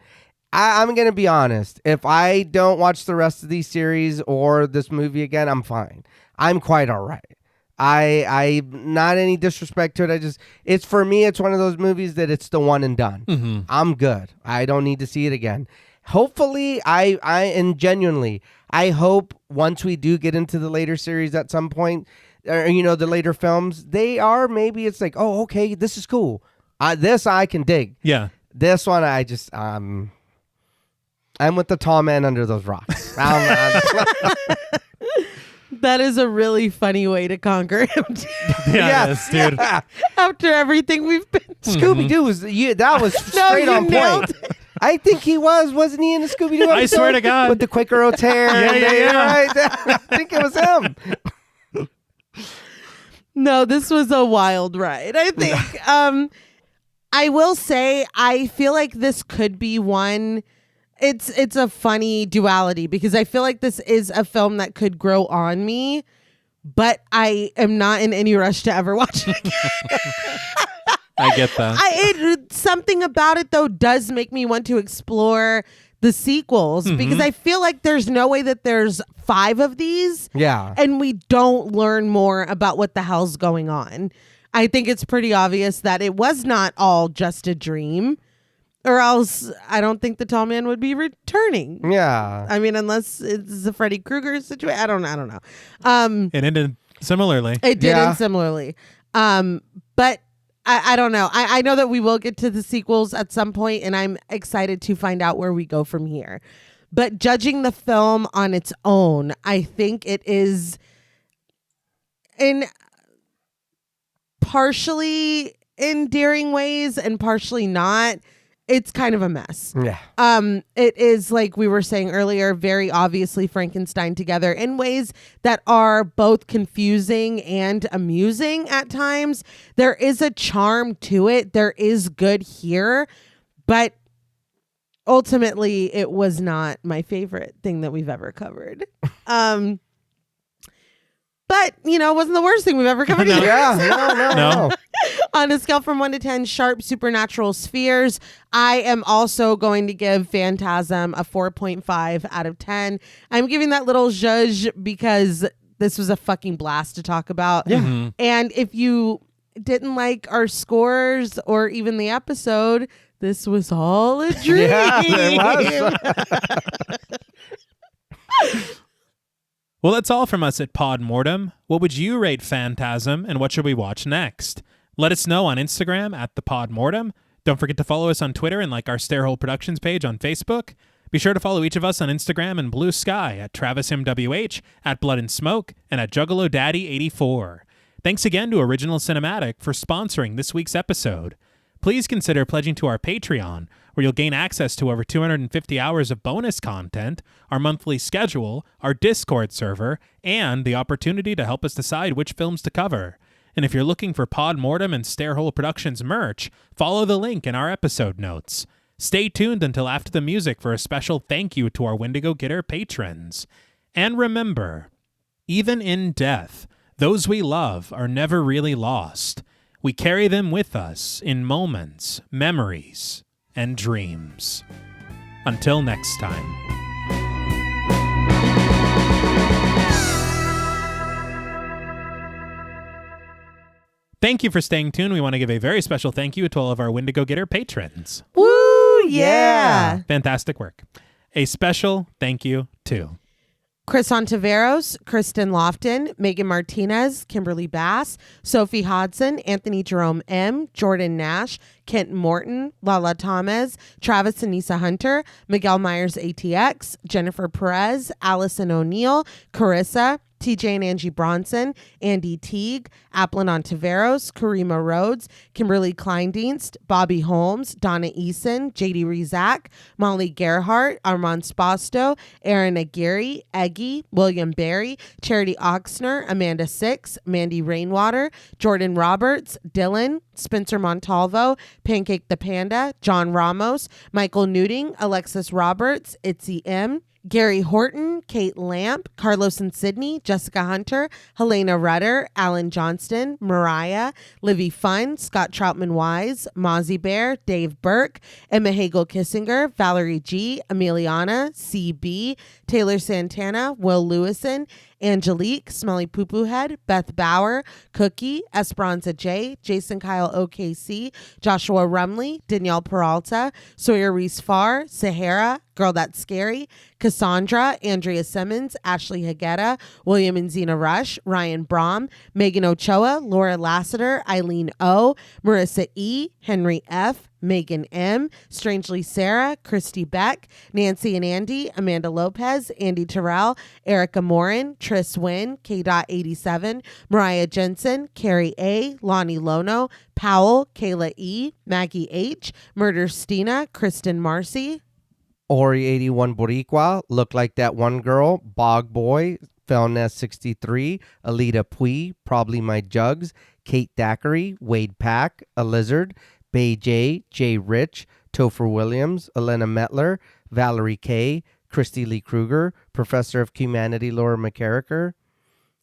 I'm going to be honest. If I don't watch the rest of these series or this movie again, I'm fine. I'm quite all right. I not any disrespect to it. It's for me, it's one of those movies that it's the one and done. Mm-hmm. I'm good. I don't need to see it again. Hopefully, and genuinely, I hope once we do get into the later series at some point, or, the later films, maybe it's like, oh, okay, this is cool. This I can dig. Yeah. This one, I'm with the tall man under those rocks. That is a really funny way to conquer him. Yeah, yes, dude. Yeah. After everything we've been Scooby-Doo that was straight on nailed point. I think he wasn't he in the Scooby-Doo episode? I swear to God. With the Quaker Oats hair. Yeah. Right? I think it was him. No, this was a wild ride, I think. I will say, I feel like this could be one. It's a funny duality, because I feel like this is a film that could grow on me, but I am not in any rush to ever watch it again. I get that. Something about it, though, does make me want to explore the sequels, because I feel like there's no way that there's 5 of these and we don't learn more about what the hell's going on. I think it's pretty obvious that it was not all just a dream, or else I don't think the tall man would be returning. Yeah. I mean, unless it's a Freddy Krueger situation. I don't know. It ended similarly. It did end similarly. But I don't know. I know that we will get to the sequels at some point, and I'm excited to find out where we go from here. But judging the film on its own, I think it is in partially endearing ways and partially not. It's kind of a mess. Yeah. It is, like we were saying earlier, very obviously Frankenstein together in ways that are both confusing and amusing at times. There is a charm to it. There is good here, but ultimately it was not my favorite thing that we've ever covered. But, it wasn't the worst thing we've ever covered. No. either. Yeah, no. On a scale from 1 to 10 sharp supernatural spheres, I am also going to give Phantasm a 4.5 out of 10. I'm giving that little zhuzh because this was a fucking blast to talk about. Yeah. Mm-hmm. And if you didn't like our scores or even the episode, this was all a dream. Yeah, it was. Well, that's all from us at Pod Mortem. What would you rate Phantasm, and what should we watch next? Let us know on Instagram at the Pod Mortem. Don't forget to follow us on Twitter and like our Stairhole Productions page on Facebook. Be sure to follow each of us on Instagram and Blue Sky at TravisMWH, at Blood and Smoke, and at JuggaloDaddy84. Thanks again to Original Cinematic for sponsoring this week's episode. Please consider pledging to our Patreon, where you'll gain access to over 250 hours of bonus content, our monthly schedule, our Discord server, and the opportunity to help us decide which films to cover. And if you're looking for Pod Mortem and Stairhole Productions merch, follow the link in our episode notes. Stay tuned until after the music for a special thank you to our Wendigo Getter patrons. And remember, even in death, those we love are never really lost. We carry them with us in moments, memories, and dreams. Until next time. Thank you for staying tuned. We want to give a very special thank you to all of our Wendigo Getter patrons. Woo, yeah. Fantastic work. A special thank you to Chris Ontiveros, Kristen Lofton, Megan Martinez, Kimberly Bass, Sophie Hodson, Anthony Jerome M., Jordan Nash, Kent Morton, Lala Thomas, Travis Anissa Hunter, Miguel Myers ATX, Jennifer Perez, Allison O'Neill, Carissa, TJ and Angie Bronson, Andy Teague, Applin Ontiveros, Karima Rhodes, Kimberly Kleindienst, Bobby Holmes, Donna Eason, JD Rizak, Molly Gerhart, Armand Spasto, Aaron Aguirre, Eggy, William Berry, Charity Oxner, Amanda Six, Mandy Rainwater, Jordan Roberts, Dylan, Spencer Montalvo, Pancake the Panda, John Ramos, Michael Newting, Alexis Roberts, Itzy M., Gary Horton, Kate Lamp, Carlos and Sydney, Jessica Hunter, Helena Rudder, Alan Johnston, Mariah, Livy Fun, Scott Troutman Wise, Mozzie Bear, Dave Burke, Emma Hagel Kissinger, Valerie G, Emiliana, CB, Taylor Santana, Will Lewison, Angelique, Smelly Poo Poo Head, Beth Bauer, Cookie, Esperanza J, Jason Kyle OKC, Joshua Rumley, Danielle Peralta, Sawyer Reese Farr, Sahara, Girl That's Scary, Cassandra, Andrea Simmons, Ashley Higuera, William and Xxena Rush, Ryan Brom, Megan Ochoa, Laura Lassiter, Eileen O, Marissa E, Henry F, Megan M, Strangely Sarah, Christy Beck, Nancy and Andy, Amanda Lopez, Andy Terrell, Erica Morin, Tris Wynn, K.87, Mariah Jensen, Carrie A, Lonnie Lono, Powell, Kayla E, Maggie H, Murder Stina, Kristen Marcy, Ori 81 Boricua, Look Like That One Girl, Bog Boy, Felness 63, Alita Pui, Probably My Jugs, Kate Thackeray, Wade Pack, A Lizard, Bay J, Jay Rich, Topher Williams, Elena Metler, Valerie K, Christy Lee Kruger, Professor of Humanity Laura McCarricker,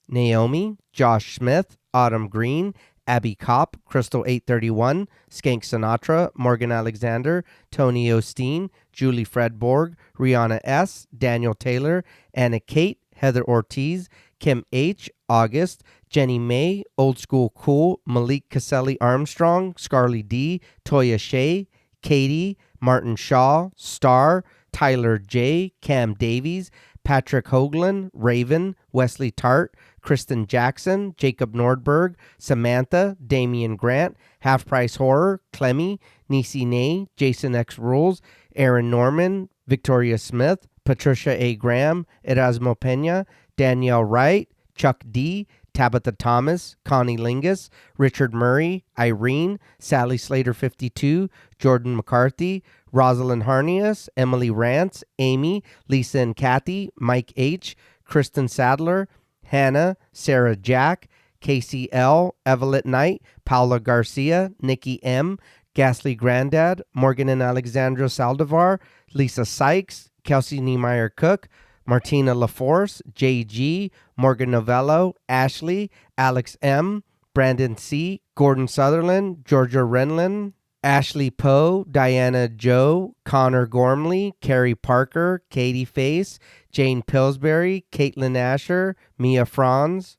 Naomi, Josh Smith, Autumn Green, Abby Kopp, Crystal 831, Skank Sinatra, Morgan Alexander, Tony Osteen, Julie Fredborg, Rihanna S., Daniel Taylor, Anna Kate, Heather Ortiz, Kim H., August, Jenny May, Old School Cool, Malik Caselli Armstrong, Scarly D., Toya Shea, Katie, Martin Shaw, Star, Tyler J., Cam Davies, Patrick Hoagland, Raven, Wesley Tart, Kristen Jackson, Jacob Nordberg, Samantha, Damian Grant, Half Price Horror, Clemmy, Nisi Nay, Jason X Rules, Aaron Norman, Victoria Smith, Patricia A. Graham, Erasmo Pena, Danielle Wright, Chuck D., Tabitha Thomas, Connie Lingus, Richard Murray, Irene, Sally Slater 52, Jordan McCarthy, Rosalind Harnias, Emily Rance, Amy, Lisa and Kathy, Mike H., Kristen Sadler, Hannah, Sarah Jack, Casey L., Evelyn Knight, Paula Garcia, Nikki M., Ghastly Grandad, Morgan and Alexandra Saldivar, Lisa Sykes, Kelsey Niemeyer Cook, Martina LaForce, JG, Morgan Novello, Ashley, Alex M., Brandon C., Gordon Sutherland, Georgia Renlin, Ashley Poe, Diana Joe, Connor Gormley, Carrie Parker, Katie Face, Jane Pillsbury, Caitlin Asher, Mia Franz,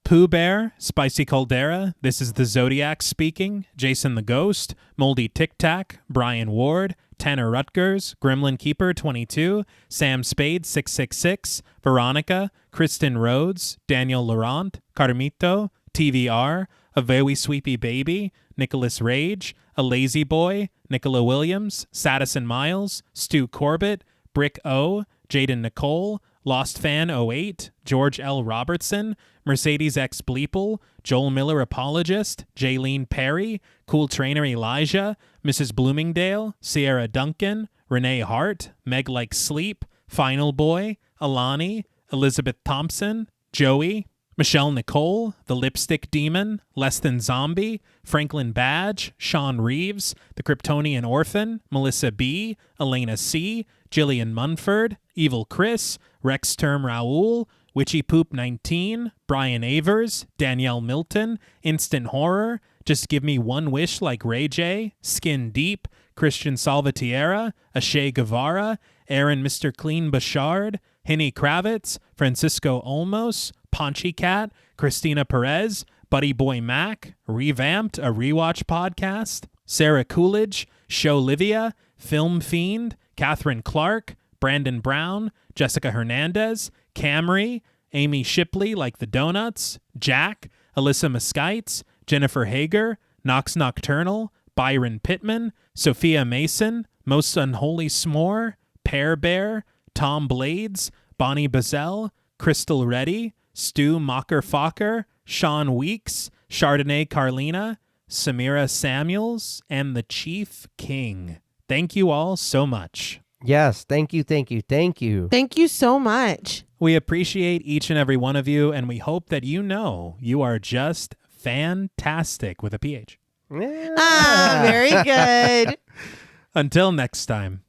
Pooh Bear, Spicy Caldera, This is the Zodiac Speaking, Jason the Ghost, Moldy Tic Tac, Brian Ward, Tanner Rutgers, Gremlin Keeper 22, Sam Spade 666, Veronica, Kristen Rhodes, Daniel Laurent, Carmito, TVR, A Very Sweepy Baby, Nicholas Rage, A Lazy Boy, Nicola Williams, Sadison Miles, Stu Corbett, Brick O, Jaden Nicole, Lost Fan 08, George L. Robertson, Mercedes X Bleeple, Joel Miller Apologist, Jaylene Perry, Cool Trainer Elijah, Mrs. Bloomingdale, Sierra Duncan, Renee Hart, Meg Like Sleep, Final Boy, Alani, Elizabeth Thompson, Joey, Michelle Nicole, The Lipstick Demon, Less Than Zombie, Franklin Badge, Sean Reeves, The Kryptonian Orphan, Melissa B., Elena C., Jillian Munford, Evil Chris, Rex Term Raoul, Witchy Poop 19, Brian Avers, Danielle Milton, Instant Horror, Just Give Me One Wish Like Ray J, Skin Deep, Christian Salvatierra, Ashay Guevara, Aaron Mr. Clean Bashard, Henny Kravitz, Francisco Olmos, Paunchy Cat, Christina Perez, Buddy Boy Mac, Revamped, a Rewatch Podcast, Sarah Coolidge, Show Livia, Film Fiend, Catherine Clark, Brandon Brown, Jessica Hernandez, Camry, Amy Shipley like the Donuts, Jack, Alyssa Mesquites, Jennifer Hager, Nox Nocturnal, Byron Pittman, Sophia Mason, Most Unholy S'more, Pear Bear, Tom Blades, Bonnie Bazell, Crystal Reddy, Stu Mocker Fokker, Sean Weeks, Chardonnay Carlina, Samira Samuels, and the Chief King. Thank you all so much. Yes, thank you, thank you, thank you. Thank you so much. We appreciate each and every one of you, and we hope that you know you are just fantastic with a PH. Yeah. Ah, very good. Until next time.